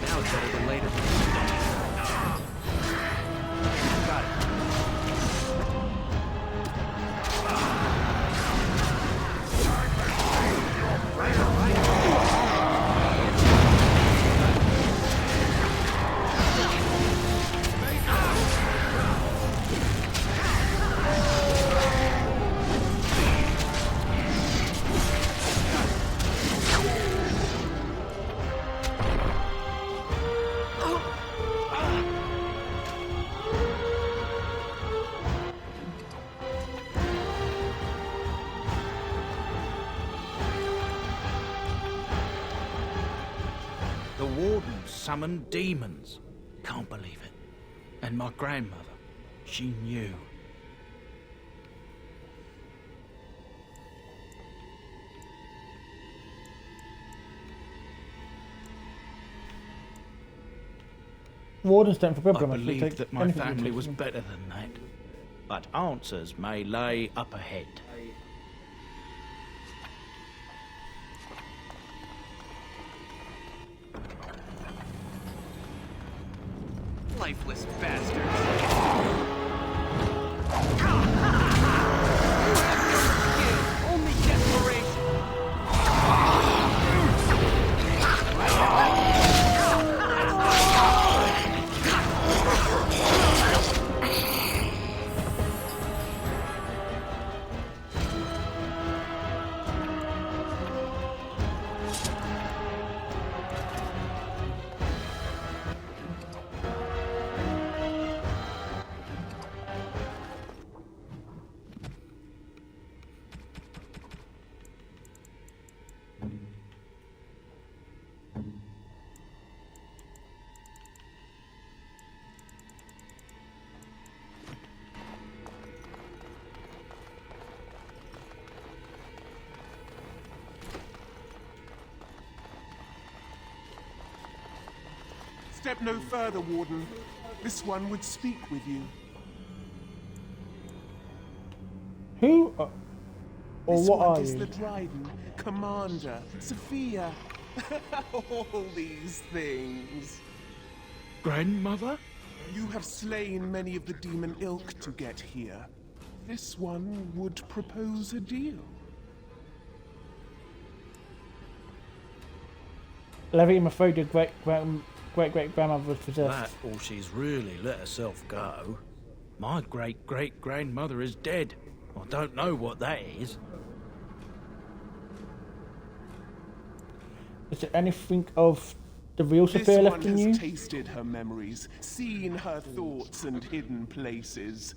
Now it's better than later. Got it. Right. The Warden summoned demons. Can't believe it. And my grandmother, she knew. Wardens don't forbid I them. believed that my family was better than that. But answers may lay up ahead. Lifeless bastards. Only desperation. Step no further, Warden. This one would speak with you. Who or This what one are is you? the Dryden, Commander, Sophia. All these things. Grandmother? You have slain many of the demon ilk to get here. This one would propose a deal. Levy, I'm afraid your great-great-grandmother was possessed. That or she's really let herself go. My great-great-grandmother is dead. I don't know what that is. Is there anything of the real Sophia left in This you? one has tasted her memories, seen her thoughts and hidden places.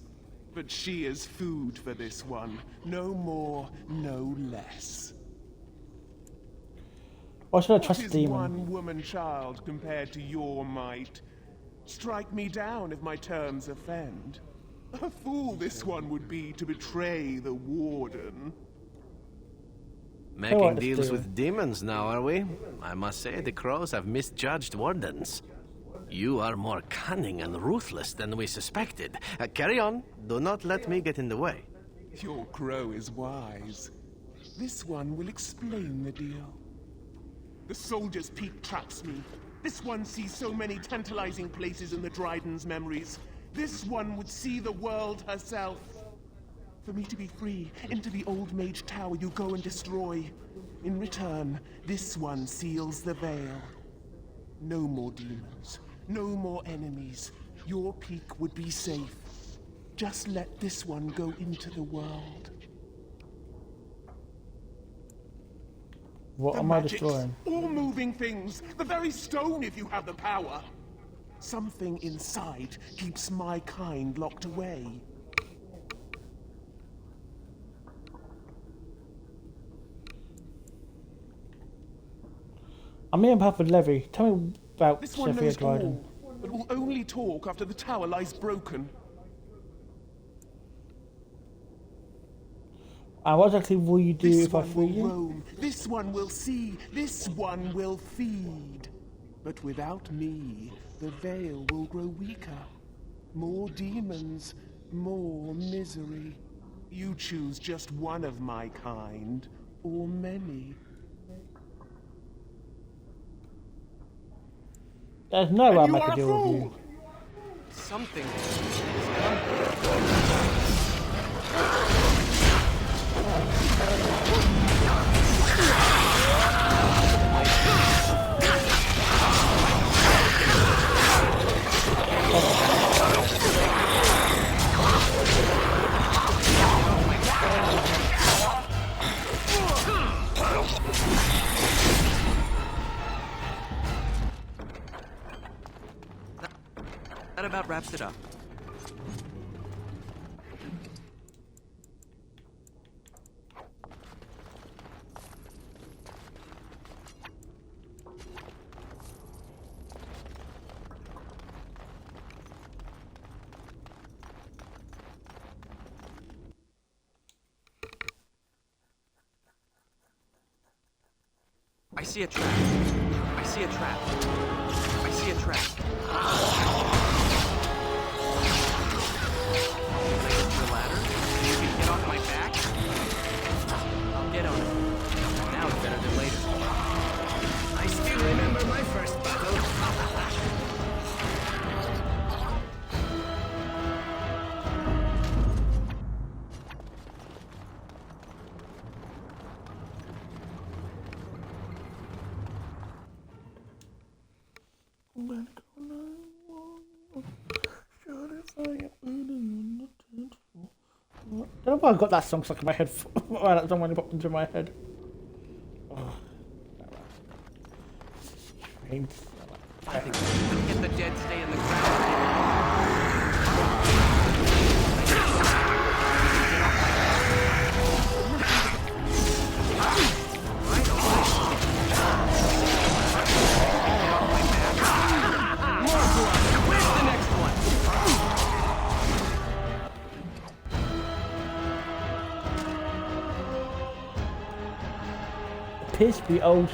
But she is food for this one. No more, no less. Why should I trust What is demon? one woman child compared to your might? Strike me down if my terms offend. A fool this one would be to betray the Warden. Making deals with demons now, are we? I must say, the crows have misjudged wardens. You are more cunning and ruthless than we suspected. Carry on. Do not let me get in the way. Your crow is wise. This one will explain the deal. The Soldier's Peak traps me. This one sees so many tantalizing places in the Dryden's memories. This one would see the world herself. For me to be free, into the Old Mage Tower you go and destroy. In return, this one seals the veil. No more demons. No more enemies. Your peak would be safe. Just let this one go into the world. What The am I magics, destroying? all moving things, the very stone if you have the power. Something inside keeps my kind locked away. I'm here on behalf of Levy. Tell me about This one Sophia knows Dryden. all, but will only talk after the tower lies broken. And what exactly will you do This if I one free will you? roam, this one will see, this one will feed. But without me, the veil will grow weaker. More demons, more misery. You choose just one of my kind, or many. There's no way I'll You make are a a deal with fool! you. Something. That about wraps it up. I see a trap. I see a trap. I see a trap. I don't know why I got that song stuck in my head. Why that song really popped into my head. Oh. Strange. I think if the dead stay in the ground. Where's the next one? Appears to be old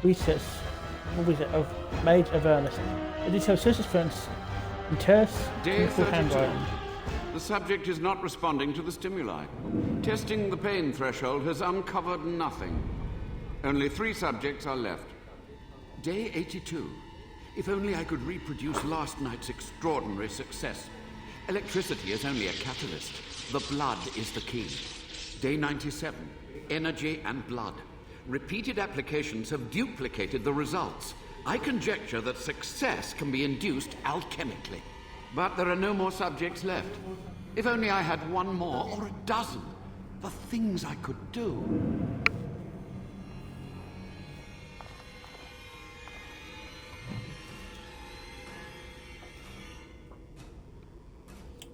research. What was it? Of Mage of Ernest. It details social experience in terse, Day beautiful 32. handwriting. The subject is not responding to the stimuli. Testing the pain threshold has uncovered nothing. Only 3 subjects are left. Day 82. If only I could reproduce last night's extraordinary success. Electricity is only a catalyst. The blood is the key. Day 97. Energy and blood. Repeated applications have duplicated the results. I conjecture that success can be induced alchemically. But there are no more subjects left. If only I had 1 more or a dozen. The things I could do.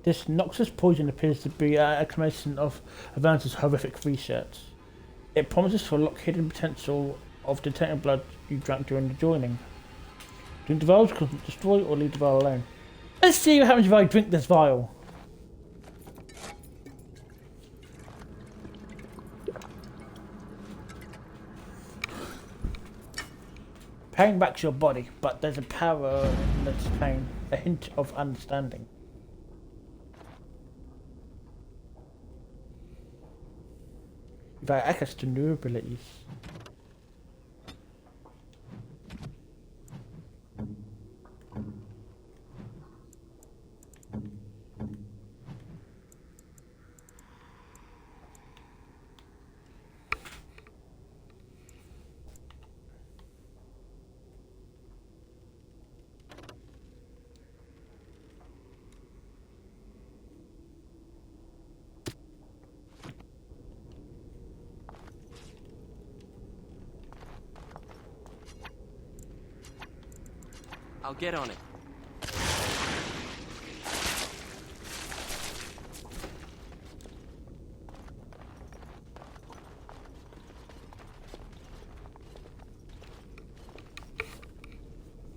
This noxious poison appears to be an acclamation of Avernus's horrific research. It promises to unlock hidden potential of detecting blood you drank during the joining. Drink the vial to destroy or leave the vial alone. Let's see what happens if I drink this vial. Pain backs your body, but there's a power in this pain, a hint of understanding. If I access to new abilities. I'll get on it.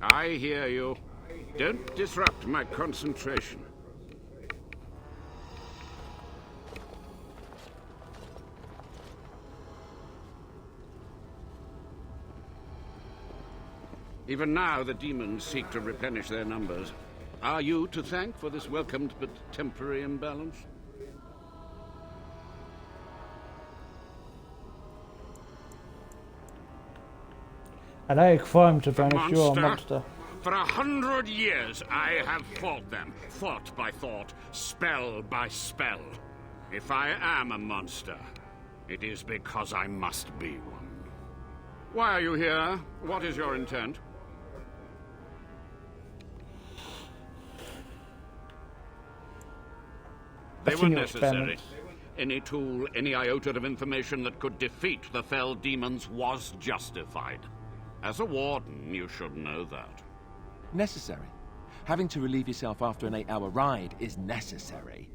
I hear you. Don't disrupt my concentration. Even now, the demons seek to replenish their numbers. Are you to thank for this welcomed but temporary imbalance? And I crime to vanish your monster. For 100 years, I have fought them, thought by thought, spell by spell. If I am a monster, it is because I must be one. Why are you here? What is your intent? They were necessary. Any tool, any iota of information that could defeat the fell demons was justified. As a warden, you should know that. Necessary. Having to relieve yourself after an 8-hour ride is necessary.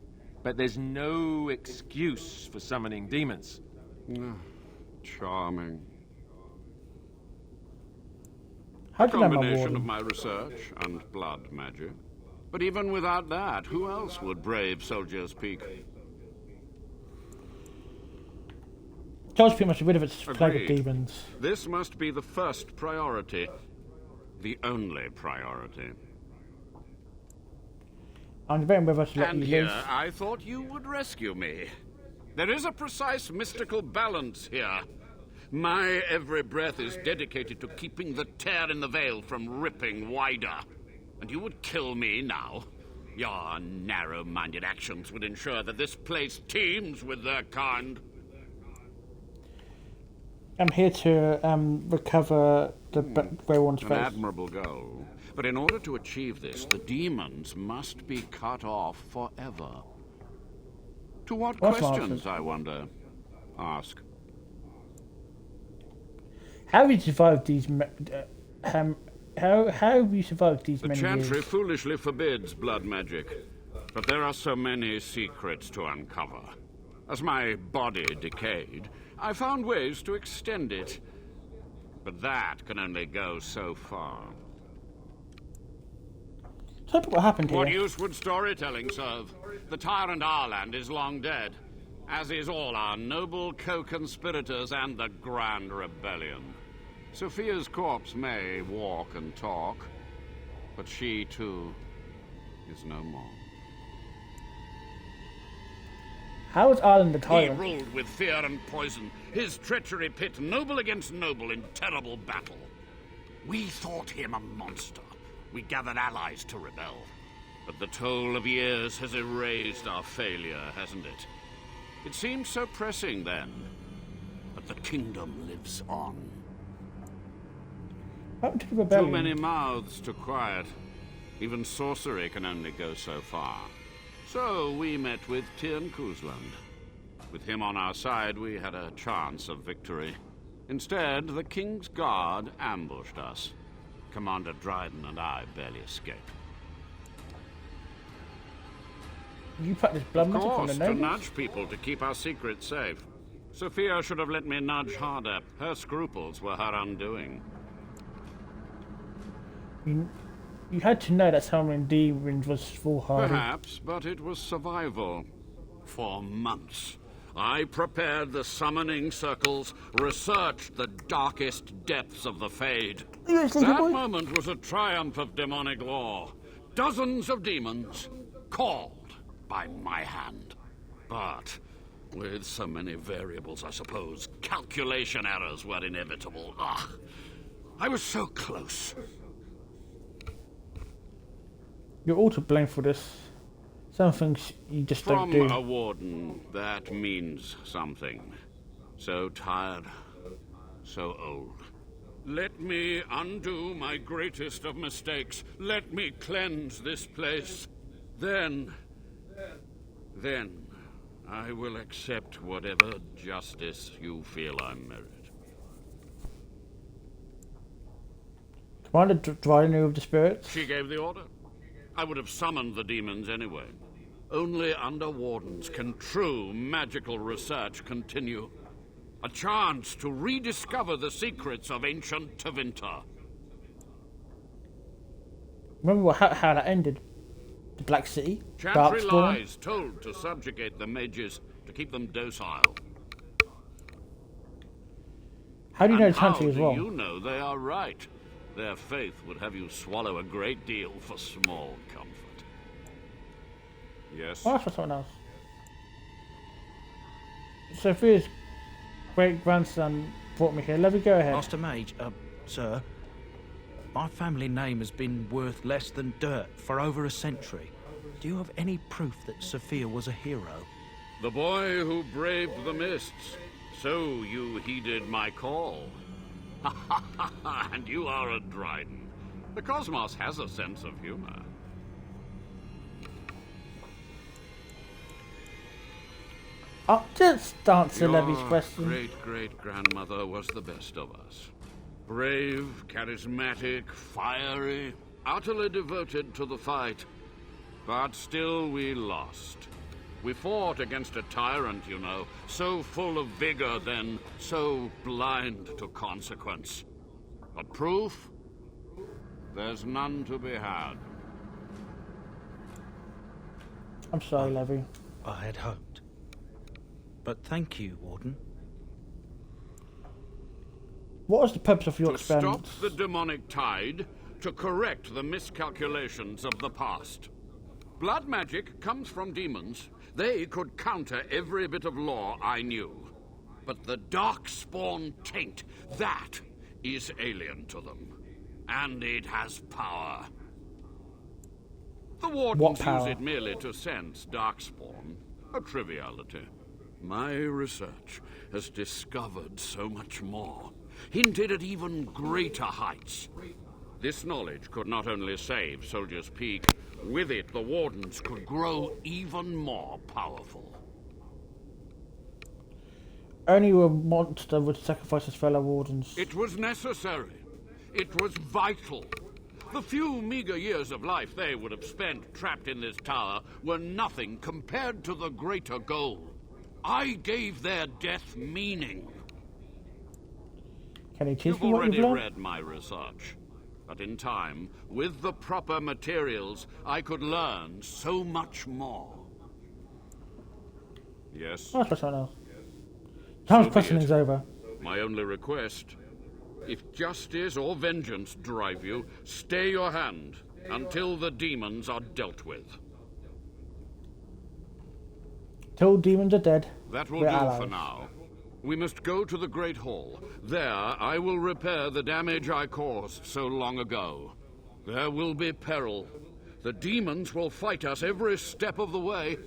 But there's no excuse for summoning demons. Charming. How A can I be a combination warden? of my research and blood magic. But even without that, who else would brave Soldier's Peak? Charles pretty much rid of its plague of Agreed. demons. This must be the first priority. The only priority. I'm debating whether to let And you here, live. I thought you would rescue me. There is a precise mystical balance here. My every breath is dedicated to keeping the tear in the veil from ripping wider. And you would kill me now? Your narrow-minded actions would ensure that this place teems with their kind. I'm here to recover the Grey One's An face. admirable goal. But in order to achieve this, the demons must be cut off forever. To what questions, I wonder? Ask. How have you survived these? How have you survived these many years? The Chantry foolishly forbids blood magic, but there are so many secrets to uncover. As my body decayed, I found ways to extend it. But that can only go so far. So what happened here? What use would storytelling serve? The tyrant Arland is long dead, as is all our noble co-conspirators and the Grand Rebellion. Sophia's corpse may walk and talk, but she, too, is no more. How is Arland the tyrant? He ruled with fear and poison, his treachery pit noble against noble in terrible battle. We thought him a monster. We gathered allies to rebel. But the toll of years has erased our failure, hasn't it? It seemed so pressing then, but the kingdom lives on. Too many mouths to quiet. Even sorcery can only go so far. So we met with Tyrn Kuzland. With him on our side, we had a chance of victory. Instead, the King's Guard ambushed us. Commander Dryden and I barely escaped. You practice blood magic on the Of course, to nudge people to keep our secrets safe. Sophia should have let me nudge harder. Her scruples were her undoing. You had to know that summoning demons was foolhardy. Perhaps, but it was survival. For months, I prepared the summoning circles, researched the darkest depths of the Fade. That moment was a triumph of demonic law. Dozens of demons called by my hand. But with so many variables, I suppose, calculation errors were inevitable. I was so close. You're all to blame for this. Some things you just don't do. From a warden, that means something. So tired, so old. Let me undo my greatest of mistakes. Let me cleanse this place. Then I will accept whatever justice you feel I merit. Commander Dryden of the spirits? She gave the order. I would have summoned the demons anyway. Only under wardens can true magical research continue. A chance to rediscover the secrets of ancient Tevinter. Remember how that ended? The Black City? Chantry Darkspawn? lies told to subjugate the mages, to keep them docile. How do you know And Chantry how as do well? you know they are right? Their faith would have you swallow a great deal for small comfort. Yes? Oh, that's for someone else. Sophia's great-grandson brought me here. Let me go ahead. Master Mage, sir, my family name has been worth less than dirt for over a century. Do you have any proof that Sophia was a hero? The boy who braved the mists. So you heeded my call. And you are a Dryden. The cosmos has a sense of humor. I'll just answer Levy's question. Great-great-grandmother was the best of us. Brave, charismatic, fiery, utterly devoted to the fight. But still we lost. We fought against a tyrant, you know, so full of vigor then, so blind to consequence. But proof? There's none to be had. I'm sorry, Levy. I had hoped. But thank you, Warden. What was the purpose of your To experiment? stop the demonic tide, to correct the miscalculations of the past. Blood magic comes from demons. They could counter every bit of law I knew. But the darkspawn taint, that is alien to them. And it has power. The wardens use it merely to sense darkspawn. A triviality. My research has discovered so much more. Hinted at even greater heights. This knowledge could not only save Soldier's Peak, with it the Wardens could grow even more powerful. Only a monster would sacrifice his fellow Wardens. It was necessary. It was vital. The few meager years of life they would have spent trapped in this tower were nothing compared to the greater goal. I gave their death meaning. Can you teach You've me what already you've learned? read my research. But in time, with the proper materials, I could learn so much more. Yes? Oh, that's right now. Time's So be questioning it. is over. My only request, if justice or vengeance drive you, stay your hand until the demons are dealt with. Till demons are dead. That will we're do allies. for now. We must go to the Great Hall. There, I will repair the damage I caused so long ago. There will be peril. The demons will fight us every step of the way.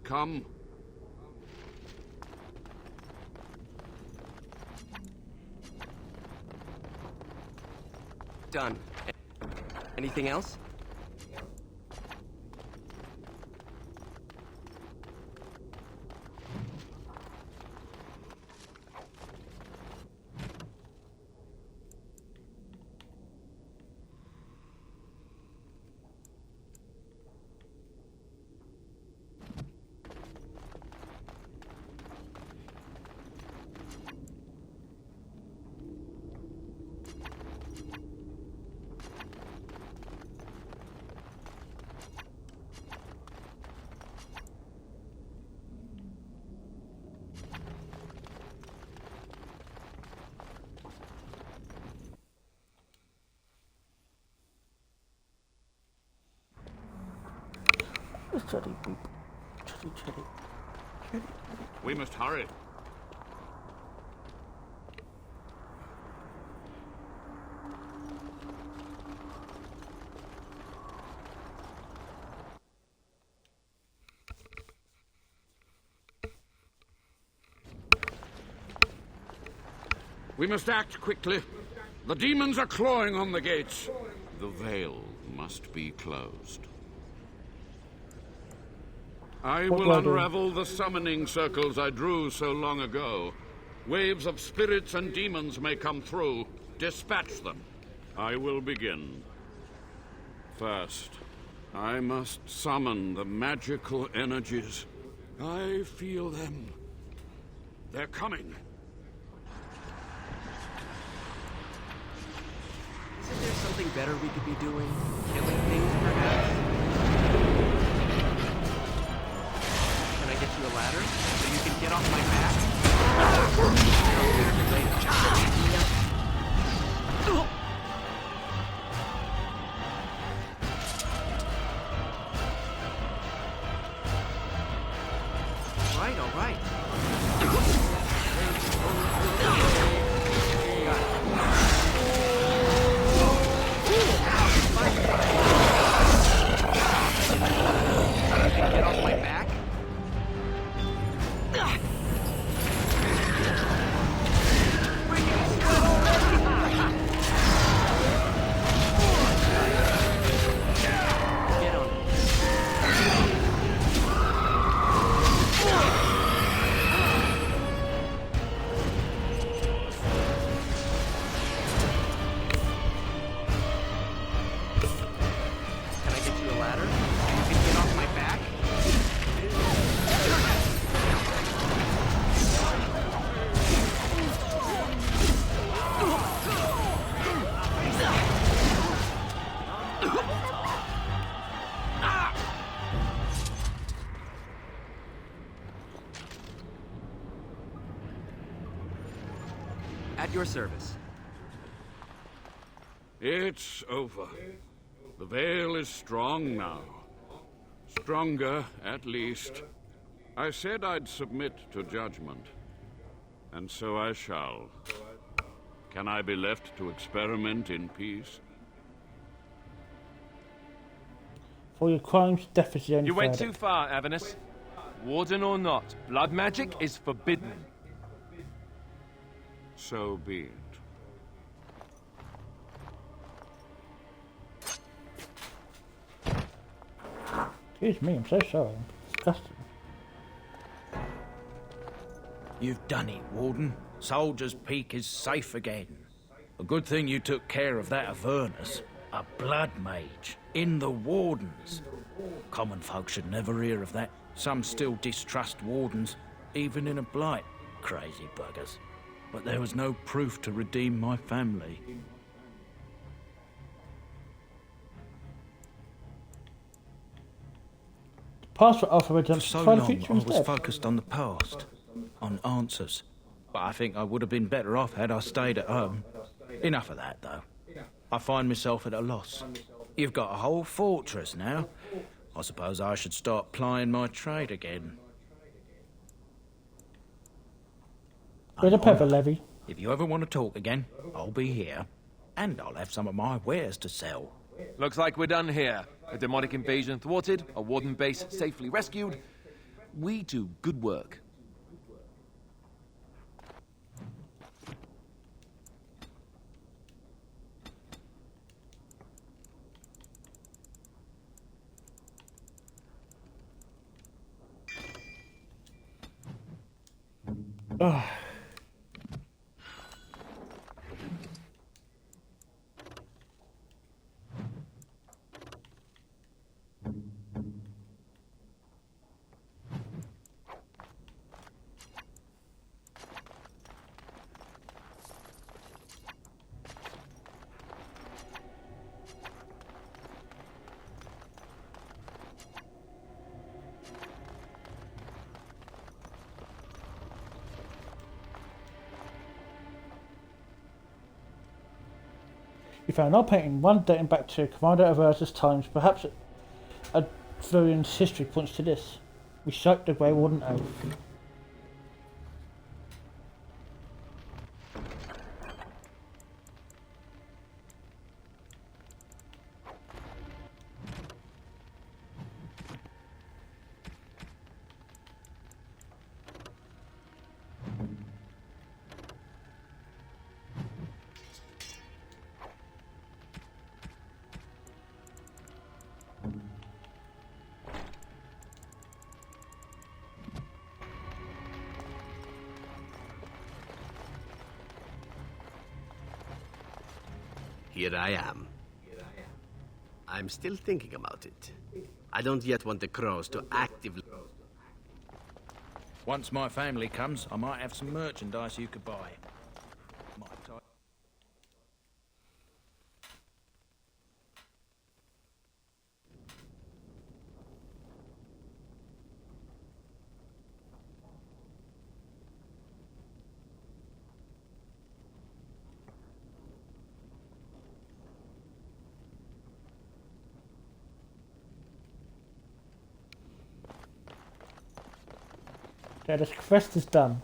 Come. Done. Anything else? Chuddy boop. Chuddy, chuddy. Chuddy, chuddy. We must hurry. We must act quickly. The demons are clawing on the gates. The veil must be closed. I What will do I do? unravel the summoning circles I drew so long ago. Waves of spirits and demons may come through. Dispatch them. I will begin. First, I must summon the magical energies. I feel them. They're coming. Isn't there something better we could be doing? Killing things, perhaps? Can I get you a ladder so you can get off my back? All right. Get off my back? Get on it. Can I get you a ladder? You can get off my back? At your service. It's over. The veil is strong now. Stronger, at least. I said I'd submit to judgment. And so I shall. Can I be left to experiment in peace? For your crimes, death is the only You went verdict. too far, Avernus. Warden or not, blood magic is forbidden. So be it. Excuse me, I'm so sorry. I'm disgusted. You've done it, Warden. Soldier's Peak is safe again. A good thing you took care of that Avernus. A blood mage. In the Wardens. Common folk should never hear of that. Some still distrust Wardens, even in a blight. Crazy buggers. But there was no proof to redeem my family. Past offer For redemption. so Try the long, future I was instead. focused on the past. On answers. But I think I would have been better off had I stayed at home. Enough of that, though. I find myself at a loss. You've got a whole fortress now. I suppose I should start plying my trade again. With a pepper levy. If you ever want to talk again, I'll be here. And I'll have some of my wares to sell. Looks like we're done here. A demonic invasion thwarted, a warden base safely rescued. We do good work. Ugh. We found our painting, one dating back to Commander Avertus times. Perhaps a Valyrian's history points to this. We shut the Grey Warden oath. Here I am. I'm still thinking about it. I don't yet want the crows to actively... Once my family comes, I might have some merchandise you could buy. Okay, this quest is done.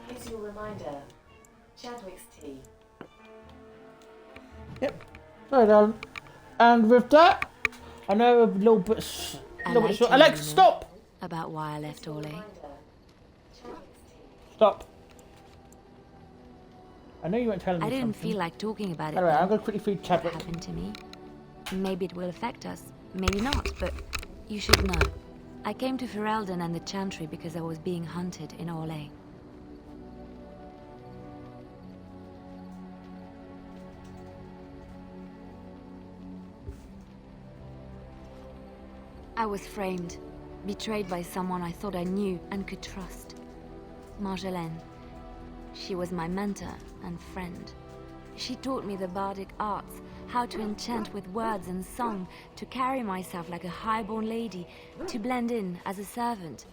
Here's your reminder. Chadwick's tea. Yep. Sorry, darling. And with that, I know a little bit short. Alex, stop! About why I left Orlais. Stop. I know you weren't telling me I didn't something. feel like talking about it. Anyway, then. I'm going to quickly feed Chadwick. What happened to me? Maybe it will affect us. Maybe not, but you should know. I came to Ferelden and the Chantry because I was being hunted in Orlais. I was framed, betrayed by someone I thought I knew and could trust. Marjolaine. She was my mentor and friend. She taught me the bardic arts, how to enchant with words and song, to carry myself like a highborn lady, to blend in as a servant.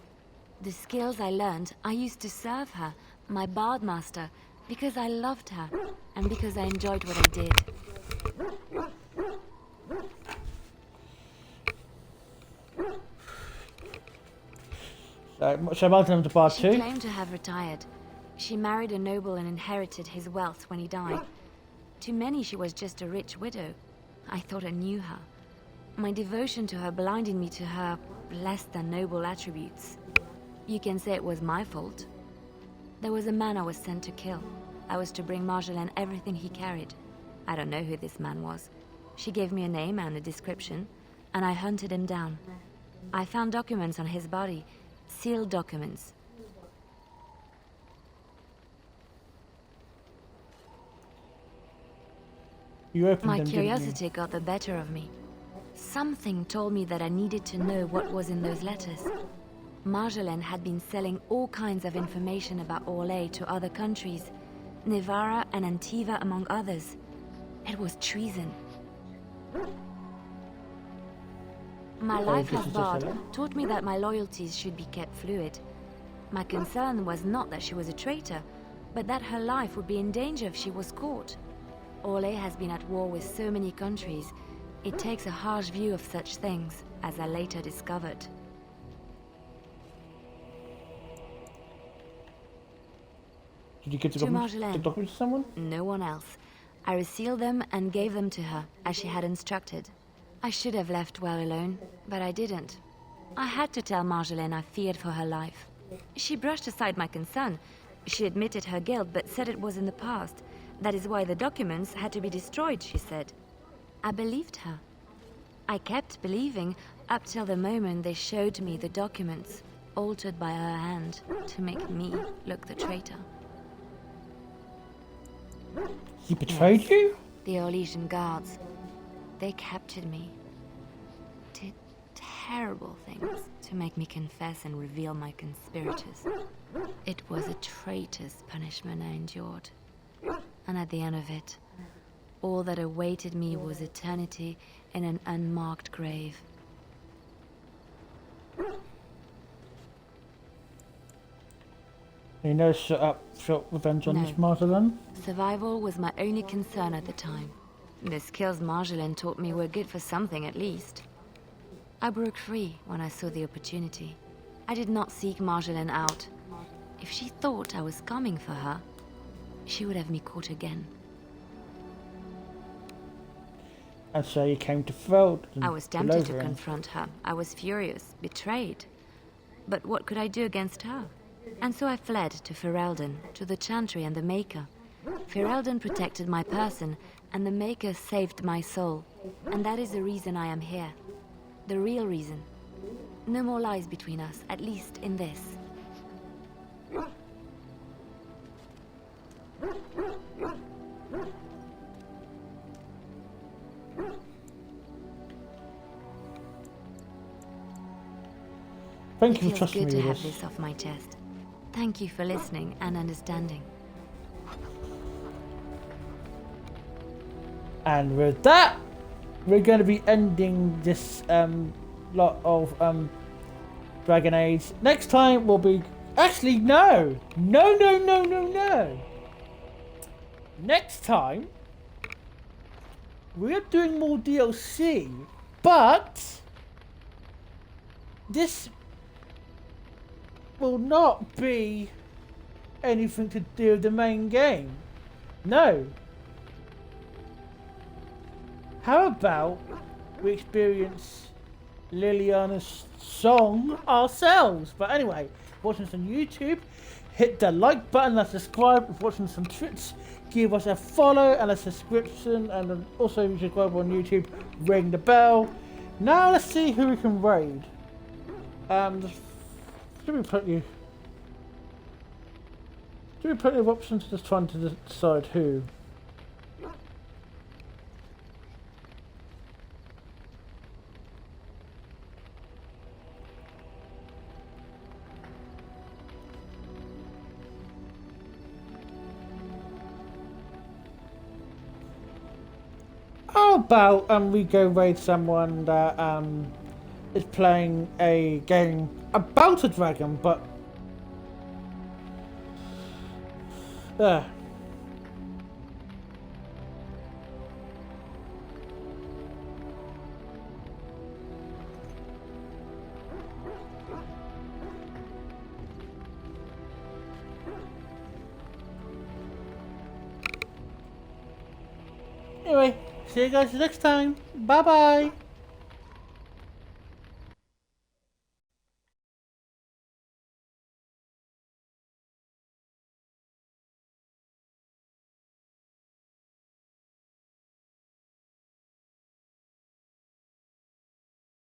The skills I learned, I used to serve her, my bard master, because I loved her, and because I enjoyed what I did. So welcome to part 2. She claimed to have retired. She married a noble and inherited his wealth when he died. To many she was just a rich widow. I thought I knew her. My devotion to her blinded me to her less than noble attributes. You can say it was my fault. There was a man I was sent to kill. I was to bring Marjolaine everything he carried. I don't know who this man was. She gave me a name and a description, and I hunted him down. I found documents on his body, sealed documents. You opened My them, didn't you? curiosity got the better of me. Something told me that I needed to know what was in those letters. Marjolaine had been selling all kinds of information about Orlais to other countries, Nevara and Antiva among others. It was treason. My life as bard taught me that my loyalties should be kept fluid. My concern was not that she was a traitor, but that her life would be in danger if she was caught. Orlais has been at war with so many countries. It takes a harsh view of such things, as I later discovered. Did you give the documents to someone? No one else. I resealed them and gave them to her, as she had instructed. I should have left well alone, but I didn't. I had to tell Marjolaine I feared for her life. She brushed aside my concern. She admitted her guilt, but said it was in the past. That is why the documents had to be destroyed, she said. I believed her. I kept believing up till the moment they showed me the documents, altered by her hand, to make me look the traitor. He betrayed you? The Orlesian guards. They captured me. Did terrible things to make me confess and reveal my conspirators. It was a traitor's punishment I endured. And at the end of it, all that awaited me was eternity in an unmarked grave. You know, shut revenge on No. this Marjolaine? Survival was my only concern at the time. The skills Marjolaine taught me were good for something at least. I broke free when I saw the opportunity. I did not seek Marjolaine out. If she thought I was coming for her, she would have me caught again. And so you came to Feld. I was tempted to confront her. I was furious, betrayed. But what could I do against her? And so I fled to Ferelden, to the Chantry and the Maker. Ferelden protected my person, and the Maker saved my soul. And that is the reason I am here. The real reason. No more lies between us, at least in this. Thank you It for feels trusting good me to with have this. this off my chest. Thank you for listening and understanding. And with that, we're going to be ending this lot of Dragon Age. Next time we'll be... Actually, no! No! Next time, we're doing more DLC, but this will not be anything to do with the main game. No. How about we experience Liliana's song ourselves? But anyway, watching us on YouTube, hit the like button and subscribe. If watching us on Twitch, give us a follow and a subscription, and also if you subscribe on YouTube, ring the bell. Now let's see who we can raid. Should be plenty of options, just trying to decide who. about and we go raid someone that is playing a game about a dragon, but anyway, see you guys next time. Bye bye.